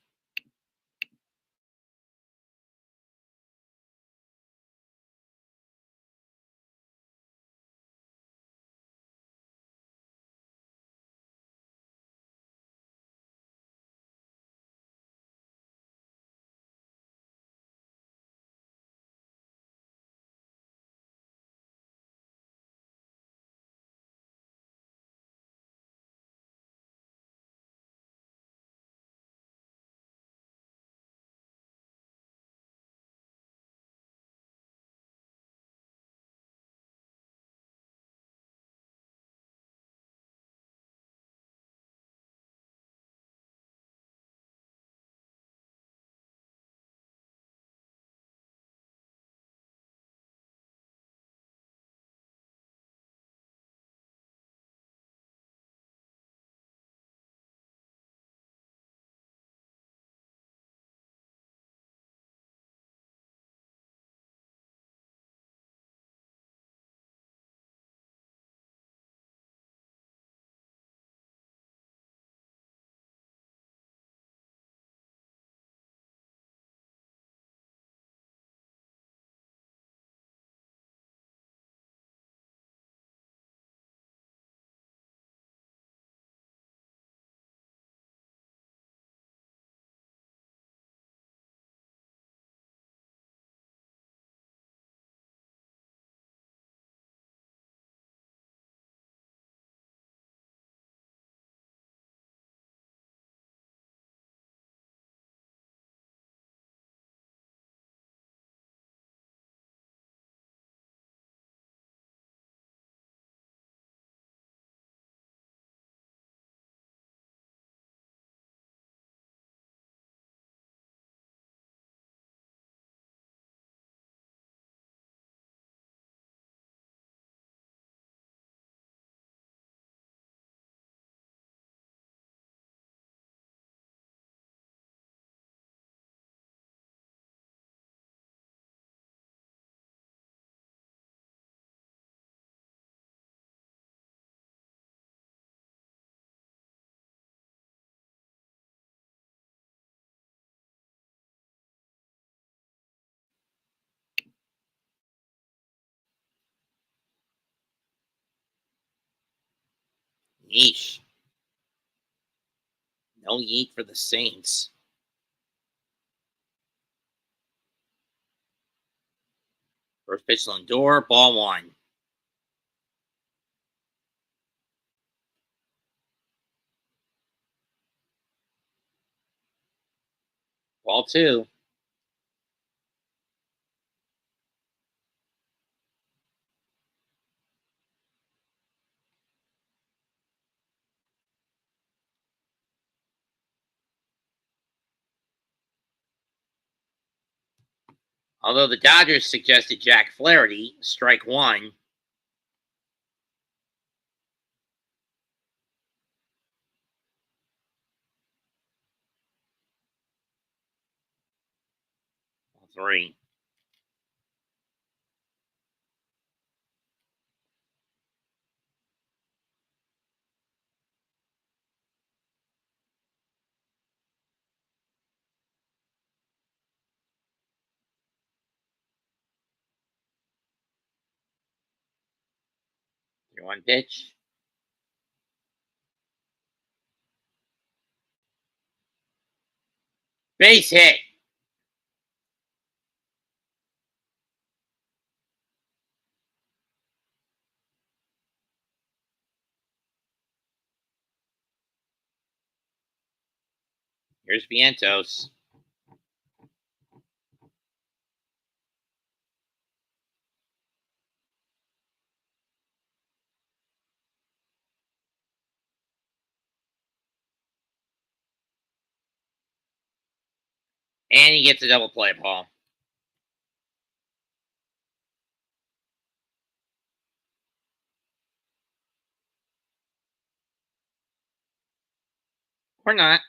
Yeesh. No yeet for the Saints. First pitch Lindor, ball one. Ball two. Although the Dodgers suggested Jack Flaherty, strike one. Three. One pitch. Base hit. Here's Vientos. And he gets a double play, Paul. Or not.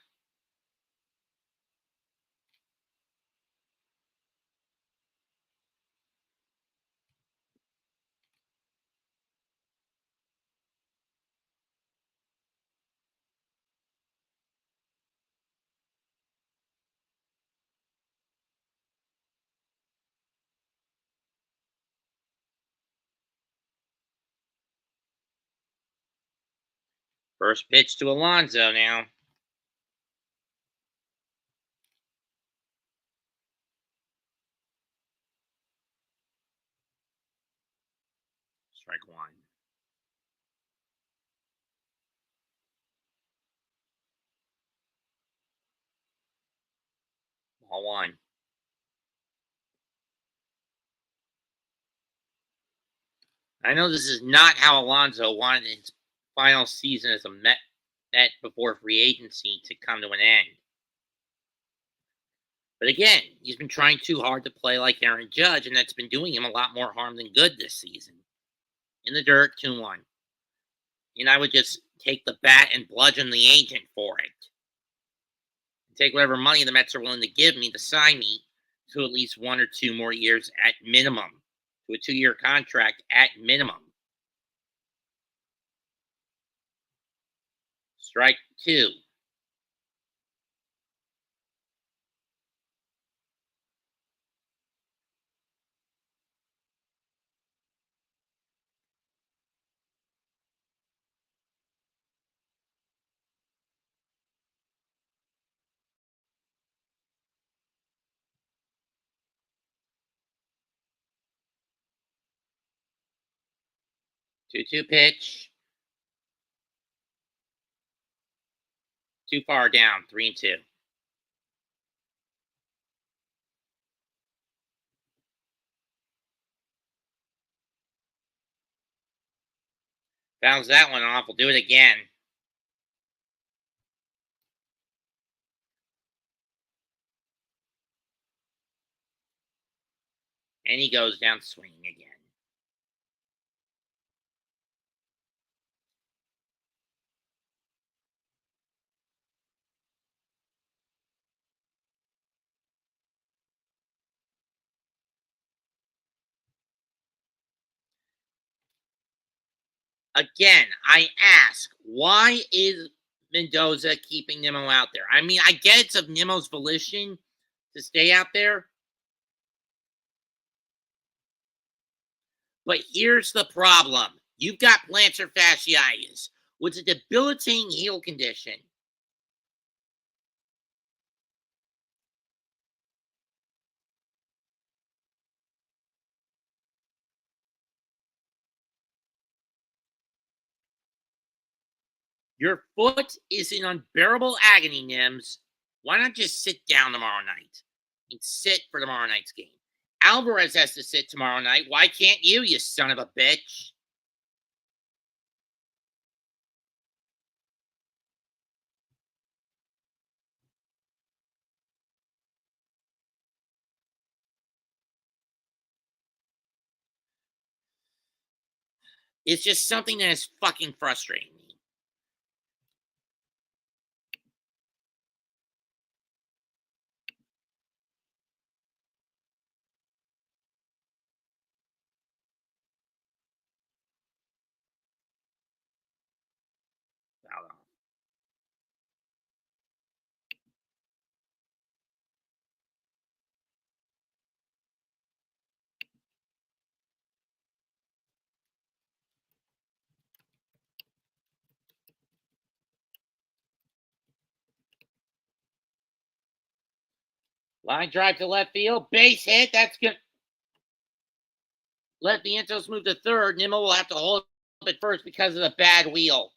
First pitch to Alonso now. Strike one. Ball one. I know this is not how Alonso wanted his final season as a Met before free agency to come to an end. But again, he's been trying too hard to play like Aaron Judge, and that's been doing him a lot more harm than good this season. In the dirt, 2-1. And I would just take the bat and bludgeon the agent for it. Take whatever money the Mets are willing to give me to sign me to at least 1 or 2 more years at minimum, to a 2-year contract at minimum. Strike two. Two pitch. Too far down, 3-2. Bounce that one off. We'll do it again. And he goes down swinging again. Again, I ask, why is Mendoza keeping Nimmo out there? I mean, I get it's of Nimmo's volition to stay out there. But here's the problem. You've got plantar fasciitis, which is a debilitating heel condition. Your foot is in unbearable agony, Nims. Why not just sit down tomorrow night and sit for tomorrow night's game? Alvarez has to sit tomorrow night. Why can't you, you son of a bitch? It's just something that is fucking frustrating me. Hold on. Line drive to left field. Base hit. That's good. Let Vientos move to third. Nimmo will have to hold up at first because of the bad wheel.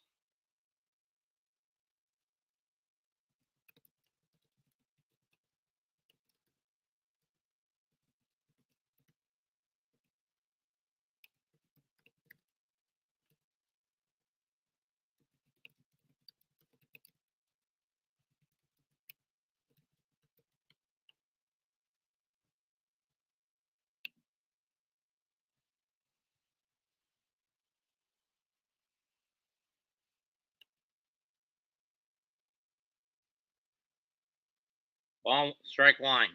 Ball, strike one.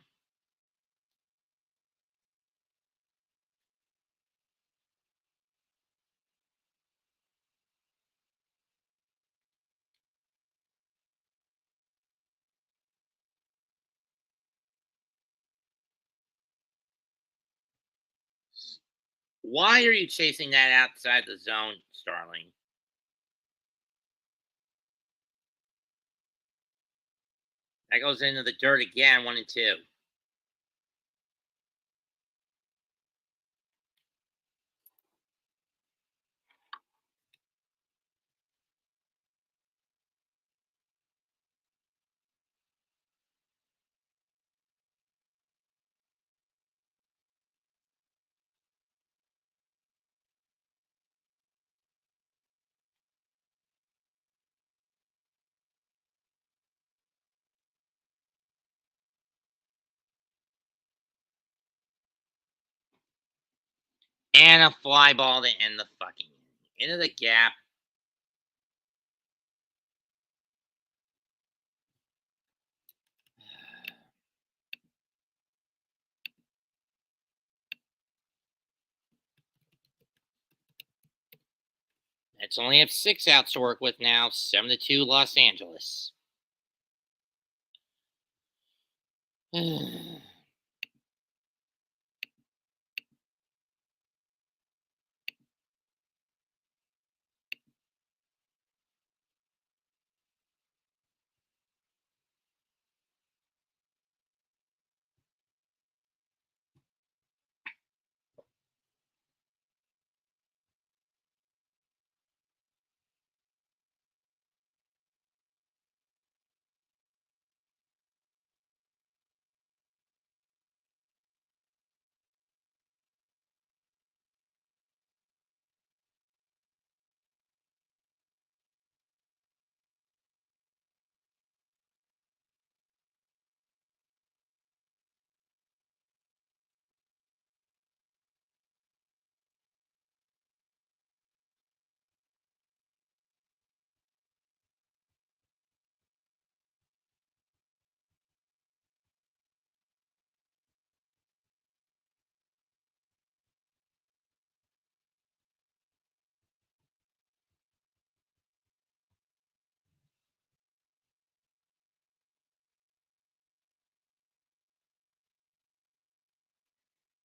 Why are you chasing that outside the zone, Starling? That goes into the dirt again, 1-2. And a fly ball to end the fucking into the gap. Mets only have 6 outs to work with now. 7-2 Los Angeles.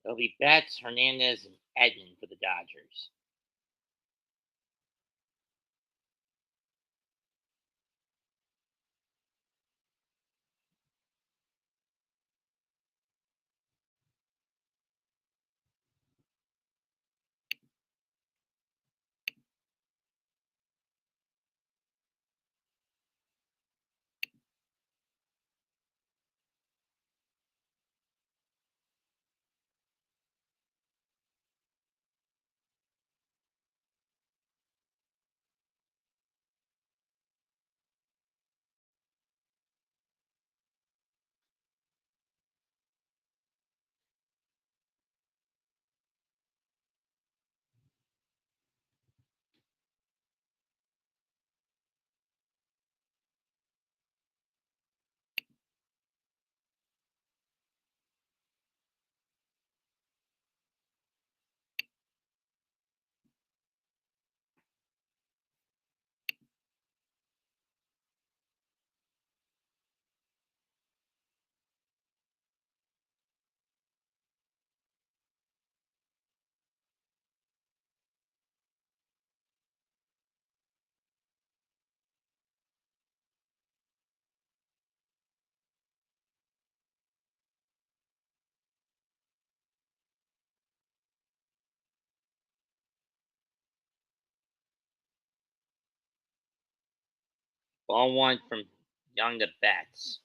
It'll be Betts, Hernandez, and Edman for the Dodgers. Ball 1 from Young to Betts.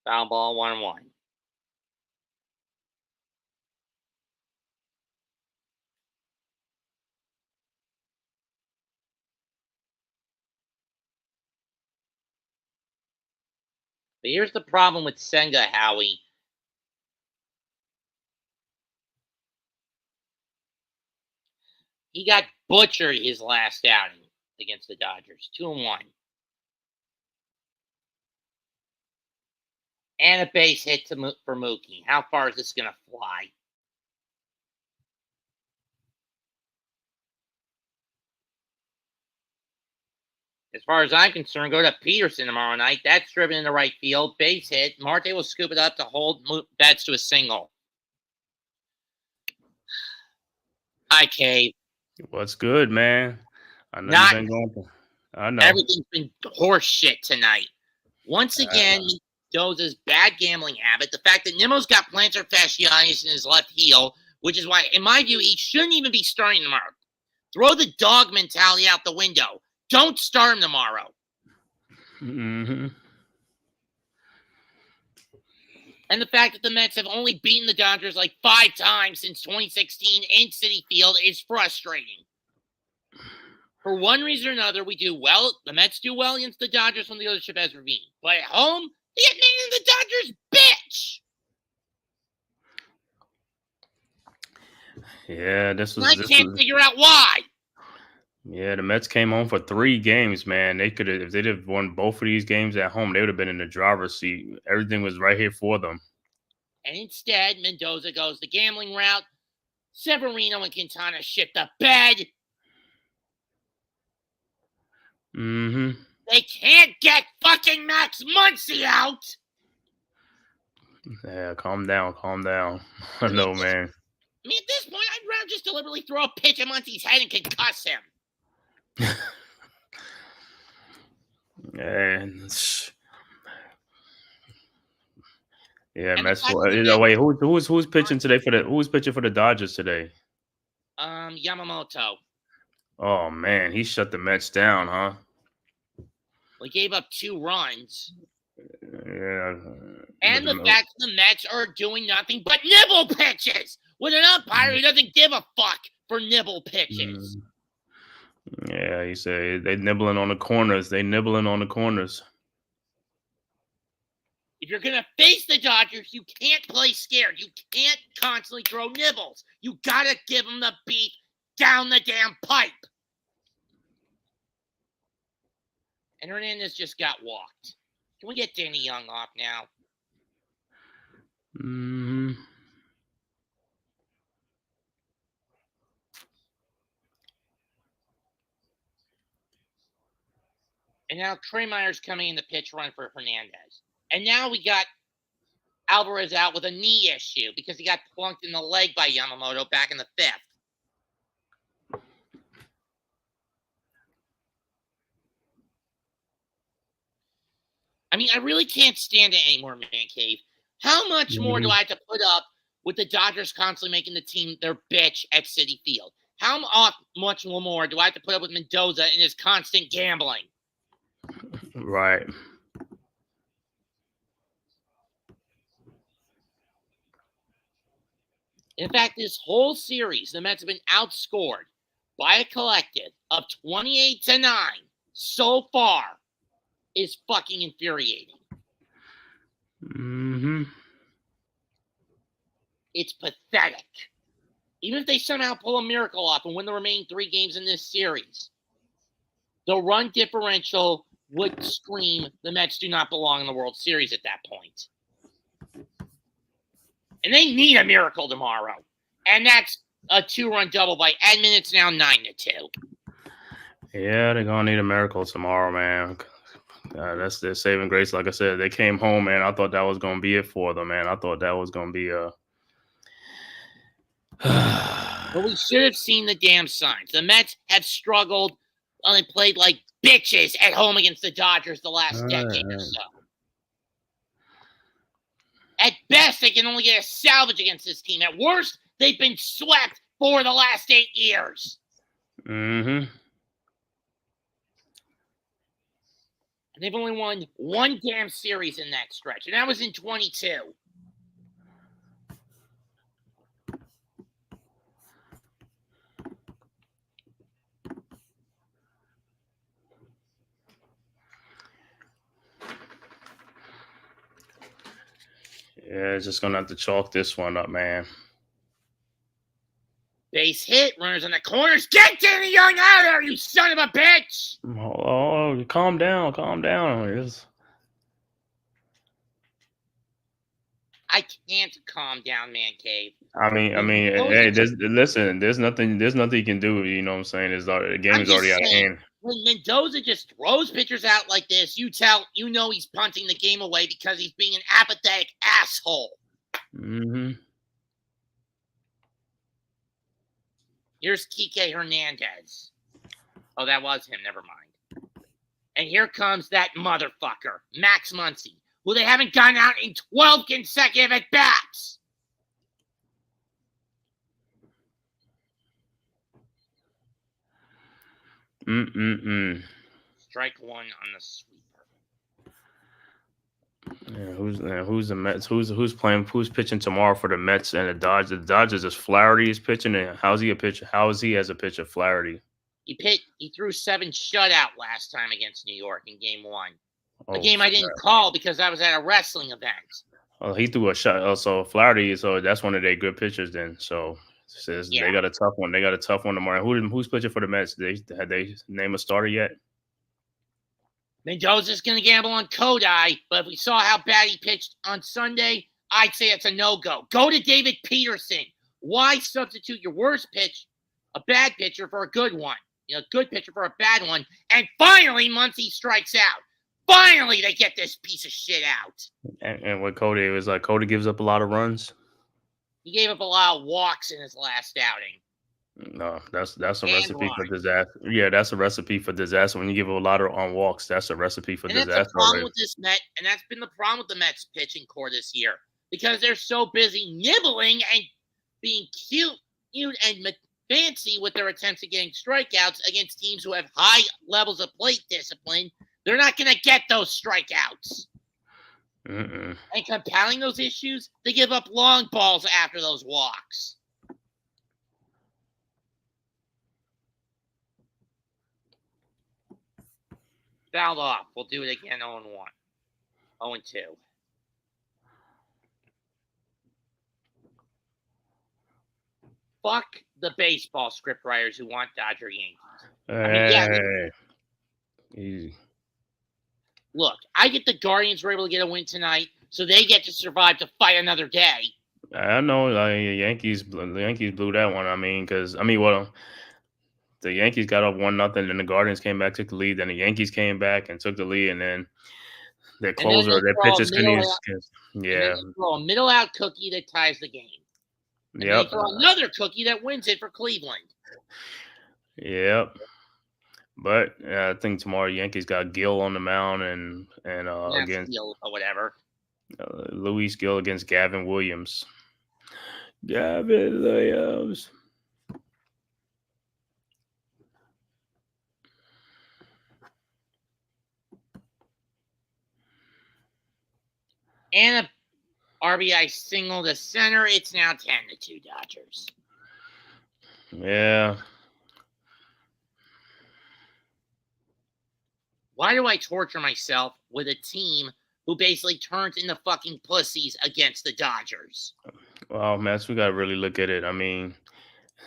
Foul ball 1-1. But here's the problem with Senga, Howie. He got butchered his last outing against the Dodgers. 2-1. And a base hit for Mookie. How far is this going to fly? As far as I'm concerned, go to Peterson tomorrow night. That's driven into right field. Base hit. Marte will scoop it up to hold Betts to a single. Hi, Cave. What's good, man? I know Not, you've been going through. I know. Everything's been horse shit tonight. Once again, Mendoza's bad gambling habit. The fact that Nimmo's got plantar fasciitis in his left heel, which is why, in my view, he shouldn't even be starting tomorrow. Throw the dog mentality out the window. Don't start him tomorrow. Mm-hmm. And the fact that the Mets have only beaten the Dodgers like 5 times since 2016 in Citi Field is frustrating. For one reason or another, we do well. The Mets do well against the Dodgers when the ownership has ravine. But at home, they get made in the Dodgers, bitch. Yeah, this was. I can't figure out why. Yeah, the Mets came home for 3 games, man. They could have, if they'd have won both of these games at home, they would have been in the driver's seat. Everything was right here for them. And instead, Mendoza goes the gambling route. Severino and Quintana shit the bed. Mm-hmm. They can't get fucking Max Muncy out. Yeah, calm down. I know, man. I mean, at this point, I'd rather just deliberately throw a pitch at Muncy's head and concuss him. Yeah, Mets. Wait, who's pitching today who's pitching for the Dodgers today? Yamamoto. Oh man, he shut the Mets down, huh? Well, he gave up 2 runs. Yeah. And the fact that the Mets are doing nothing but nibble pitches with an umpire who doesn't give a fuck for nibble pitches. Yeah, he said they nibbling on the corners. If you're going to face the Dodgers, you can't play scared. You can't constantly throw nibbles. You got to give them the beat down the damn pipe. And Hernandez just got walked. Can we get Danny Young off now? Mm-hmm. And now Trey Meyer's coming in the pitch run for Hernandez. And now we got Alvarez out with a knee issue because he got plunked in the leg by Yamamoto back in the 5th. I mean, I really can't stand it anymore, Man Cave. How much more do I have to put up with the Dodgers constantly making the team their bitch at Citi Field? How much more do I have to put up with Mendoza and his constant gambling? Right. In fact, this whole series, the Mets have been outscored by a collective of 28-9 so far. Is fucking infuriating. Mm-hmm. It's pathetic. Even if they somehow pull a miracle off and win the remaining 3 games in this series, the run differential would scream the Mets do not belong in the World Series at that point. And they need a miracle tomorrow. And that's a 2-run double by Edman. It's now 9-2. Yeah, they're going to need a miracle tomorrow, man. That's their saving grace. Like I said, they came home, man. I thought that was going to be it for them, man. I thought that was going to be a... Well, we should have seen the damn signs. The Mets have struggled and played like bitches at home against the Dodgers the last decade or so. At best, they can only get a salvage against this team. At worst, They've been swept for the last 8 years. Mm-hmm. And they've only won one damn series in that stretch, and that was in 22. Yeah, just gonna have to chalk this one up, man. Base hit, runners on the corners. Get Danny Young out of there, you son of a bitch! Oh, calm down, calm down. I can't calm down, Man Cave. I mean, hey, there's nothing you can do. You know what I'm saying? The game is already out of hand. When Mendoza just throws pitchers out like this, you know he's punting the game away because he's being an apathetic asshole. Mm-hmm. Here's Kike Hernandez. Oh, that was him. Never mind. And here comes that motherfucker, Max Muncy, who they haven't gotten out in 12 consecutive at-bats. Strike one on the sweeper. Yeah, who's the Mets? Who's playing? Who's pitching tomorrow for the Mets and the Dodgers? The Dodgers is Flaherty is pitching. And how's he a pitcher? How is he as a pitcher? Flaherty. He threw 7 shutout last time against New York in Game 1. A game I didn't call because I was at a wrestling event. Oh, he threw a shot. So Flaherty. So that's one of their good pitchers then. So they got a tough one. They got a tough one tomorrow. Who's pitching for the Mets? Had they named a starter yet? Mendoza's going to gamble on Kodai, but if we saw how bad he pitched on Sunday, I'd say it's a no-go. Go to David Peterson. Why substitute your worst pitch, a bad pitcher, for a good one? A good pitcher for a bad one. And finally, Muncy strikes out. Finally, they get this piece of shit out. And what Cody was like, Cody gives up a lot of runs. He gave up a lot of walks in his last outing. No, that's a recipe for disaster. Yeah, that's a recipe for disaster. When you give a lot on walks, that's a recipe for disaster. That's the problem with this Met, and that's been the problem with the Mets pitching core this year because they're so busy nibbling and being cute and fancy with their attempts at getting strikeouts against teams who have high levels of plate discipline. They're not going to get those strikeouts. Mm-mm. And compounding those issues, they give up long balls after those walks. Fouled off. We'll do it again 0-1. 0-2. Fuck the baseball scriptwriters who want Dodger Yankees. Easy. Look, I get the Guardians were able to get a win tonight, so they get to survive to fight another day. I know the Yankees blew that one. The Yankees got up 1-0, then the Guardians came back, took the lead, then the Yankees came back and took the lead, and then their closer, their pitchers couldn't they throw a middle out cookie that ties the game. And they throw another cookie that wins it for Cleveland. Yep. But I think tomorrow Yankees got Gill on the mound and against Gill or whatever. Luis Gill against Gavin Williams. Gavin Williams. And a RBI single to center. It's now 10-2 Dodgers. Yeah. Why do I torture myself with a team who basically turns into fucking pussies against the Dodgers? Well, Mets, we got to really look at it. I mean,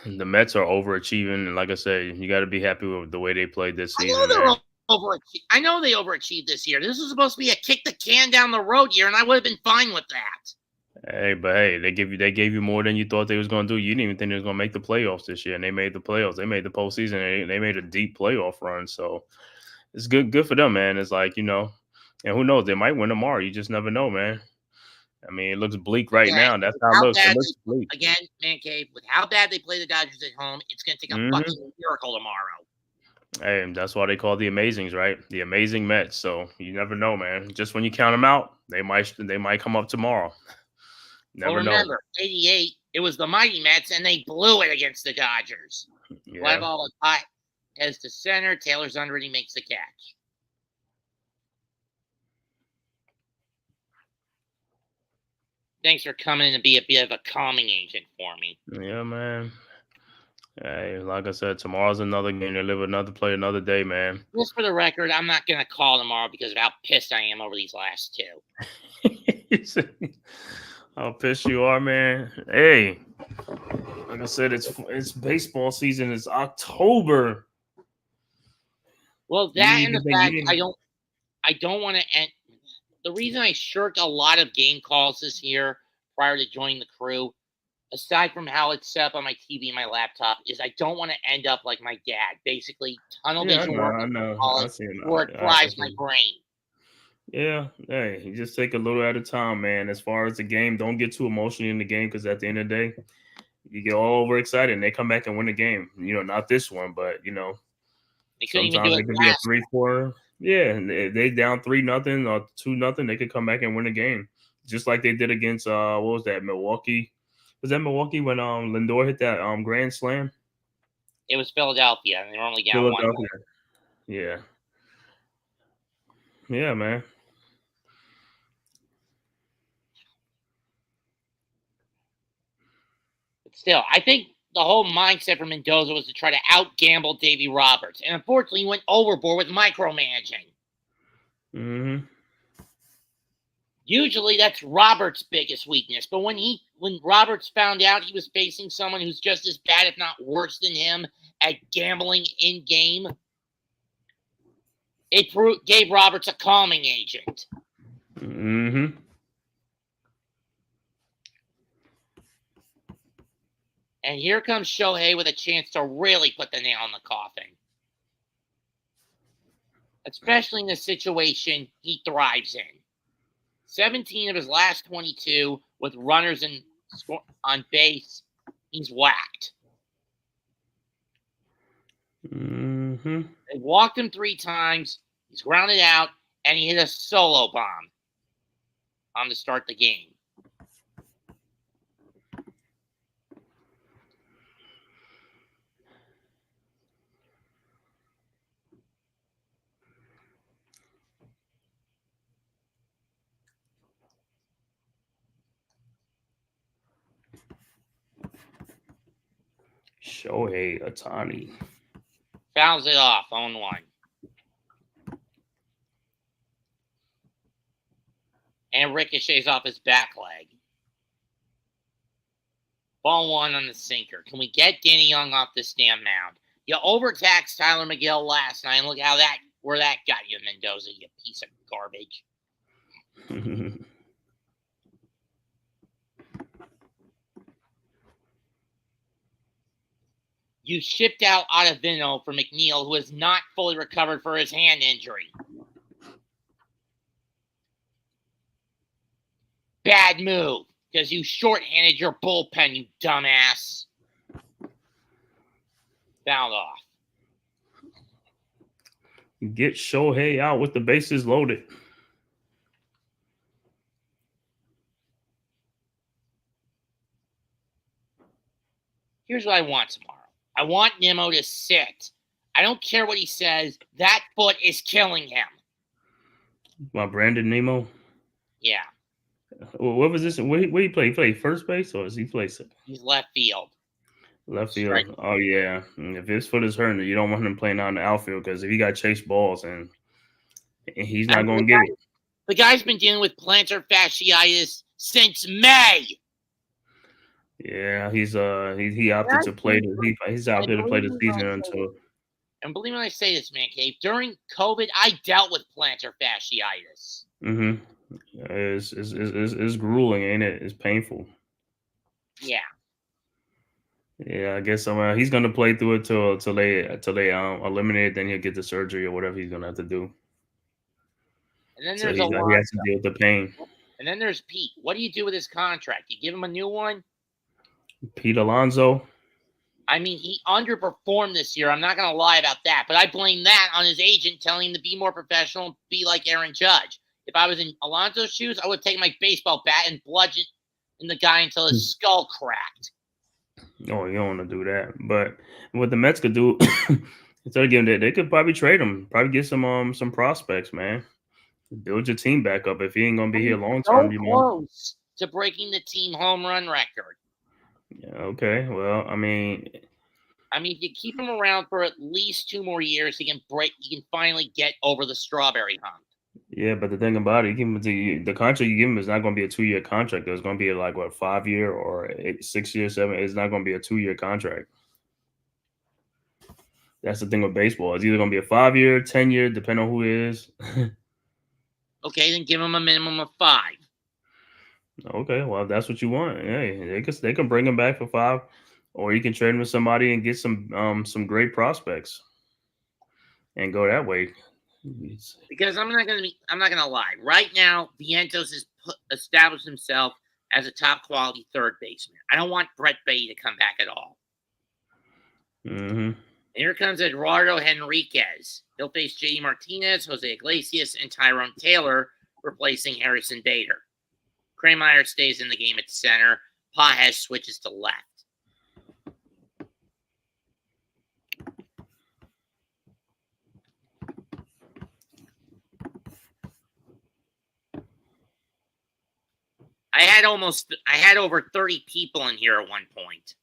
the Mets are overachieving. And like I said, you got to be happy with the way they played this season. I know they overachieved this year. This was supposed to be a kick the can down the road year, and I would have been fine with that. Hey, they gave you more than you thought they was going to do. You didn't even think they was going to make the playoffs this year, and they made the playoffs. They made the postseason. They made a deep playoff run. So it's good for them, man. It's like, and who knows? They might win tomorrow. You just never know, man. I mean, it looks bleak right now. That's how it looks. It looks bleak. Again, Man Cave, with how bad they play the Dodgers at home, it's going to take a fucking miracle tomorrow. Hey, that's why they call the Amazings, right? The Amazing Mets. So you never know, man. Just when you count them out, they might come up tomorrow. Never know. Remember, 88, It was the mighty Mets, and they blew it against the Dodgers. Fly Yeah. ball is hot, heads to center. Taylor's under it. He makes the catch. Thanks for coming to be a bit of a calming agent for me. Yeah, man. Hey, like I said, tomorrow's another game. They live another play another day, man. Just for the record, I'm not going to call tomorrow because of how pissed I am over these last two. How pissed you are, man. Hey, like I said, it's baseball season. It's October. Well, that and the fact I don't want to end. The reason I shirked a lot of game calls this year prior to joining the crew, aside from how it's set up on my TV and my laptop, is I don't want to end up like my dad, basically tunnel vision work, I know. or it fries my brain. Yeah, hey, you just take a little at a time, man. As far as the game, don't get too emotional in the game because at the end of the day, you get all overexcited and they come back and win the game. Not this one, but They couldn't even sometimes do it it could be a last. 3-4. Yeah, and if they down 3-0 or 2-0, they could come back and win the game, just like they did against what was that, Milwaukee? Was that Milwaukee when Lindor hit that grand slam? It was Philadelphia, and they were only down Philadelphia. 1. Yeah, man. But still, I think the whole mindset for Mendoza was to try to out-gamble Davey Roberts, and unfortunately, he went overboard with micromanaging. Mm-hmm. Usually, that's Roberts' biggest weakness. But when Roberts found out he was facing someone who's just as bad, if not worse than him, at gambling in game, it gave Roberts a calming agent. Mm-hmm. And here comes Shohei with a chance to really put the nail in the coffin. Especially in the situation he thrives in. 17 of his last 22 with runners on base, he's whacked. Mm-hmm. They walked him 3 times, he's grounded out, and he hit a solo bomb to start the game. Shohei Ohtani Fouls it off, 0-1. And ricochets off his back leg. Ball 1 on the sinker. Can we get Danny Young off this damn mound? You overtaxed Tyler McGill last night, and look where that got you, Mendoza, you piece of garbage. You shipped out Ottavino for McNeil, who is not fully recovered for his hand injury. Bad move, because you shorthanded your bullpen, you dumbass. Fouled off. Get Shohei out with the bases loaded. Here's what I want tomorrow. I want Nimmo to sit. I don't care what he says. That foot is killing him. My Brandon Nimmo. Yeah. What was this? Where he play? He play first base or does he play second? He's left field. Left field. Oh yeah. If his foot is hurting, you don't want him playing out in the outfield because if he got chased balls and he's not going to get it. The guy's been dealing with plantar fasciitis since May. Yeah, he's opted to play. He's out there to play the season until. And believe me when I say this, man, Cave. During COVID, I dealt with plantar fasciitis. Mm-hmm. It's grueling, ain't it? It's painful. Yeah. Yeah, I guess he's gonna play through it till they eliminate it. Then he'll get the surgery or whatever he's gonna have to do. And then So there's he has to deal with the pain. And then there's Pete. What do you do with his contract? You give him a new one? Pete Alonso. I mean, he underperformed this year. I'm not going to lie about that. But I blame that on his agent telling him to be more professional and be like Aaron Judge. If I was in Alonso's shoes, I would take my baseball bat and bludgeon in the guy until his skull cracked. Oh, you don't want to do that. But what the Mets could do instead of giving that, they could probably trade him. Probably get some prospects, man. Build your team back up. If he ain't gonna be here long term, So you know. close to breaking the team home run record. Yeah, okay. Well, I mean, If you keep him around for at least 2 more years, he can finally get over the strawberry hump. yeah, but the thing about it, you give him the contract you give him is not going to be a 2-year contract. It's going to be like what 5-year or 6 year, 7. It's not going to be a 2-year contract. That's the thing with baseball. It's either going to be a 5-year, 10-year, depending on who it is. Okay, then give him a minimum of 5. Okay, well, if that's what you want, hey, they can bring him back for 5, or you can trade him with somebody and get some great prospects and go that way. Because I'm not gonna lie. Right now, Vientos has established himself as a top quality third baseman. I don't want Brett Baty to come back at all. Mm-hmm. And here comes Eduardo Henriquez. He'll face J.D. Martinez, Jose Iglesias, and Tyrone Taylor, replacing Harrison Bader. Krameyer stays in the game at center. Pages switches to left. I had over 30 people in here at one point.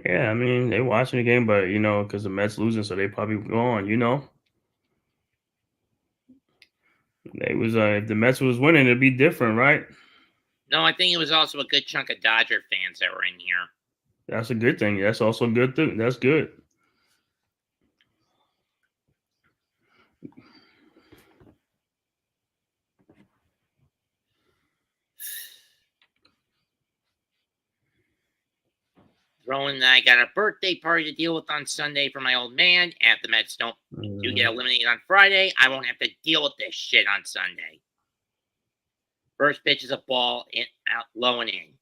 Yeah, I mean, they watching the game, but because the Mets losing, so they probably gone. They was if the Mets was winning, it'd be different, right? No, I think it was also a good chunk of Dodger fans that were in here. That's a good thing. That's also good too. That's good. I got a birthday party to deal with on Sunday for my old man. And if the Mets do get eliminated on Friday, I won't have to deal with this shit on Sunday. First pitch is a ball out low and in.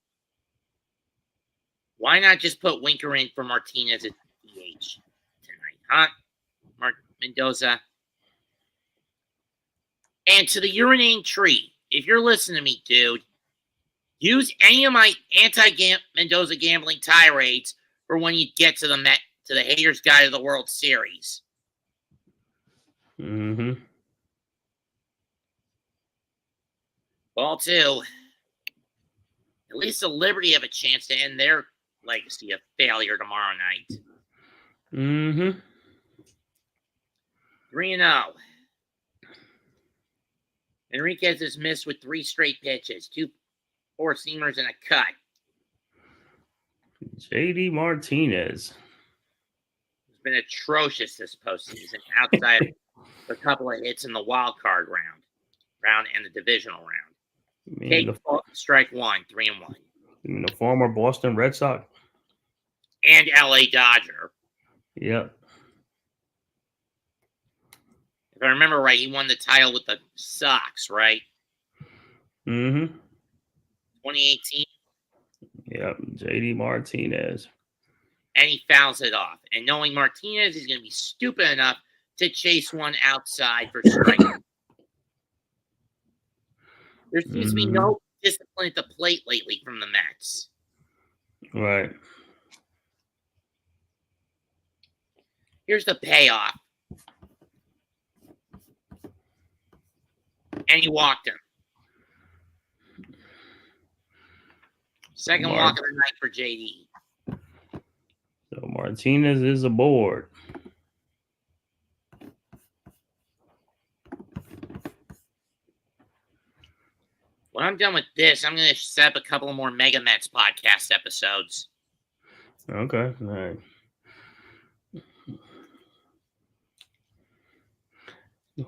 Why not just put Winker in for Martinez at DH tonight, huh? Mendoza. And to the urinating tree, if you're listening to me, dude, use any of my anti-Mendoza gambling tirades for when you get to the Haters Guide of the World Series. Mm-hmm. Ball 2. At least the Liberty have a chance to end their legacy of failure tomorrow night. Mm-hmm. 3-0. Enriquez is missed with 3 straight pitches, 2 four-seamers and a cut. J.D. Martinez has been atrocious this postseason, outside a couple of hits in the wild card round and the divisional round. Strike 1, 3-1. You mean the former Boston Red Sox and LA Dodger. Yep. If I remember right, he won the title with the Sox, right? Mm-hmm. 2018. Yep, J.D. Martinez. And he fouls it off. And knowing Martinez, he's going to be stupid enough to chase one outside for strike. There seems to be no discipline at the plate lately from the Mets. Right. Here's the payoff. And he walked him. Second walk of the night for JD. So Martinez is aboard. When I'm done with this, I'm going to set up a couple of more Mega Mets podcast episodes. Okay. All right.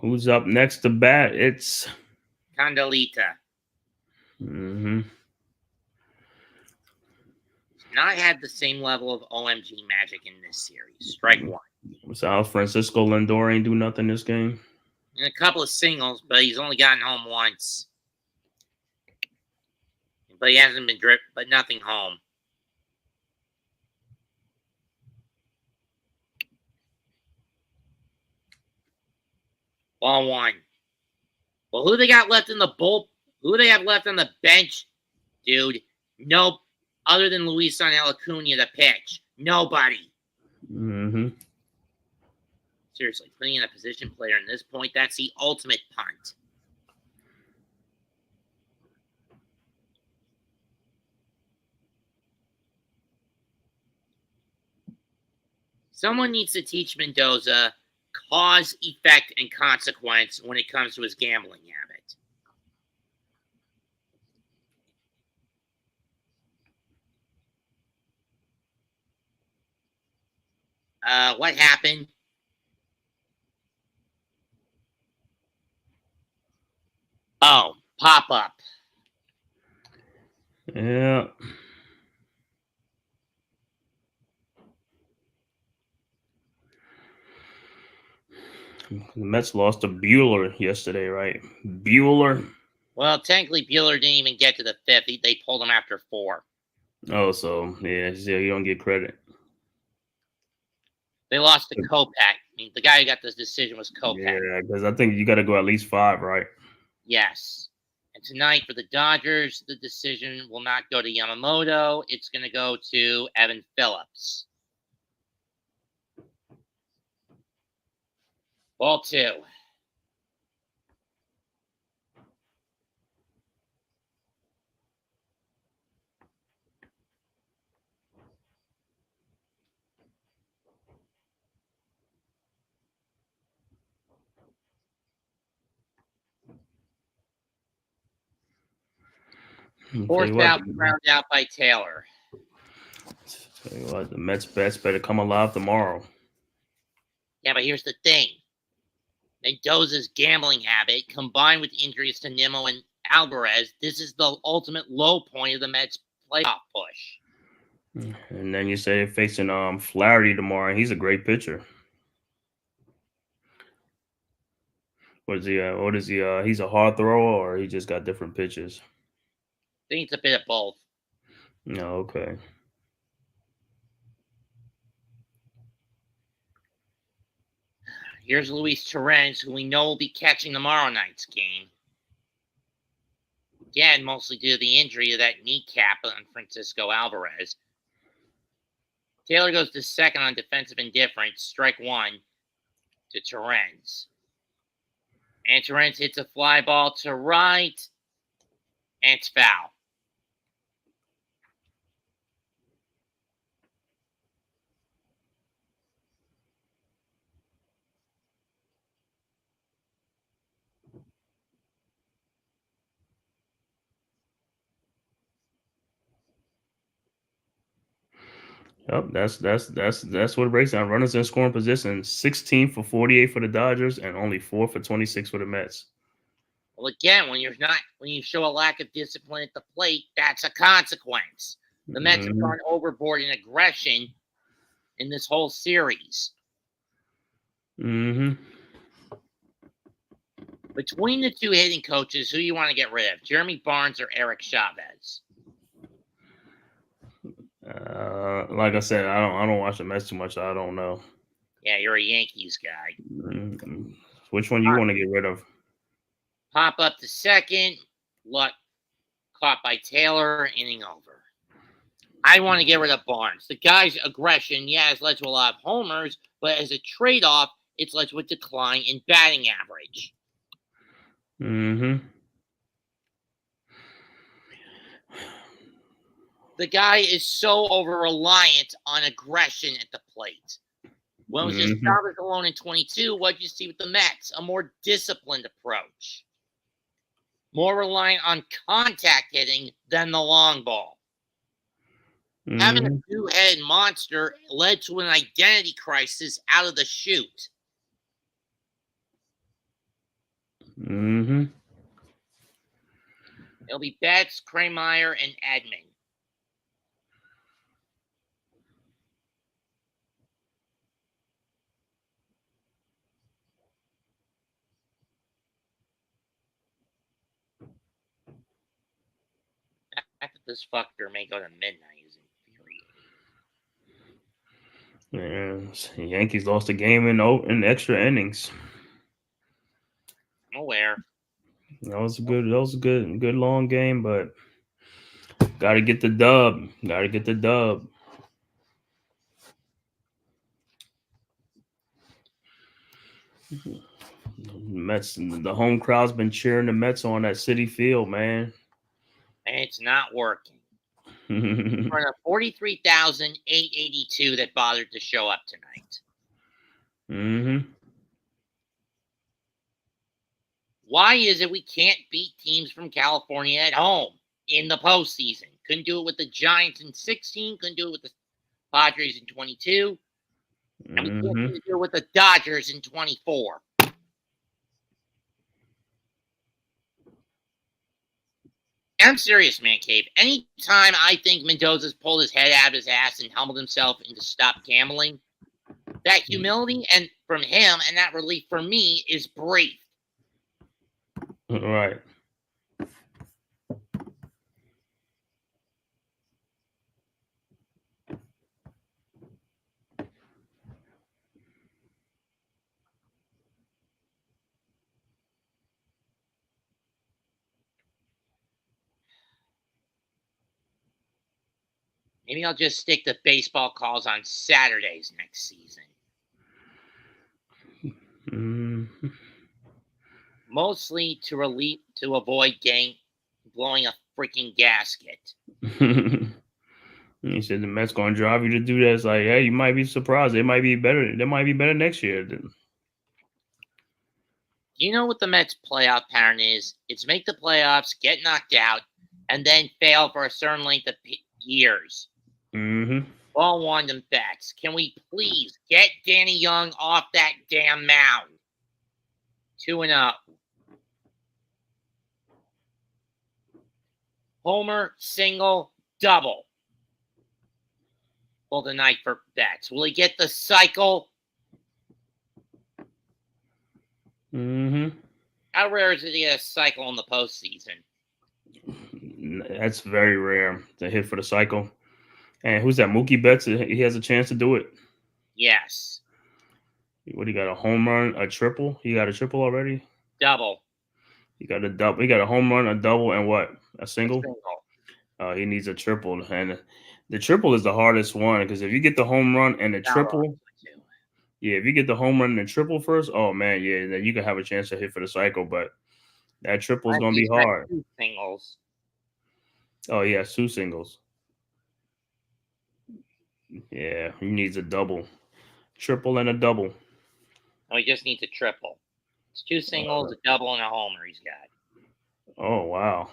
Who's up next to bat? It's Condolita. Mm-hmm. Not had the same level of OMG magic in this series. Strike 1. South Francisco Lindor ain't do nothing this game. And a couple of singles, but he's only gotten home once. But he hasn't been dripped, but nothing home. Ball 1. Well, who they got left in the bull? Who they have left on the bench, dude? Nope. Other than Luis Acuna to pitch. Nobody. Mm-hmm. Seriously, putting in a position player at this point, that's the ultimate punt. Someone needs to teach Mendoza cause, effect, and consequence when it comes to his gambling habit. What happened? Oh, pop up. Yeah. The Mets lost to Bueller yesterday, right? Bueller. Well, technically, Bueller didn't even get to the fifth. They pulled him after 4. Oh, so yeah, you don't get credit. They lost to Kopech. I mean, the guy who got this decision was Kopech. Yeah, because I think you got to go at least 5, right? Yes. And tonight for the Dodgers, the decision will not go to Yamamoto. It's going to go to Evan Phillips. Ball 2. Fourth out, ground out by Taylor. Tell you what, the Mets bets better come alive tomorrow. Yeah, but here's the thing. Mendoza's gambling habit, combined with injuries to Nimmo and Alvarez, this is the ultimate low point of the Mets' playoff push. And then you say they're facing Flaherty tomorrow. He's a great pitcher. What is he? He's a hard thrower, or he just got different pitches? I think it's a bit of both. No, okay. Here's Luis Torrens, who we know will be catching tomorrow night's game. Again, mostly due to the injury of that kneecap on Francisco Alvarez. Taylor goes to second on defensive indifference, strike 1 to Torrens. And Torrens hits a fly ball to right, and it's foul. Yep, that's what it breaks down. Runners in scoring position: 16 for 48 for the Dodgers, and only 4 for 26 for the Mets. Well, again, when you show a lack of discipline at the plate, that's a consequence. The Mets have gone overboard in aggression in this whole series. Mm-hmm. Between the two hitting coaches, who you want to get rid of, Jeremy Barnes or Eric Chavez? Like I said, I don't watch the Mets too much, so I don't know. Yeah, you're a Yankees guy. Mm-hmm. Which one you want to get rid of? Pop up to second. Luck caught by Taylor. Inning over. I want to get rid of Barnes. The guy's aggression, has led to a lot of homers, but as a trade-off, it's led to a decline in batting average. Mm-hmm. The guy is so over-reliant on aggression at the plate. When it was just Chavez alone in 22, what did you see with the Mets? A more disciplined approach. More reliant on contact hitting than the long ball. Mm-hmm. Having a two-headed monster led to an identity crisis out of the chute. Mm-hmm. It'll be Betts, Krameyer, and Edman. The fact that this fucker may go to midnight is infuriating. Yeah, the Yankees lost the game in extra innings. I'm aware. That was a good long game, but Got to get the dub. Got to get the dub. Mets, the home crowd's been cheering the Mets on at Citi Field, man. And it's not working. For the 43,882 that bothered to show up tonight. Mm-hmm. Why is it we can't beat teams from California at home in the postseason? Couldn't do it with the Giants in 16, couldn't do it with the Padres in 22, and we can't Mm-hmm. do it with the Dodgers in 24. I'm serious, man, Cave. Anytime I think Mendoza's pulled his head out of his ass and humbled himself into stop gambling, that humility and from him and that relief for me is brief. Right. Maybe I'll just stick to baseball calls on Saturdays next season. Mm-hmm. Mostly to avoid blowing a freaking gasket. He said the Mets gonna drive you to do that. It's like, hey, you might be surprised. They might be better. They might be better next year. You know what the Mets playoff pattern is? It's make the playoffs, get knocked out, and then fail for a certain length of years. Mm-hmm. All want them facts. Can we please get Danny Young off that damn mound? 2-0. Homer, single, double. Well, the night for bets. Will he get the cycle? Mm-hmm. How rare is it to get a cycle in the postseason? That's very rare to hit for the cycle. And who's that? Mookie Betts. He has a chance to do it. Yes. What, he got a home run, a triple? He got a triple already? Double. He got a double. He got a home run, a double, and what? A A single? single. He needs a triple. And the triple is the hardest one because if you get the home run and the triple, yeah, if you get the home run and the triple first, oh man, yeah, then you can have a chance to hit for the cycle. But that triple is gonna be hard. 2 singles. Oh yeah, 2 singles. Yeah, he needs a double, triple, and a double. No, he just needs a triple. It's 2 singles, a double, and a homer he's got. Oh wow.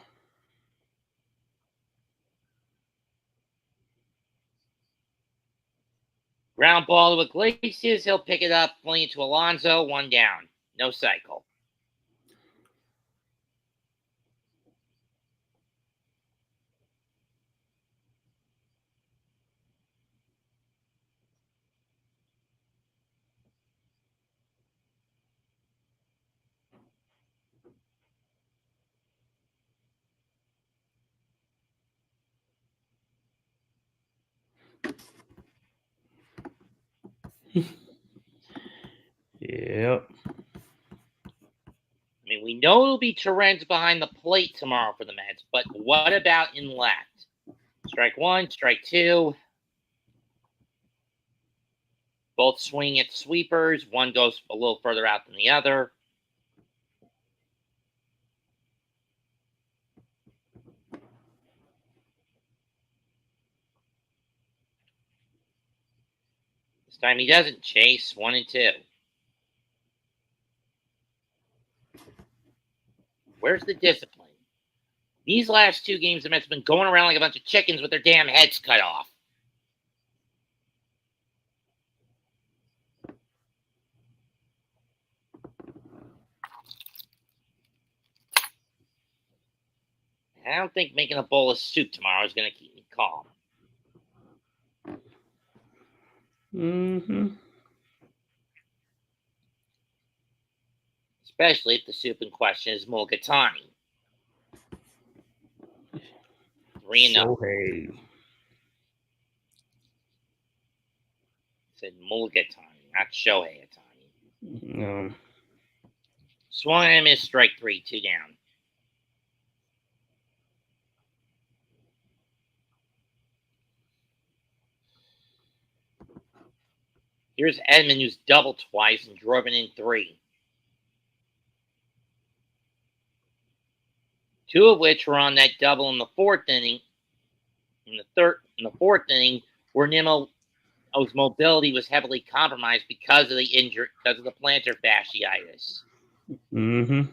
Ground ball to Iglesias. He'll pick it up, fling it to Alonso. 1 down. No cycle. Yep. I mean, we know it'll be Torrens behind the plate tomorrow for the Mets, but what about in left? Strike 1, strike 2. Both swing at sweepers. One goes a little further out than the other. This time he doesn't chase. 1 and 2. Where's the discipline? These last 2 games, the Mets have been going around like a bunch of chickens with their damn heads cut off. I don't think making a bowl of soup tomorrow is going to keep me calm. Mm-hmm. Especially if the soup in question is mulligatawny. 3-0. Shohei. Said mulligatawny, not Shohei Ohtani. Um, Swung and missed strike 3, 2 down. Here's Edman, who's doubled twice and driven in 3. 2 of which were on that double in the 4th inning. In the 4th inning, where Nimmo's mobility was heavily compromised because of the injury, because of the plantar fasciitis. Mm-hmm.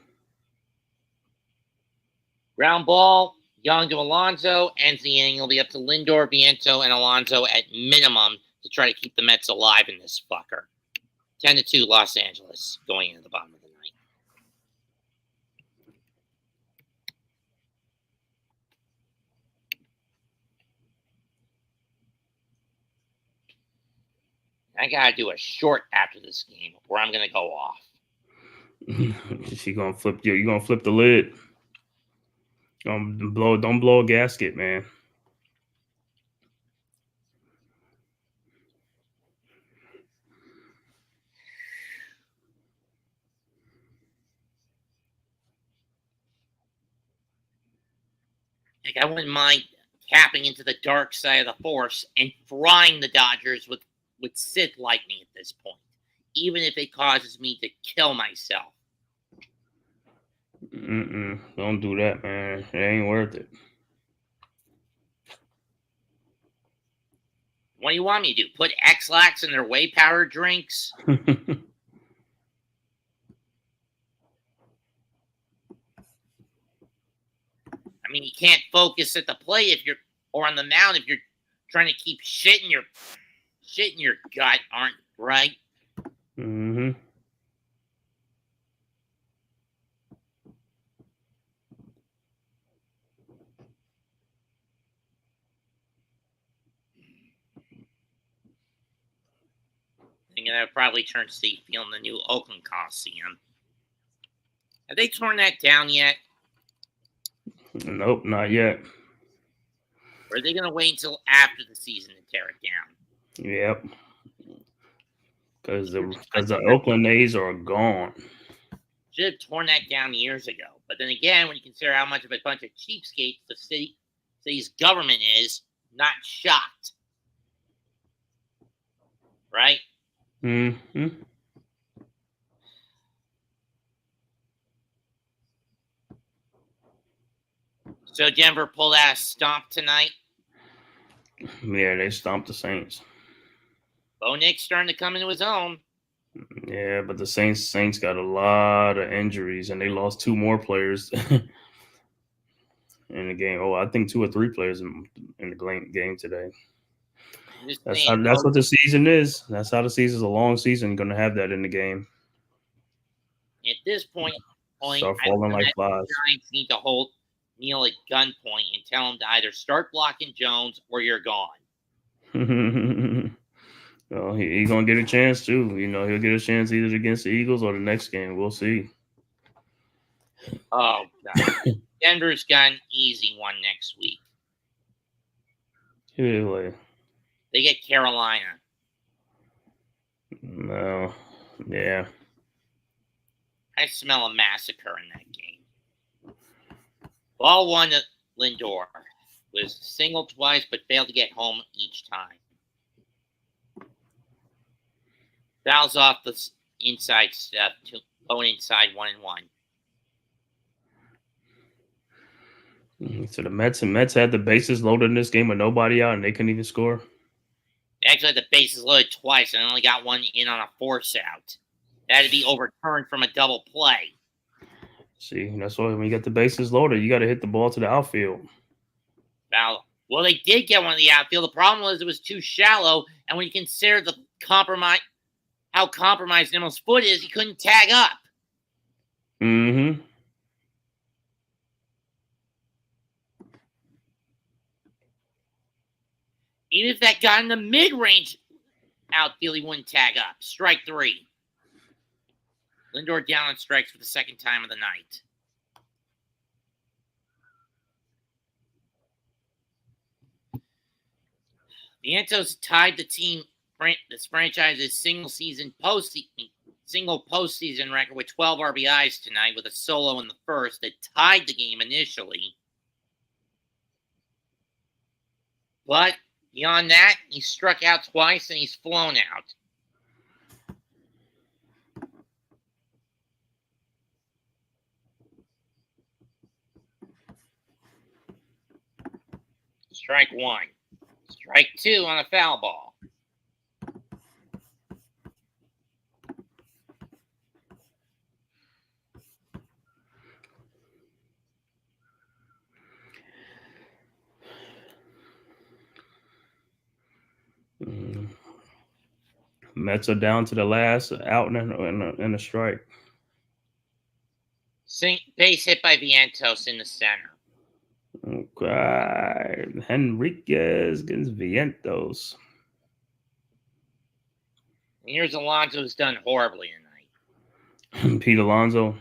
Ground ball, Young to Alonso, ends the inning. It'll be up to Lindor, Viento, and Alonso at minimum to try to keep the Mets alive in this fucker. 10-2 Los Angeles going into the bottom of the ninth. I gotta do a short after this game where I'm gonna go off. She gonna flip you. You gonna flip the lid. Don't blow a gasket, man. Like, I wouldn't mind tapping into the dark side of the force and frying the Dodgers with Sith lightning at this point, even if it causes me to kill myself. Don't do that, man. It ain't worth it. What do you want me to do? Put X-Lax in their whey powder drinks? I mean, you can't focus at the plate or on the mound if you're trying to keep shit in your gut, aren't right? Mm-hmm. Thinking that would probably turn Steve Field in the new Oakland Coliseum. Have they torn that down yet? Nope, not yet. Or are they going to wait until after the season to tear it down? Yep. Because the Oakland A's are gone. Should have torn that down years ago. But then again, when you consider how much of a bunch of cheapskates the city's government is, not shocked. Right? Mm-hmm. So Denver pulled out a stomp tonight. Yeah, they stomped the Saints. Bo Nick's starting to come into his own. Yeah, but the Saints got a lot of injuries, and they lost 2 more players in the game. Oh, I think 2 or 3 players in the game today. That's what the season is. That's how the season's a long season. You're gonna have that in the game. At this point, start falling like flies. Giants need to hold Neal at gunpoint and tell him to either start blocking Jones or you're gone. Well, he's gonna get a chance too. He'll get a chance either against the Eagles or the next game. We'll see. Oh God, Denver's got an easy one next week. Anyway. They get Carolina. No. Yeah. I smell a massacre in that game. Ball one to Lindor. Was singled twice but failed to get home each time. Fouls off the inside step, going inside 1-1. So the Mets had the bases loaded in this game with nobody out, and they couldn't even score. They actually had the bases loaded twice and only got one in on a force out. That had to be overturned from a double play. See, that's why when you got the bases loaded, you got to hit the ball to the outfield. Well, they did get one in the outfield. The problem was it was too shallow, and when you consider how compromised Nimmo's foot is, he couldn't tag up. Mm-hmm. Even if that got in the mid-range outfield, he wouldn't tag up. Strike 3. Lindor down on strikes for the second time of the night. Vientos tied this franchise's single postseason record with 12 RBIs tonight with a solo in the first that tied the game initially. But beyond that, he struck out twice and he's flown out. Strike one. Strike two on a foul ball. Mets are down to the last out in a strike. Base hit by Vientos in the center. Okay. Henriquez against Vientos. And here's Alonso, who's done horribly tonight. Pete Alonso.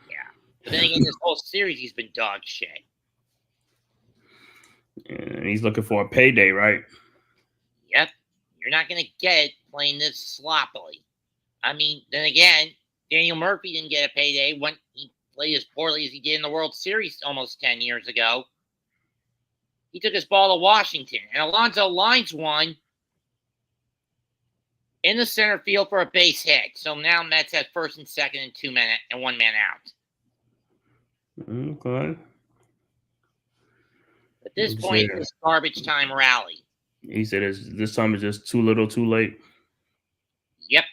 Yeah. But then again, this whole series, he's been dog shit. And he's looking for a payday, right? Yep. You're not going to get it playing this sloppily. I mean, then again, Daniel Murphy didn't get a payday when he played as poorly as he did in the World Series almost 10 years ago. He took his ball to Washington, and Alonso lines one in the center field for a base hit. So now Mets have first and second and 2 men and 1 man out. Okay. At this point, it's garbage time rally. He said this time is just too little, too late. Yep.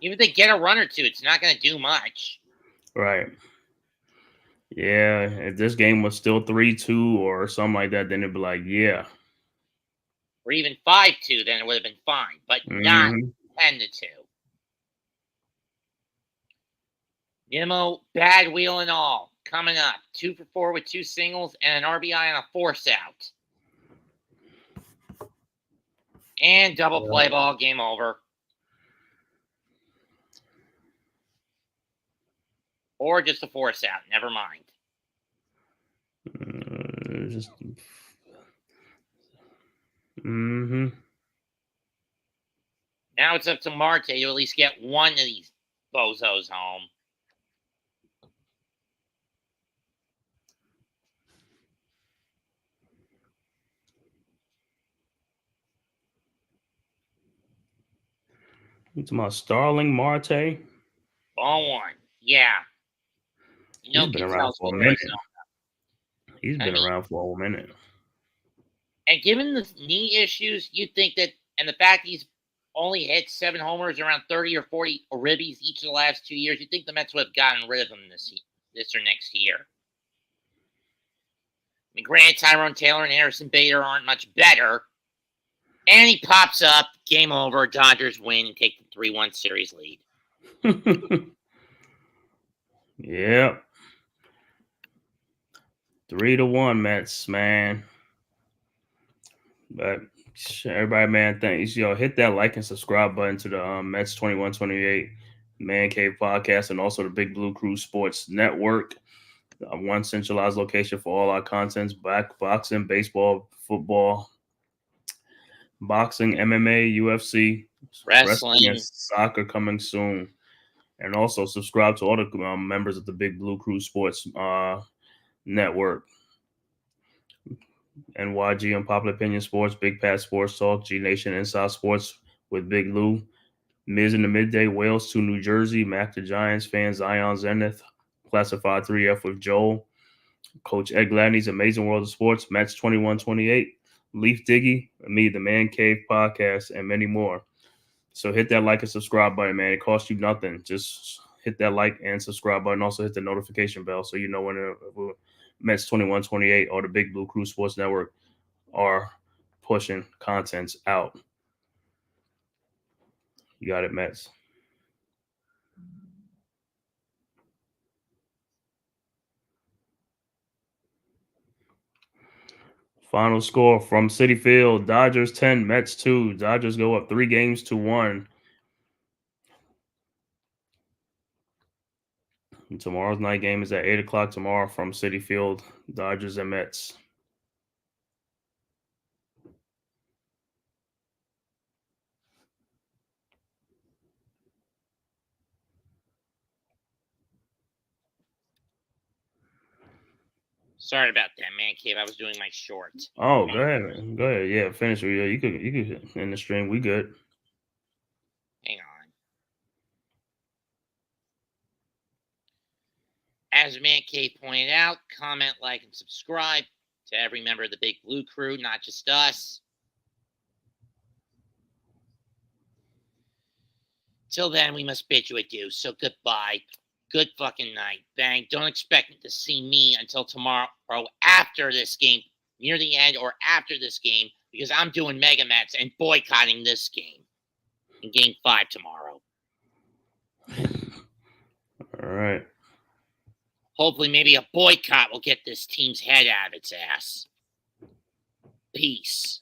Even if they get a run or two, it's not going to do much. Right. Yeah. If this game was still 3-2 or something like that, then it'd be like, yeah. Or even 5-2, then it would have been fine. But not 10-2. Nimmo, bad wheel and all. Coming up. 2 for 4 with 2 singles and an RBI on a force out. And double play ball, game over. Or just a force out, never mind. Now it's up to Marte to at least get one of these bozos home. It's my Starling Marte. Ball one. Yeah. He's been around for a minute. He's been around for a minute. And given the knee issues, you'd think that, and the fact he's only hit 7 homers, around 30 or 40 ribbies each of the last 2 years, you'd think the Mets would have gotten rid of him this or next year. I mean, granted, Tyrone Taylor and Harrison Bader aren't much better. And he pops up, game over, Dodgers win and take the 3-1 series lead. Yep. 3-1 Mets, man. But everybody, man, thanks. Hit that like and subscribe button to the Mets 2128 Man Cave Podcast and also the Big Blue Crew Sports Network. One centralized location for all our contents: boxing, baseball, football, boxing, MMA, UFC, wrestling, and soccer coming soon. And also subscribe to all the members of the Big Blue Crew Sports Network. NYG Unpopular Opinion Sports, Big Pat Sports Talk, G Nation Inside Sports with Big Lou, Miz in the Midday, Wales to New Jersey, Mac the Giants fan, Zion Zenith, Classified 3F with Joel, Coach Ed Gladney's Amazing World of Sports, Mets 2128, Leaf Diggy, me, the Man Cave Podcast, and many more. So hit that like and subscribe button, man. It costs you nothing. Just hit that like and subscribe button. Also hit the notification bell so you know when Mets 2128 or the Big Blue Crew Sports Network are pushing contents out. You got it, Mets. Final score from Citi Field: Dodgers 10, Mets 2. Dodgers go up 3-1. And tomorrow's night game is at 8 o'clock tomorrow from Citi Field, Dodgers and Mets. Sorry about that, Man Cave. I was doing my short. Oh, go ahead. Go ahead. Yeah, finish it. Yeah, you could end the stream. We good. Hang on. As Man Cave pointed out, comment, like, and subscribe to every member of the Big Blue crew, not just us. Till then, we must bid you adieu. So goodbye. Good fucking night. Bang. Don't expect to see me until tomorrow or after this game, near the end or after this game, because I'm doing Mega Mets and boycotting this game in Game 5 tomorrow. All right. Hopefully, maybe a boycott will get this team's head out of its ass. Peace.